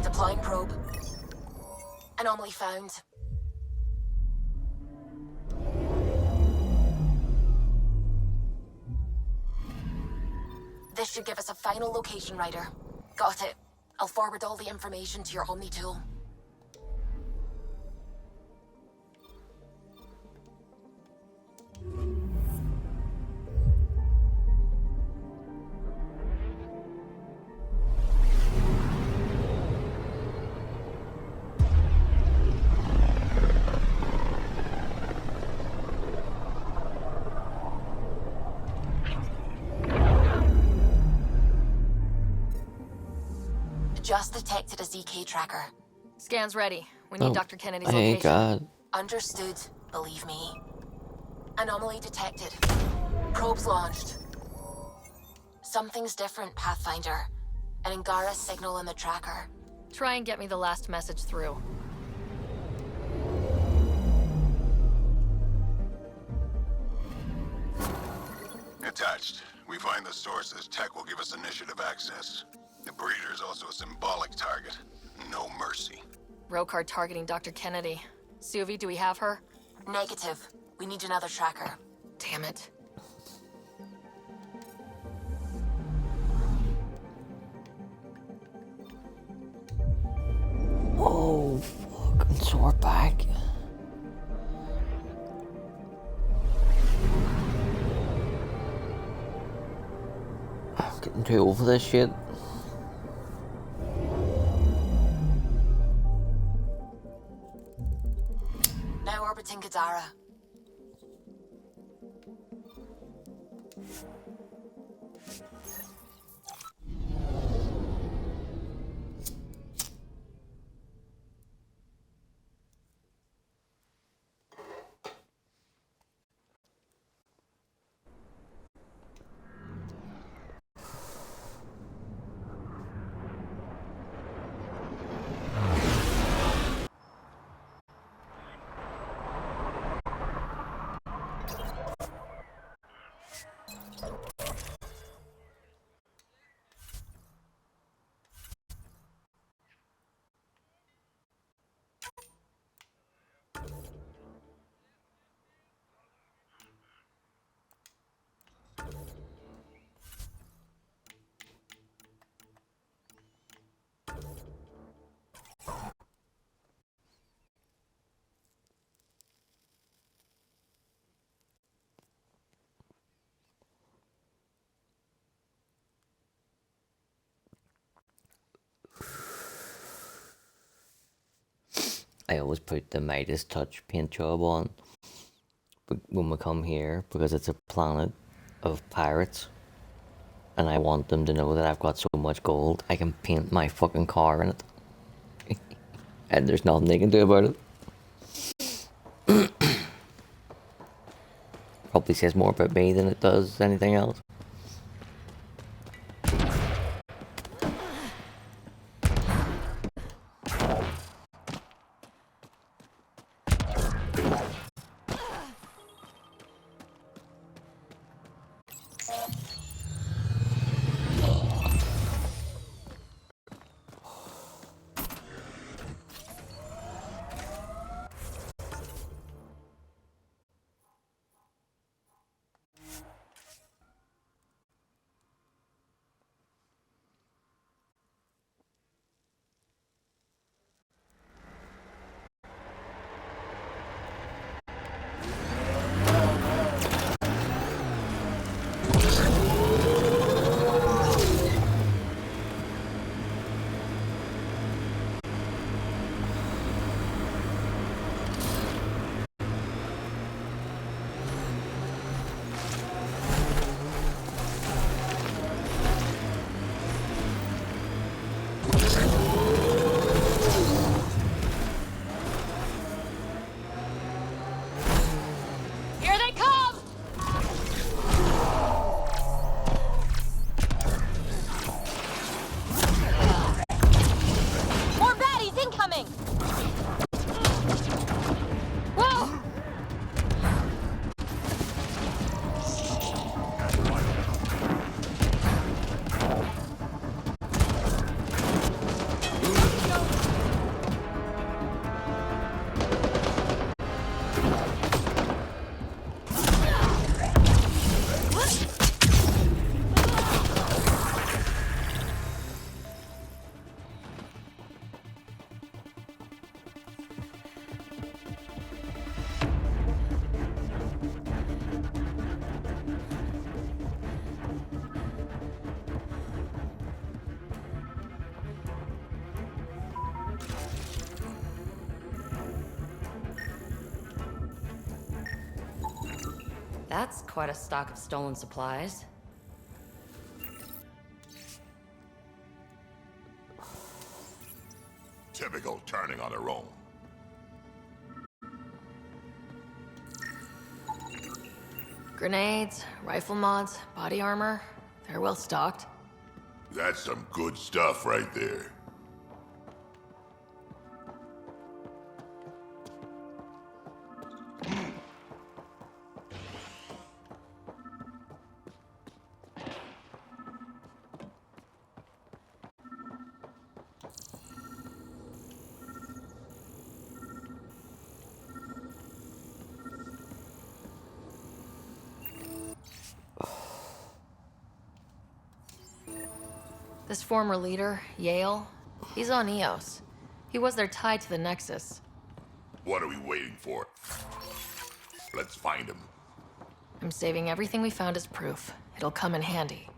Deploying probe. Anomaly found. This should give us a final location, Ryder. Got it. I'll forward all the information to your Omni tool. Just detected a ZK tracker. Scan's ready. We need Dr. Kennedy's hey, location. God. Understood, believe me. Anomaly detected. Probes launched. Something's different, Pathfinder. An Angara signal in the tracker. Try and get me the last message through. Attached. We find the sources. Tech will give us initiative access. The breeder is also a symbolic target. No mercy. Rokar targeting Dr. Kennedy. Suvi, do we have her? Negative. We need another tracker. Damn it. Oh, fuck. I'm sore back. I'm getting too old for this shit. Now orbiting Kadara. I always put the Midas Touch paint job on when we come here because it's a planet of pirates and I want them to know that I've got so much gold I can paint my fucking car in it. And there's nothing they can do about it. Probably says more about me than it does anything else. That's quite a stock of stolen supplies. Typical turning on their own. Grenades, rifle mods, body armor. They're well stocked. That's some good stuff right there. This former leader, Yale, he's on EOS. He was their tie to the Nexus. What are we waiting for? Let's find him. I'm saving everything we found as proof. It'll come in handy.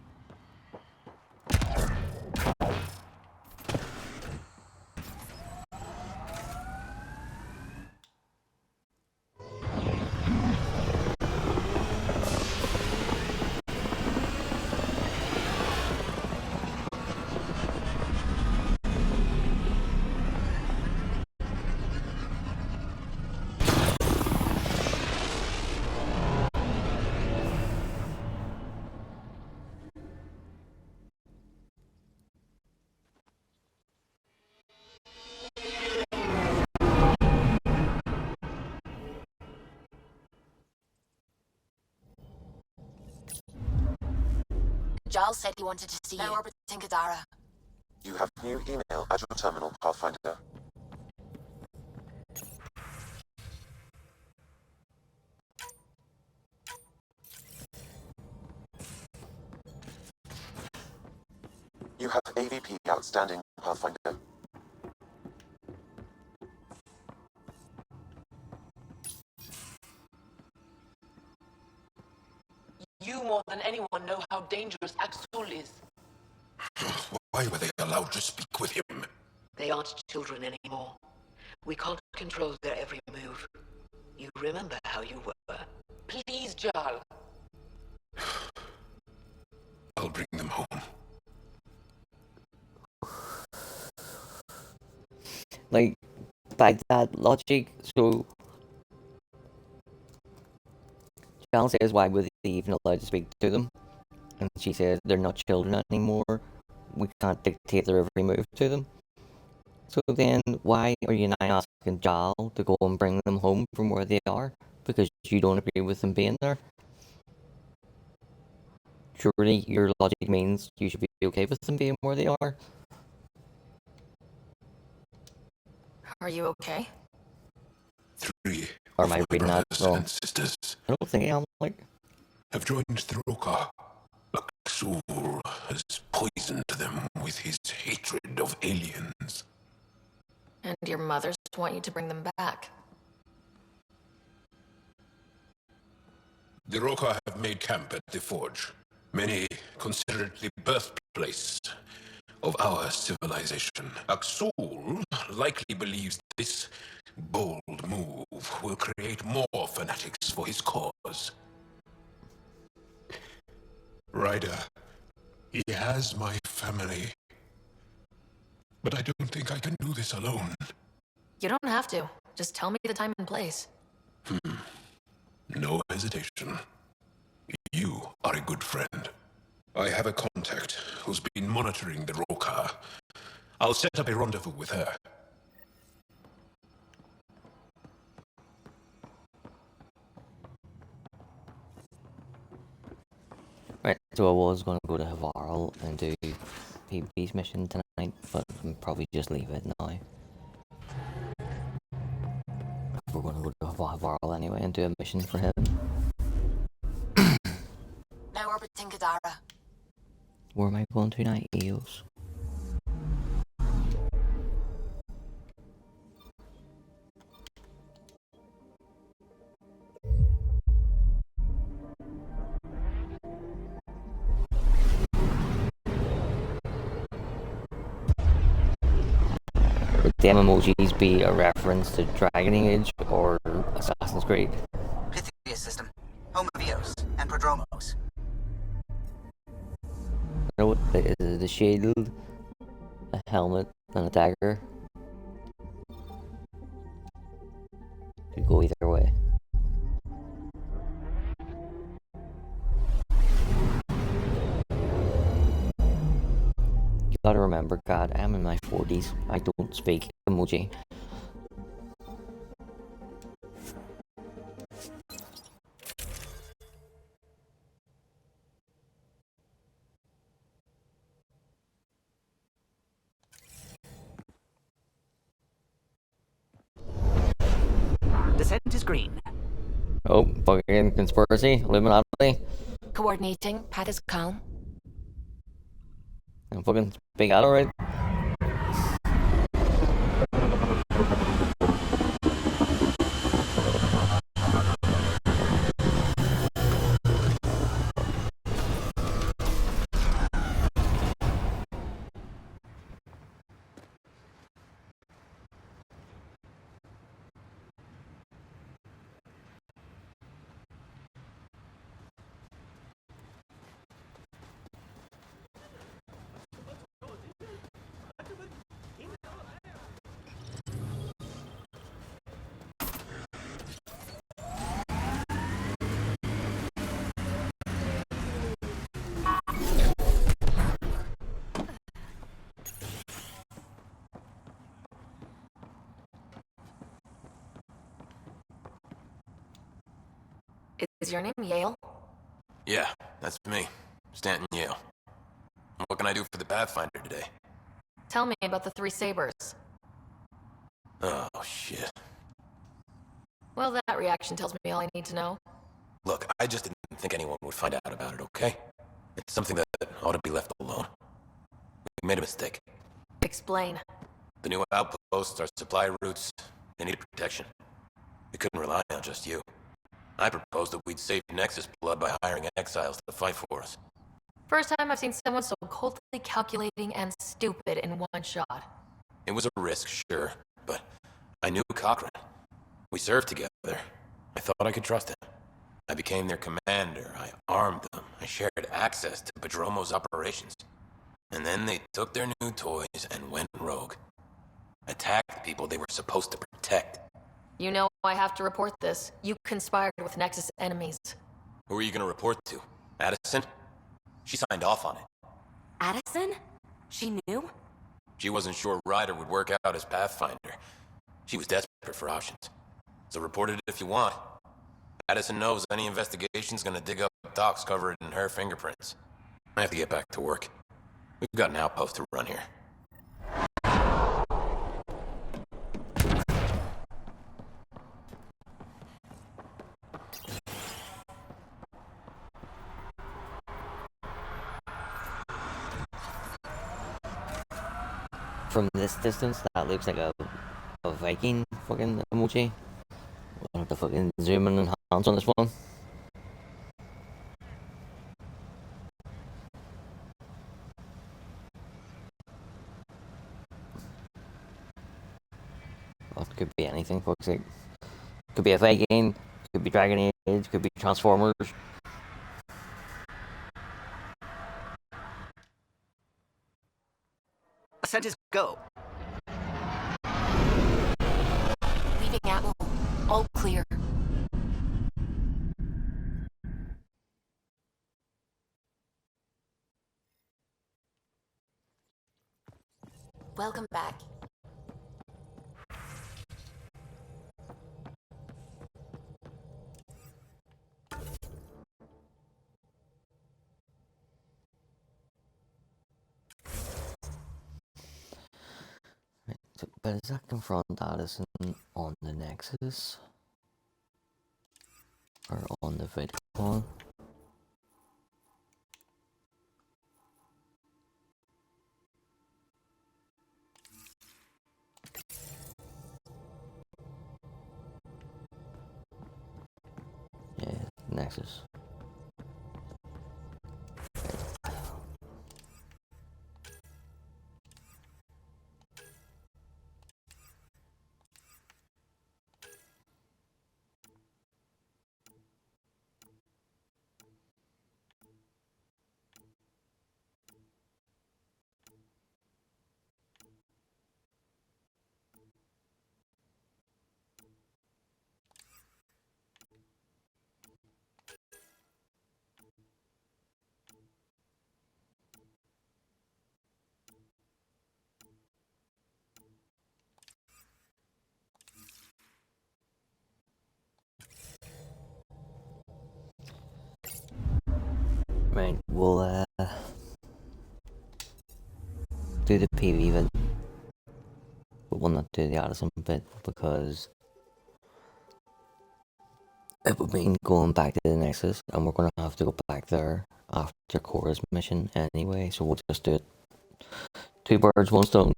Giles said he wanted to see you. Orbiting Kadara. You have new email at your terminal, Pathfinder. You have AVP outstanding, Pathfinder. You more than anyone know how dangerous Axul is. Why were they allowed to speak with him? They aren't children anymore. We can't control their every move. You remember how you were. Please, Jarl. I'll bring them home. Like, by that logic, so John says, why were they even allowed to speak to them? And she says, they're not children anymore. We can't dictate their every move to them. So then, why are you now asking Jal to go and bring them home from where they are? Because you don't agree with them being there? Surely your logic means you should be okay with them being where they are? Are you okay? 3 Or am I reading that brothers wrong? and sisters I don't think I'm like... have joined the Roka. Axul has poisoned them with his hatred of aliens. And your mothers want you to bring them back. The Roka have made camp at the Forge. Many consider it the birthplace of our civilization. Axul likely believes this bold move will create more fanatics for his cause. Ryder, he has my family. But I don't think I can do this alone. You don't have to. Just tell me the time and place. No hesitation. You are a good friend. I have a contact who's been monitoring the Roka. I'll set up a rendezvous with her. Right, so I was going to go to Havarl and do PvP's mission tonight, but I'll probably just leave it now. We're going to go to Havarl anyway and do a mission for him. Now orbiting Kadara. Where am I going to tonight, EOS? Would the emojis be a reference to Dragon Age or Assassin's Creed? Pythia system. home of Eos and Prodromos. know what the shield, a helmet, and a dagger. Could go either way. You gotta remember, God, I'm in my 40s. I don't speak emoji. Descent is green. Oh, fucking conspiracy, Illuminati. Coordinating. Path is calm. I'm fucking speak out alright. Is your name Yale? Yeah, that's me. Stanton Yale. What can I do for the Pathfinder today? Tell me about the 3 sabers. Oh, shit. Well, that reaction tells me all I need to know. Look, I just didn't think anyone would find out about it, okay? It's something that ought to be left alone. We made a mistake. Explain. The new outposts, our supply routes, they needed protection. We couldn't rely on just you. I proposed that we'd save Nexus blood by hiring exiles to fight for us. First time I've seen someone so coldly calculating and stupid in one shot. It was a risk, sure, but I knew Cochrane. We served together. I thought I could trust him. I became their commander. I armed them. I shared access to Prodromos' operations. And then they took their new toys and went rogue. Attacked the people they were supposed to protect. You know I have to report this. You conspired with Nexus enemies. Who are you gonna report to? Addison? She signed off on it. Addison? She knew? She wasn't sure Ryder would work out as Pathfinder. She was desperate for options. So report it if you want. Addison knows any investigation's gonna dig up docs covered in her fingerprints. I have to get back to work. We've got an outpost to run here. From this distance, that looks like a Viking fucking emoji. We'll have to fucking zoom in and enhance on this one. Well, it could be anything, fuck's sake. Could be a Viking, could be Dragon Age, could be Transformers. Ascent is go. Leaving Atwell. All clear. Welcome back. But does that confront Addison on the Nexus? Or on the Vidcon? Yeah, Nexus. Right, we'll do the PV bit, but we'll not do the Addison bit because it would mean going back to the Nexus, and we're gonna have to go back there after Cora's mission anyway, so we'll just do it. Two birds, one stone.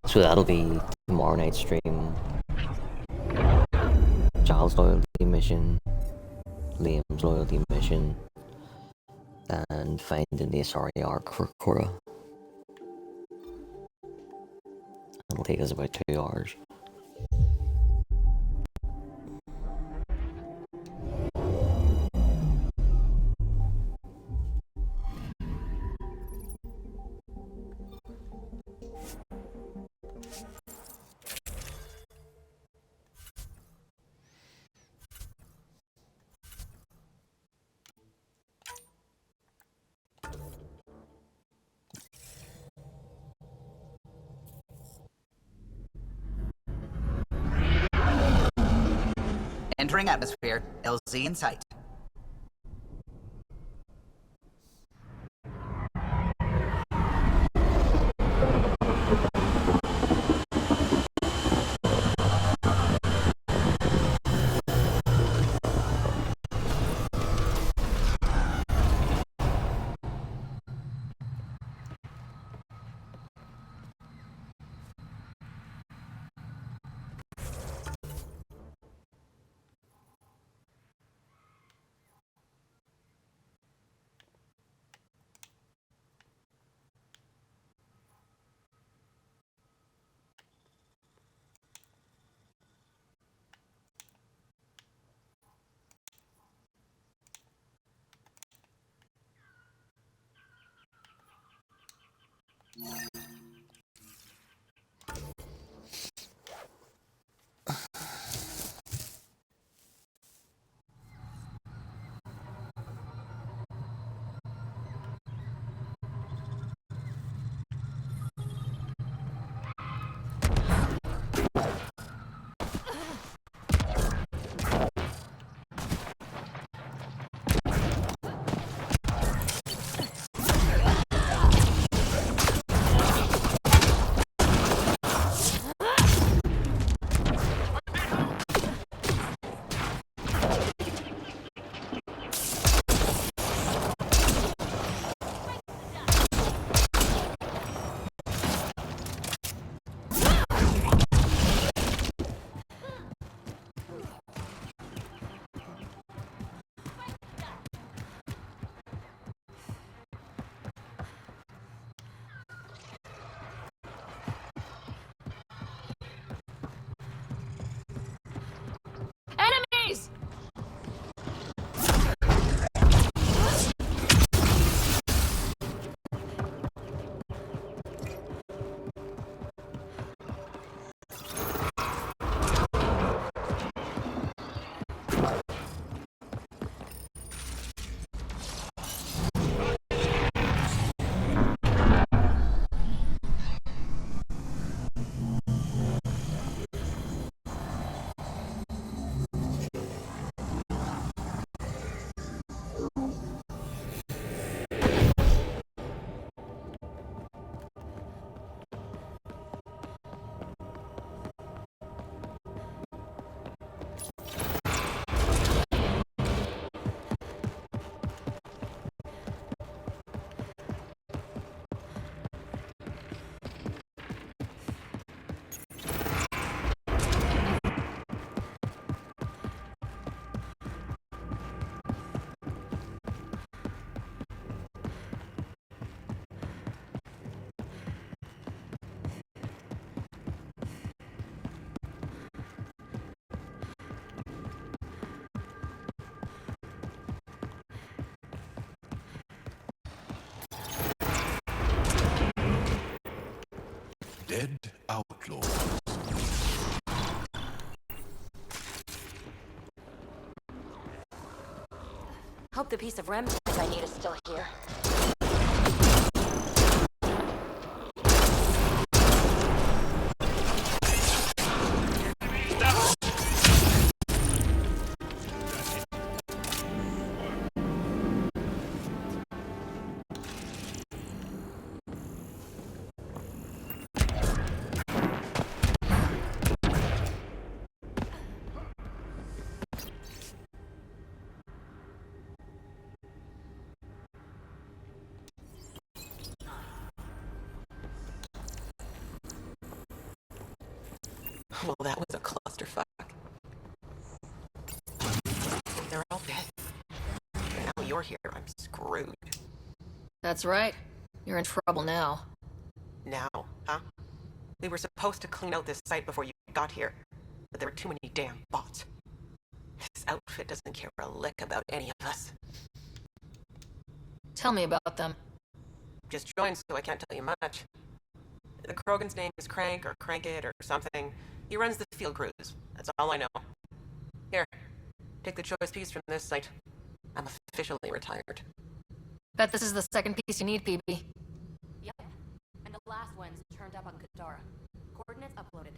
So that'll be tomorrow night's stream. Giles' loyalty mission, Liam's loyalty mission, and finding the Asari arc for Cora. It'll take us about 2 hours. Entering atmosphere. LZ in sight. Enemies! Dead outlaws. Hope the piece of REM I need is still here. Well, that was a clusterfuck. They're all dead. And now you're here, I'm screwed. That's right. You're in trouble now. Now, huh? We were supposed to clean out this site before you got here, but there were too many damn bots. This outfit doesn't care a lick about any of us. Tell me about them. Just joined, so I can't tell you much. The Krogan's name is Crank or Crankit or something. He runs the field crews. That's all I know. Here, take the choice piece from this site. I'm officially retired. Bet this is the second piece you need, PB. Yep. And the last one's turned up on Kadara. Coordinates uploaded.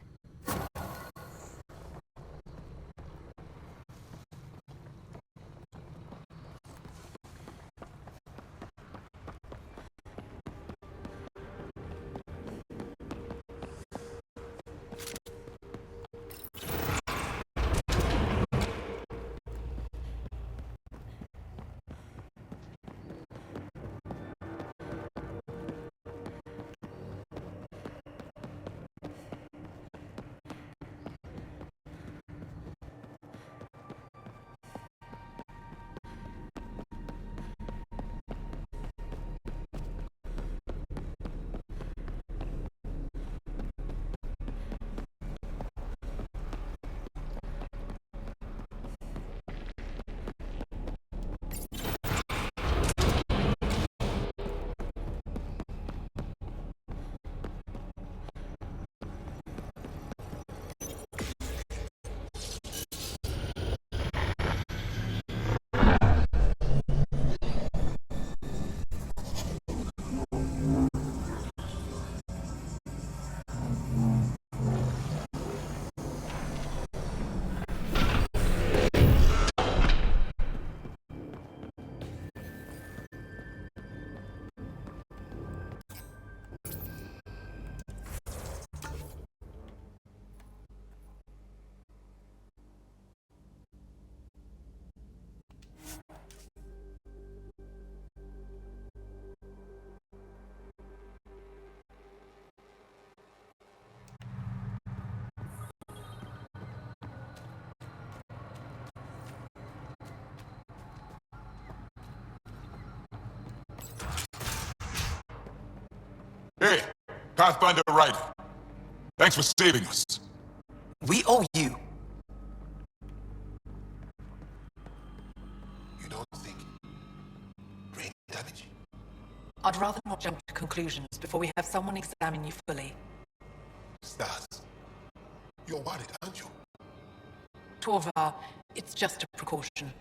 Hey, Pathfinder Wright. Thanks for saving us. We owe you. You don't think brain damage? I'd rather not jump to conclusions before we have someone examine you fully. Stars, you're worried, aren't you? Torvar, it's just a precaution.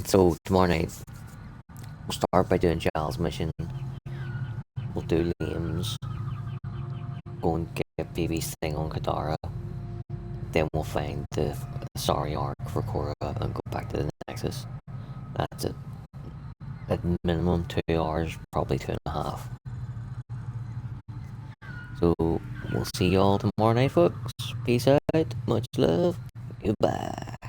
So tomorrow night, we'll start by doing Giles' mission. We'll do Liam's. Go and get BB's thing on Kadara. Then we'll find the Sorry arc for Cora and go back to the Nexus. That's it. At minimum 2 hours, probably 2.5. So we'll see y'all tomorrow night, folks. Peace out. Much love. Goodbye.